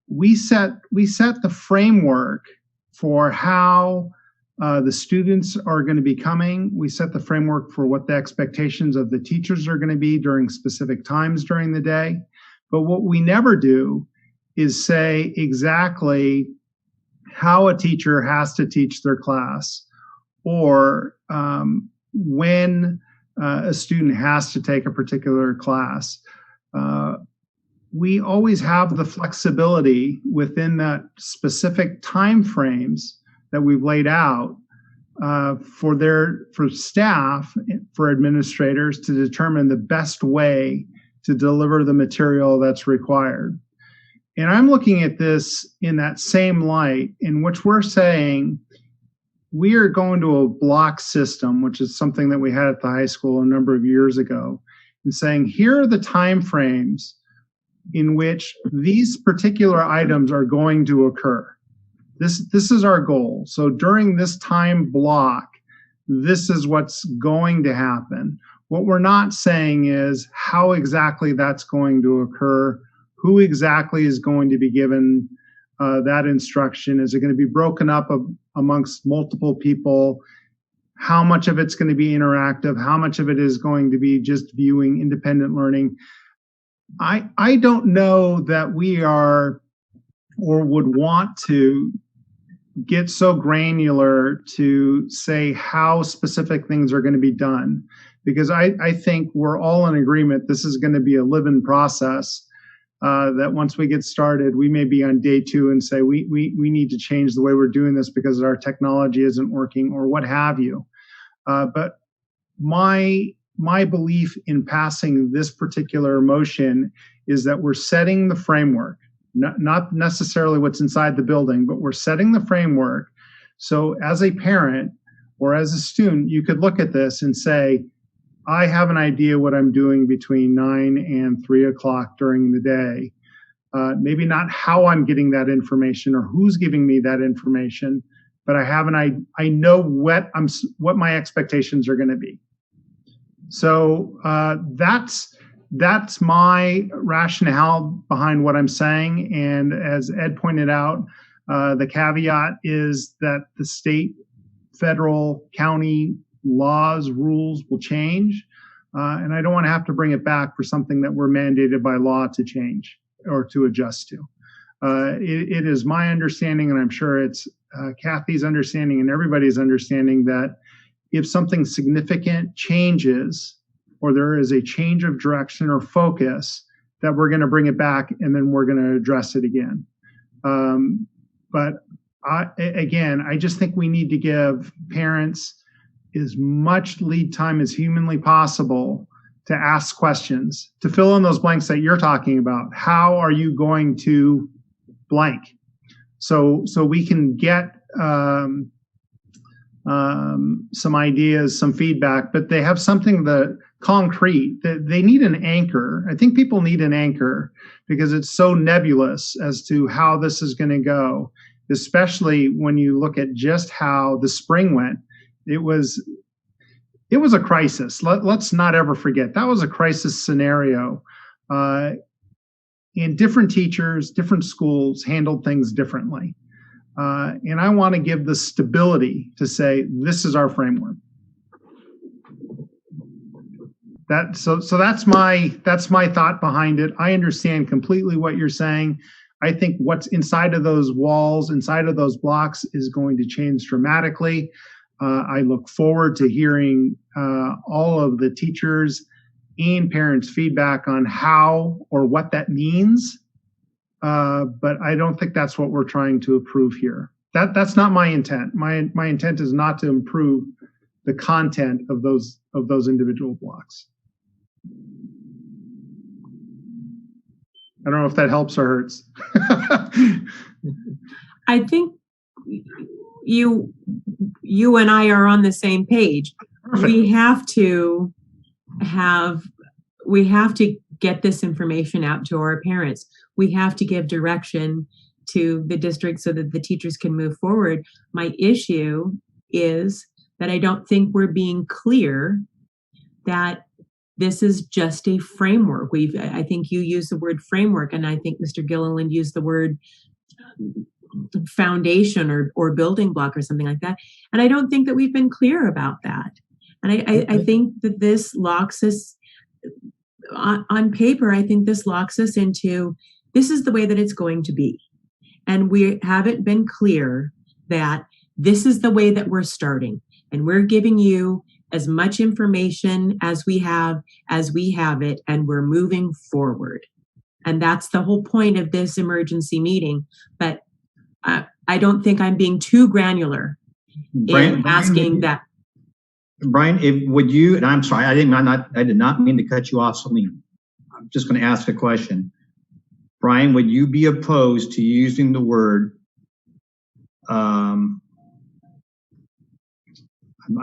We set the framework for how the students are going to be coming. We set the framework for what the expectations of the teachers are going to be during specific times during the day. But what we never do is say exactly how a teacher has to teach their class or when a student has to take a particular class. We always have the flexibility within that specific time frames that we've laid out for staff, for administrators to determine the best way to deliver the material that's required. And I'm looking at this in that same light in which we're saying we are going to a block system, which is something that we had at the high school a number of years ago, and saying here are the time frames in which these particular items are going to occur. This is our goal. So during this time block, this is what's going to happen. What we're not saying is how exactly that's going to occur, who exactly is going to be given that instruction. Is it going to be broken up amongst multiple people? How much of it's going to be interactive? How much of it is going to be just viewing, independent learning? I don't know that we are or would want to get so granular to say how specific things are going to be done, because I think we're all in agreement this is going to be a live-in process, that once we get started, we may be on day 2 and say we need to change the way we're doing this because our technology isn't working or what have you. But my belief in passing this particular motion is that we're setting the framework, not necessarily what's inside the building, but we're setting the framework. So as a parent or as a student, you could look at this and say, I have an idea what I'm doing between 9 and 3 o'clock during the day. Maybe not how I'm getting that information or who's giving me that information, but I know what my expectations are going to be. So that's my rationale behind what I'm saying. And as Ed pointed out, the caveat is that the state, federal, county laws, rules will change. And I don't want to have to bring it back for something that we're mandated by law to change or to adjust to. It is my understanding, and I'm sure it's Kathy's understanding and everybody's understanding, that if something significant changes or there is a change of direction or focus, that we're going to bring it back and then we're going to address it again. But I just think we need to give parents as much lead time as humanly possible to ask questions, to fill in those blanks that you're talking about. How are you going to blank? So we can get some ideas, some feedback, but they have something that concrete, that they need an anchor. I think people need an anchor because it's so nebulous as to how this is going to go, especially when you look at just how the spring went. It was a crisis. Let's not ever forget that was a crisis scenario. And different teachers, different schools handled things differently. And I want to give the stability to say, this is our framework. So that's my thought behind it. I understand completely what you're saying. I think what's inside of those walls, inside of those blocks, is going to change dramatically. I look forward to hearing all of the teachers and parents' feedback on how or what that means. But I don't think that's what we're trying to approve here. That's not my intent. My intent is not to improve the content of those individual blocks. I don't know if that helps or hurts. I think you and I are on the same page. Perfect. We have to get this information out to our parents. We have to give direction to the district so that the teachers can move forward. My issue is that I don't think we're being clear that this is just a framework. I think you used the word framework, and I think Mr. Gilliland used the word foundation or building block or something like that. And I don't think that we've been clear about that. And I think that this locks us on paper. I think this locks us into, this is the way that it's going to be. And we haven't been clear that this is the way that we're starting. And we're giving you as much information as we have it, and we're moving forward. And that's the whole point of this emergency meeting. But I don't think I'm being too granular in asking that. Brian, would you, and I'm sorry, I did not mean to cut you off, Celine. I'm just going to ask a question. Brian, would you be opposed to using the word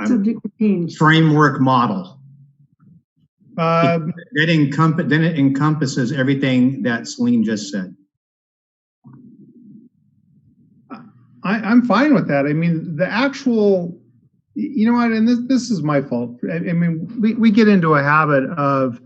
Subject to change. Framework model? Uh, Then it encompasses everything that Celine just said. I'm fine with that. I mean, the actual, you know what, and this is my fault. I mean, we get into a habit of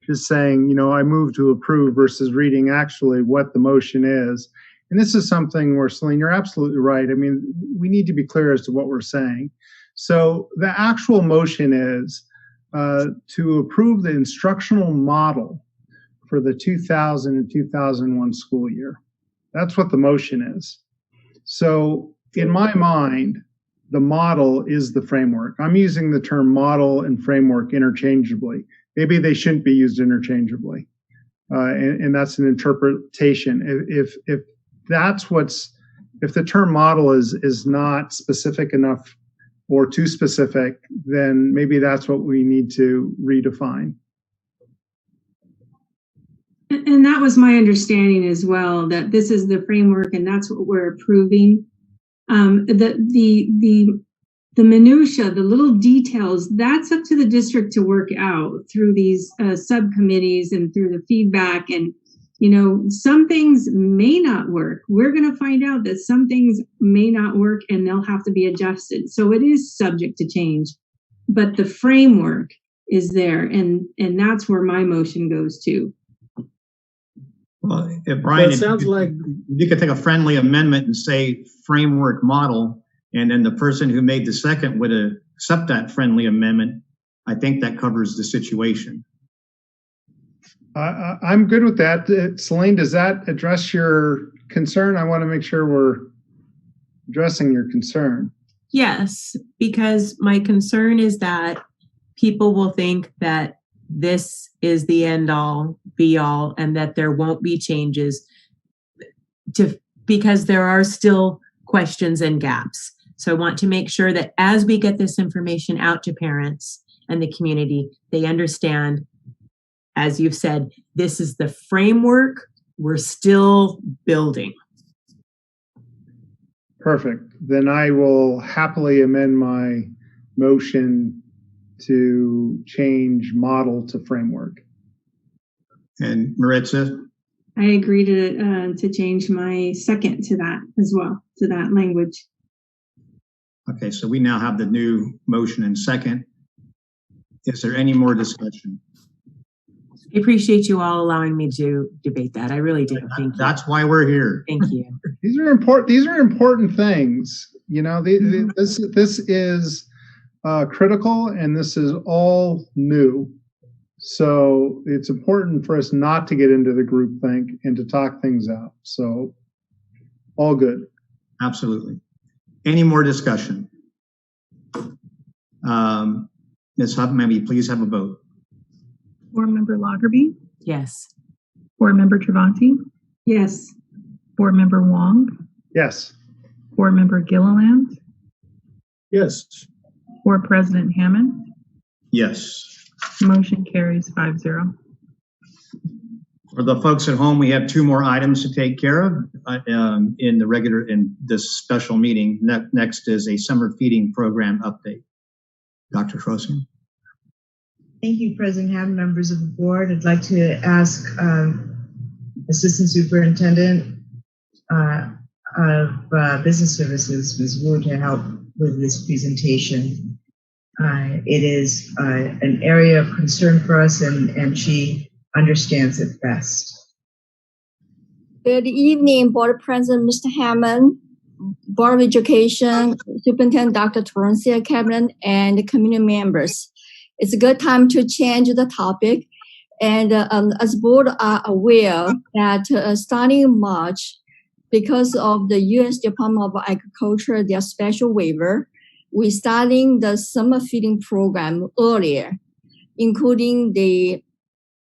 just saying, you know, I move to approve versus reading actually what the motion is. And this is something where, Celine, you're absolutely right. I mean, we need to be clear as to what we're saying. So the actual motion is to approve the instructional model for the 2000 and 2001 school year. That's what the motion is. So in my mind, the model is the framework. I'm using the term model and framework interchangeably. Maybe they shouldn't be used interchangeably. And that's an interpretation. If the term model is not specific enough or too specific, then maybe that's what we need to redefine. And that was my understanding as well, that this is the framework and that's what we're approving. The minutia, the little details, that's up to the district to work out through these subcommittees and through the feedback. And, you know, some things may not work. We're going to find out that some things may not work and they'll have to be adjusted. So it is subject to change, but the framework is there. And that's where my motion goes to. Well, if Brian, It sounds like you could take a friendly amendment and say framework model, and then the person who made the second would accept that friendly amendment. I think that covers the situation. I'm good with that. Celine, does that address your concern? I want to make sure we're addressing your concern. Yes, because my concern is that people will think that this is the end all be all and that there won't be changes because there are still questions and gaps. So I want to make sure that as we get this information out to parents and the community, they understand, as you've said, this is the framework we're still building. Perfect. Then I will happily amend my motion to change model to framework. And Maritza? I agree to change my second to that as well, to that language. Okay, so we now have the new motion and second. Is there any more discussion? I appreciate you all allowing me to debate that. I really do. Thank you. That's why we're here. Thank you. These are important things. You know, this is critical, and this is all new. So it's important for us not to get into the groupthink and to talk things out. So all good. Absolutely. Any more discussion? Ms. Hubb, may we please have a vote? Board Member Loggerby, Yes. Board Member Travanti, Yes. Board Member Wong, Yes. Board Member Gilliland, yes. Board President Hammond. Yes. Motion carries 5-0. For the folks at home, we have 2 more items to take care of in this special meeting. Next is a summer feeding program update. Dr. Schroesser. Thank you, President Hammond, members of the board. I'd like to ask Assistant Superintendent of Business Services, Ms. Wu, to help with this presentation. It is an area of concern for us, and she understands it best. Good evening, Board President Mr. Hammond, Board of Education, Superintendent Dr. Torrencia, Cabinet, and community members. It's a good time to change the topic. And as board are aware that starting March, because of the U.S. Department of Agriculture, their special waiver, we're starting the summer feeding program earlier, including the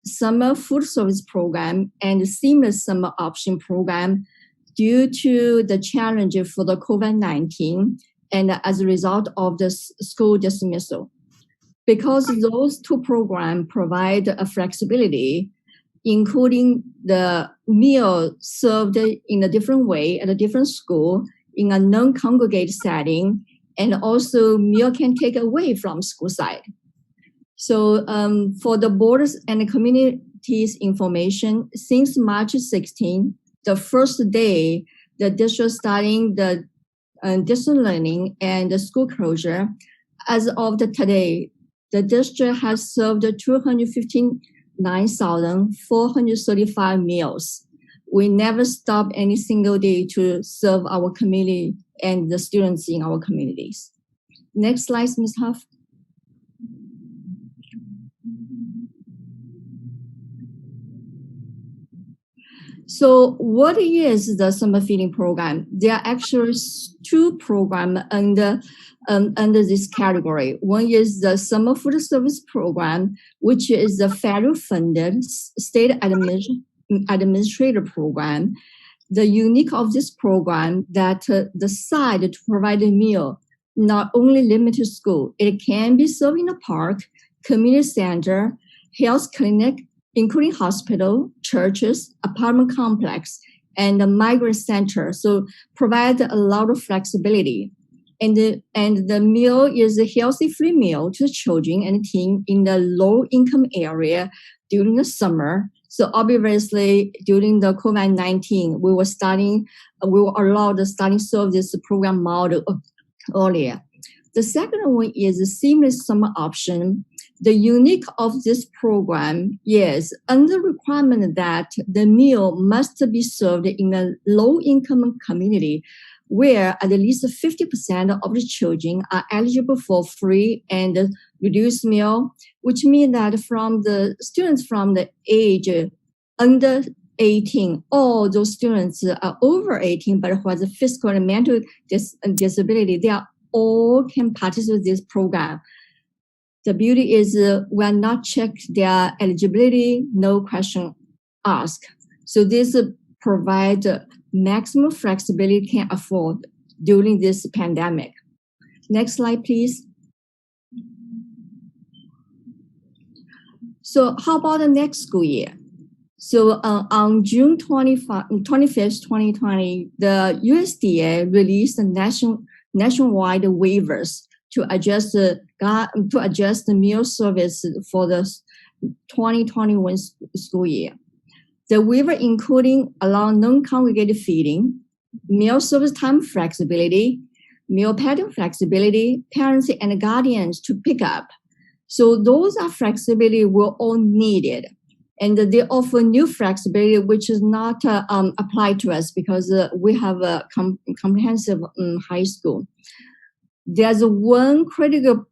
summer food service program and the seamless summer option program due to the challenge for the COVID-19 and as a result of the school dismissal. Because those 2 programs provide a flexibility, including the meal served in a different way at a different school in a non-congregate setting, and also meal can take away from school side. So for the boards and the communities information, since March 16, the first day the district starting the distance learning and the school closure, as of today, the district has served 259,435 meals. We never stop any single day to serve our community and the students in our communities. Next slide, Ms. Huff. So what is the summer feeding program? There are actually 2 programs under this category. One is the summer food service program, which is the federal funded state administrator program. The unique of this program that the side to provide a meal not only limited to school, it can be served in a park, community center, health clinic, including hospital, churches, apartment complex, and the migrant center. So provide a lot of flexibility. And the meal is a healthy free meal to children and teen in the low income area during the summer. So obviously during the COVID-19, we were allowed to serve this program model earlier. The second one is a seamless summer option. The unique of this program is under requirement that the meal must be served in a low-income community where at least 50% of the children are eligible for free and reduced meal, which means that from the students from the age under 18, all those students are over 18 but who has a physical and mental disability, they are all can participate in this program. The beauty is we are not check their eligibility, no question asked. So this provide maximum flexibility can afford during this pandemic. Next slide, please. So how about the next school year? So on June 25th, 2020, the USDA released the nationwide waivers to adjust the meal service for the 2021 school year. The waiver including allow non-congregated feeding, meal service time flexibility, meal pattern flexibility, parents and guardians to pick up. So those are flexibility we're all needed. And they offer new flexibility, which is not applied to us because we have a comprehensive high school. There's one critical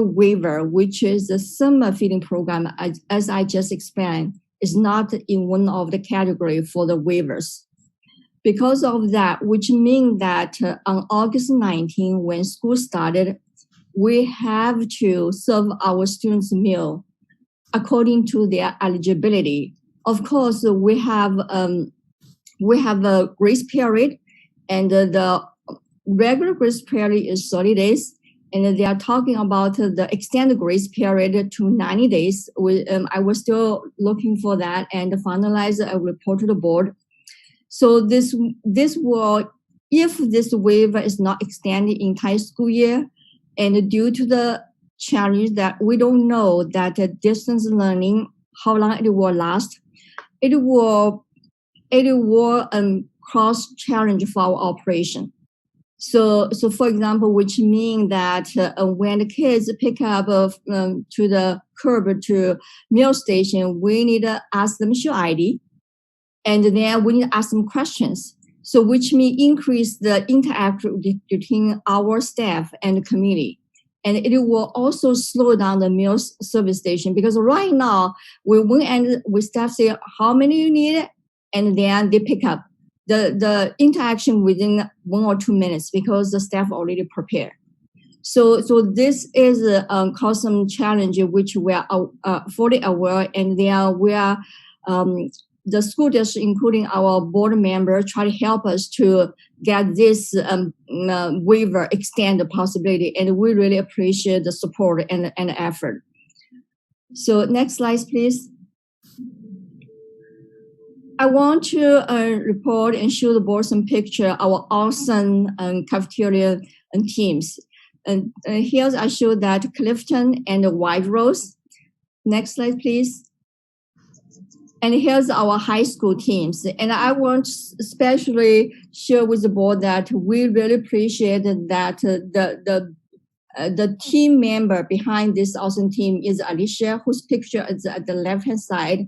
waiver, which is the summer feeding program, as I just explained, is not in one of the category for the waivers. Because of that, which means that on August 19, when school started, we have to serve our students meal according to their eligibility. Of course, we have a grace period, and the regular grace period is 30 days, and they are talking about the extended grace period to 90 days. I was still looking for that and finalize a report to the board. So this will, if this waiver is not extended entire school year, and due to the challenge that we don't know that distance learning, how long it will last, it will cause challenge for our operation. So for example, which means that when the kids pick up to the curb to meal station, we need to ask them show ID, and then we need to ask them questions. So which means increase the interaction between our staff and the community. And it will also slow down the meal service station, because right now we staff say how many you need, and then they pick up the interaction within 1 or 2 minutes because the staff already prepared. So this is cause some challenge which we are fully aware, and then we are the school district, including our board member, try to help us to get this waiver extend the possibility, and we really appreciate the support and effort. So next slide, please. I want to report and show the board some picture our awesome cafeteria and teams. And here I show that Clifton and the White Rose. Next slide, please. And here's our high school teams. And I want to especially share with the board that we really appreciate that the team member behind this awesome team is Alicia, whose picture is at the left-hand side.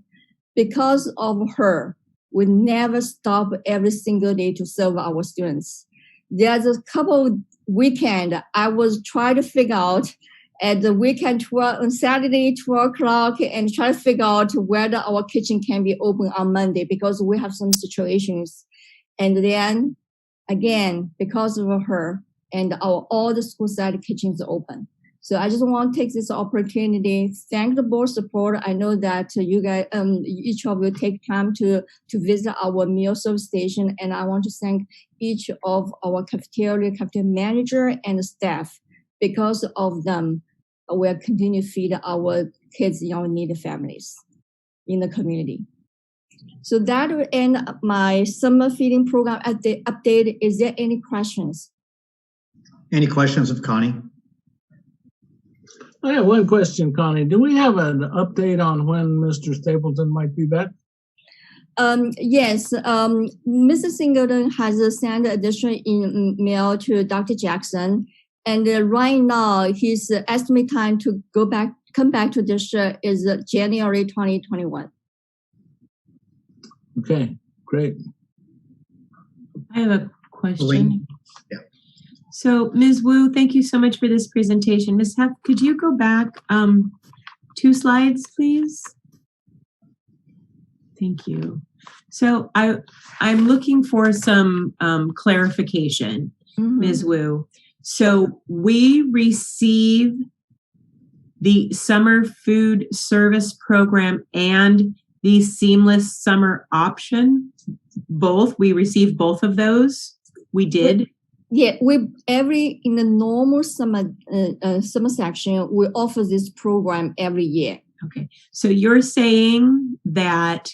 Because of her, we never stop every single day to serve our students. There's a couple of weekends I was trying to figure out at the weekend on Saturday, 12 o'clock, and try to figure out whether our kitchen can be open on Monday because we have some situations. And then, again, because of her, and all the school side kitchens are open. So I just want to take this opportunity, thank the board support. I know that you guys, each of you take time to visit our meal service station, and I want to thank each of our cafeteria manager and staff. Because of them, we'll continue to feed our kids, young needy families in the community. So that will end my summer feeding program update. Is there any questions? Any questions of Connie? I have one question, Connie. Do we have an update on when Mr. Stapleton might be back? Yes, Mr. Singleton has sent additional email to Dr. Jackson, and right now his estimate time to come back to district is January 2021. Okay, great. I have a question. Elaine? Yeah. So, Ms. Wu, thank you so much for this presentation. Ms. Heff, could you go back 2 slides, please? Thank you. So I'm looking for some clarification, Ms. Wu. So we receive the summer food service program and the seamless summer option, both. We receive both of those. We did. Yeah, in the normal summer section, we offer this program every year. Okay, so you're saying that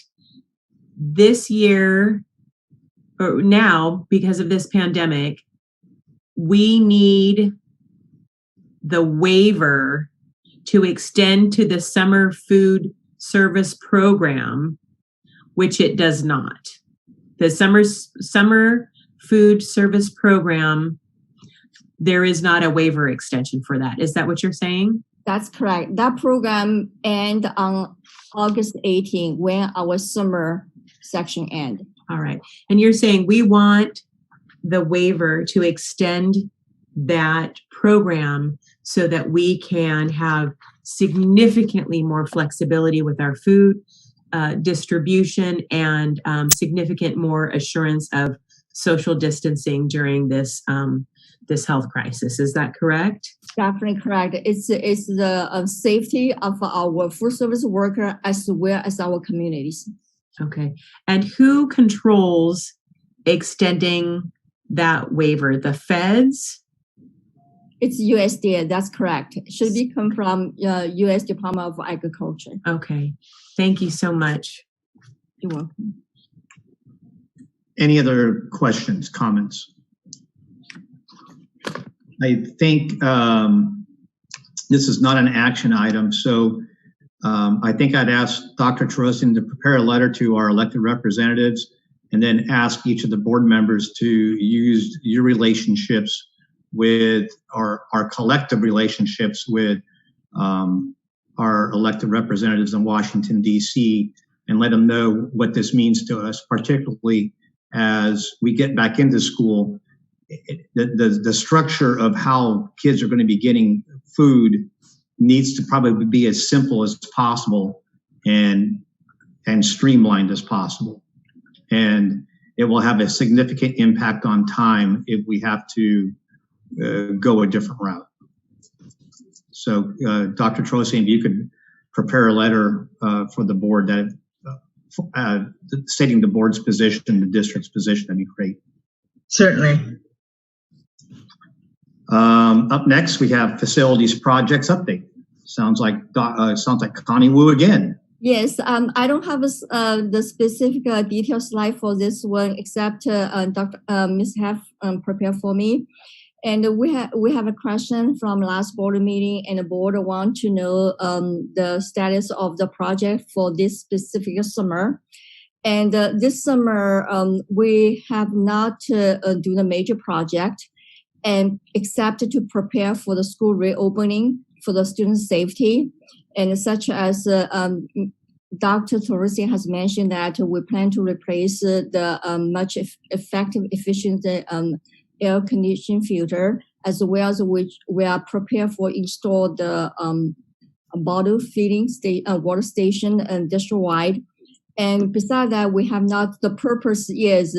this year, or now, because of this pandemic, we need the waiver to extend to the summer food service program, which it does not. The summer food service program, there is not a waiver extension for that. Is that what you're saying? That's correct. That program ends on August 18 when our summer section ends. All right. And you're saying we want the waiver to extend that program so that we can have significantly more flexibility with our food distribution and significant more assurance of social distancing during this this health crisis. Is that correct? Definitely correct. It's the safety of our food service worker as well as our communities. Okay. And who controls extending that waiver? The feds? It's USDA, that's correct. It should be come from U.S. Department of Agriculture. Okay. Thank you so much. You're welcome. Any other questions, comments? I think this is not an action item, so I think I'd ask Dr. Terosian to prepare a letter to our elected representatives and then ask each of the board members to use your relationships with our collective relationships with our elected representatives in Washington, D.C., and let them know what this means to us, particularly as we get back into school. The structure of how kids are going to be getting food needs to probably be as simple as possible and streamlined as possible. And it will have a significant impact on time if we have to go a different route. So Dr. Terosian, if you could prepare a letter for the board that stating the board's position, the district's position, that'd be great. Certainly. Up next, we have facilities projects update. Sounds like Connie Wu again. Yes, I don't have the specific detail slide for this one, except Ms. Heff prepared for me. And we have a question from last board meeting, and the board want to know the status of the project for this specific summer. And this summer, we have not do the major project, and except to prepare for the school reopening for the student safety, and such as Dr. Terosian has mentioned that we plan to replace the much effective, efficient air conditioning filter, as well as which we are prepared for install the bottle feeding water station district-wide. And besides that, we have not, the purpose is,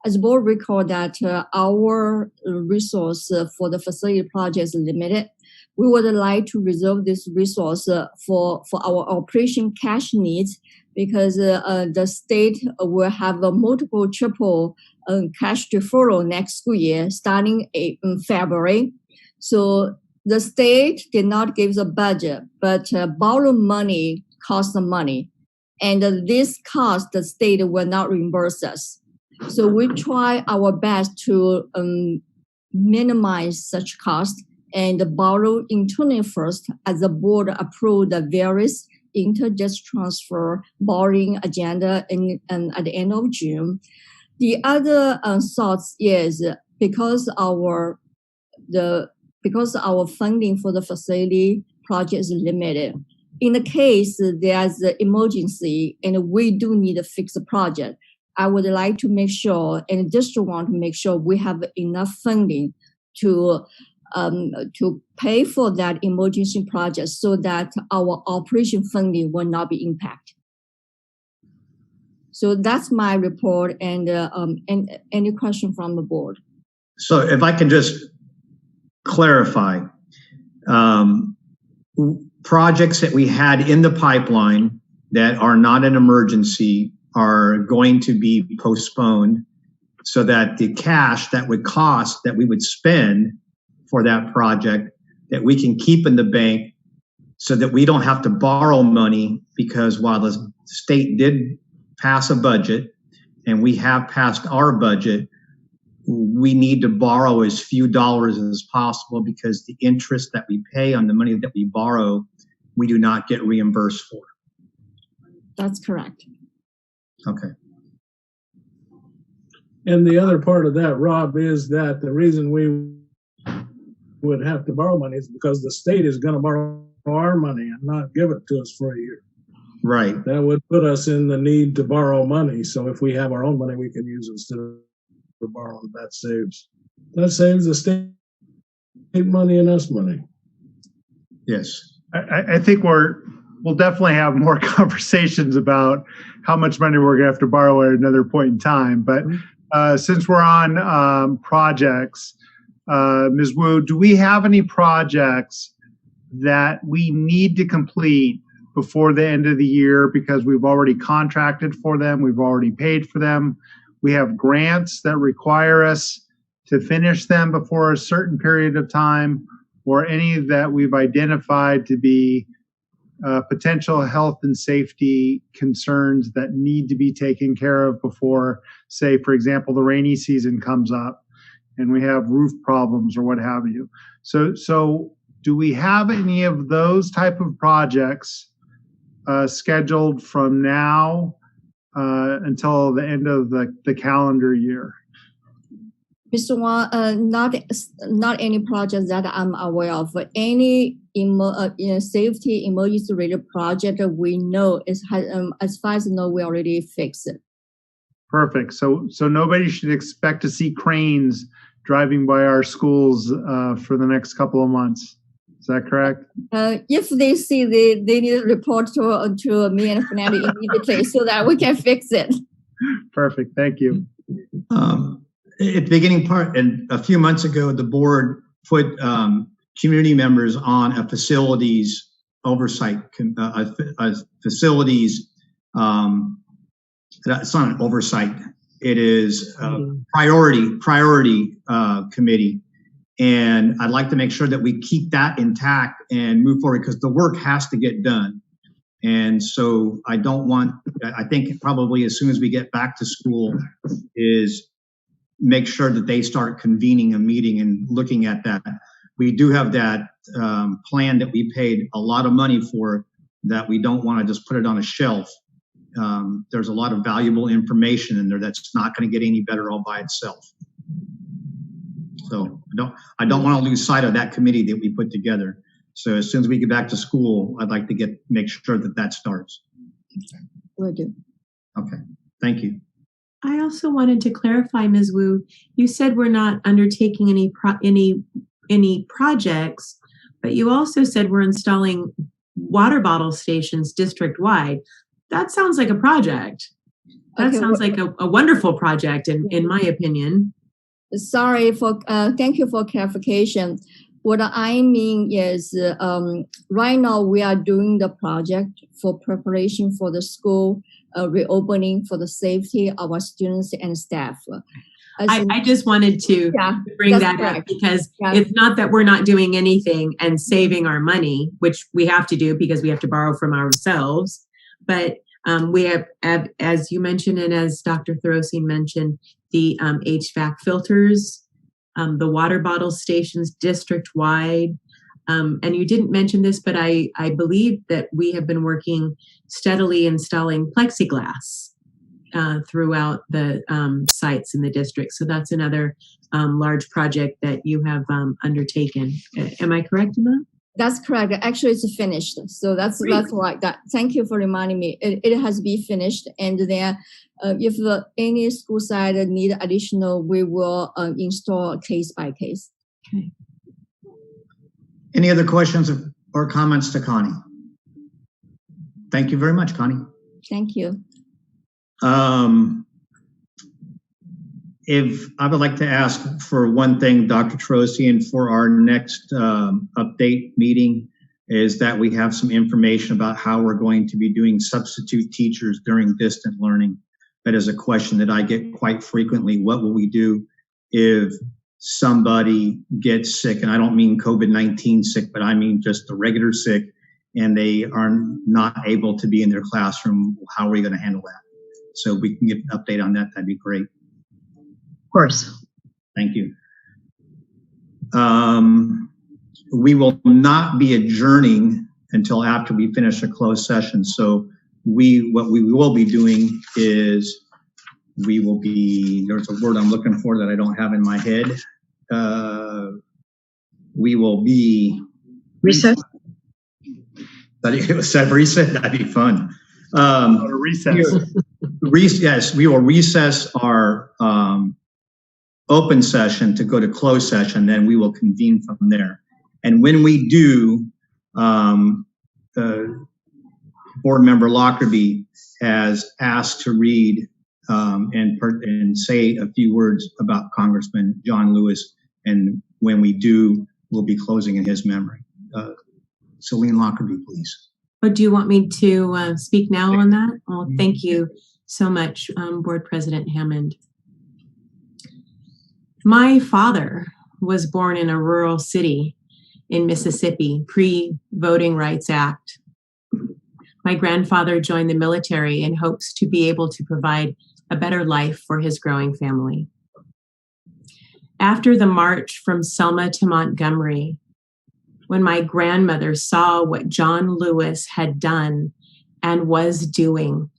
as board recall that our resource for the facility project is limited. We would like to reserve this resource for our operation cash needs, because the state will have a multiple triple cash deferral next school year starting in February. So the state did not give the budget, but borrow money costs money. And this cost, the state will not reimburse us. So we try our best to minimize such cost and borrow internally first, as the board approved the various inter-district transfer borrowing agenda at the end of June. The other thoughts is because our funding for the facility project is limited. In the case there's an emergency and we do need to fix the project, I would like to make sure, and the district want to make sure we have enough funding to pay for that emergency project so that our operation funding will not be impacted. So that's my report, and any question from the board. So if I can just clarify, projects that we had in the pipeline that are not an emergency are going to be postponed, so that the cash that would cost, that we would spend for that project, that we can keep in the bank so that we don't have to borrow money, because while the state did pass a budget and we have passed our budget, we need to borrow as few dollars as possible, because the interest that we pay on the money that we borrow, we do not get reimbursed for. That's correct. Okay. And the other part of that, Rob, is that the reason we would have to borrow money is because the state is going to borrow our money and not give it to us for a year. Right. That would put us in the need to borrow money. So if we have our own money, we can use instead of borrowing. That saves the state money and us money. Yes. I think we'll definitely have more conversations about how much money we're going to have to borrow at another point in time. But since we're on projects, Ms. Wu, do we have any projects that we need to complete before the end of the year because we've already contracted for them, we've already paid for them, we have grants that require us to finish them before a certain period of time, or any that we've identified to be potential health and safety concerns that need to be taken care of before, say, for example, the rainy season comes up and we have roof problems or what have you. So do we have any of those type of projects scheduled from now until the end of the calendar year? Mr. Wang, not any projects that I'm aware of. Any safety emergency related project that we know is as far as I know, we already fixed it. Perfect. So nobody should expect to see cranes driving by our schools for the next couple of months. Is that correct? If they see, they need to report to me and Fernando immediately so that we can fix it. Perfect. Thank you. At the beginning part, and a few months ago, the board put community members on a facilities oversight, facilities. It's not an oversight. It is a priority committee. And I'd like to make sure that we keep that intact and move forward because the work has to get done. And so I think probably as soon as we get back to school is make sure that they start convening a meeting and looking at that. We do have that plan that we paid a lot of money for that we don't want to just put it on a shelf. There's a lot of valuable information in there that's not going to get any better all by itself. So I don't want to lose sight of that committee that we put together. So as soon as we get back to school, I'd like to make sure that starts. Will do. Okay, thank you. I also wanted to clarify, Ms. Wu, you said we're not undertaking any projects, but you also said we're installing water bottle stations district-wide. That sounds like a project. That sounds like a wonderful project, in my opinion. Sorry for, thank you for clarification. What I mean is right now we are doing the project for preparation for the school reopening for the safety of our students and staff. I just wanted to bring that up because it's not that we're not doing anything and saving our money, which we have to do because we have to borrow from ourselves. But we have, as you mentioned and as Dr. Thorosine mentioned, the HVAC filters, the water bottle stations district-wide. And you didn't mention this, but I believe that we have been working steadily installing plexiglass throughout the sites in the district. So that's another large project that you have undertaken. Am I correct in that? That's correct. Actually, it's finished. So that's like that. Thank you for reminding me. It has been finished. And then if any school side need additional, we will install case by case. Okay. Any other questions or comments to Connie? Thank you very much, Connie. Thank you. If I would like to ask for one thing, Dr. Trosian, for our next update meeting is that we have some information about how we're going to be doing substitute teachers during distant learning. That is a question that I get quite frequently. What will we do if somebody gets sick? And I don't mean COVID-19 sick, but I mean just the regular sick, and they are not able to be in their classroom. How are we going to handle that? So if we can get an update on that, that'd be great. Of course. Thank you. We will not be adjourning until after we finish a closed session. So what we will be doing is we will be, there's a word I'm looking for that I don't have in my head. We will be recess. Said reset. That'd be fun. Recess. Yes, we will recess our open session to go to closed session. Then we will convene from there. And when we do, Board Member Lockerbie has asked to read and say a few words about Congressman John Lewis. And when we do, we'll be closing in his memory. Celine Lockerbie, please. But do you want me to speak now on that? Well, thank you so much, Board President Hammond. My father was born in a rural city in Mississippi, pre-Voting Rights Act. My grandfather joined the military in hopes to be able to provide a better life for his growing family. After the march from Selma to Montgomery, when my grandmother saw what John Lewis had done and was doing,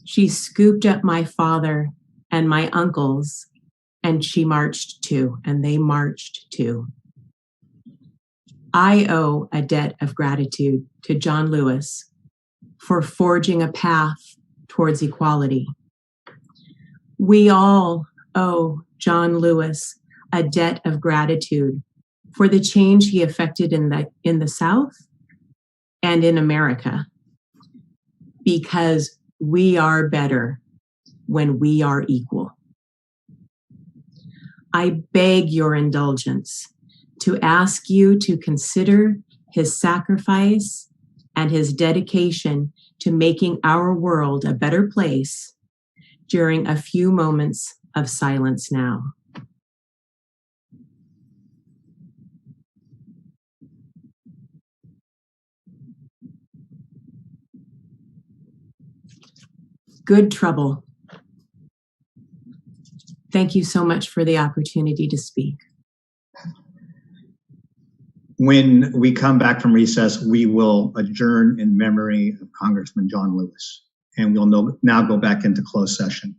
she scooped up my father and my uncles, and she marched too, and they marched too. I owe a debt of gratitude to John Lewis for forging a path towards equality. We all owe John Lewis a debt of gratitude for the change he effected in the South and in America, because we are better when we are equal. I beg your indulgence to ask you to consider his sacrifice and his dedication to making our world a better place during a few moments of silence now. Good trouble. Thank you so much for the opportunity to speak. When we come back from recess, we will adjourn in memory of Congressman John Lewis, and we'll now go back into closed session.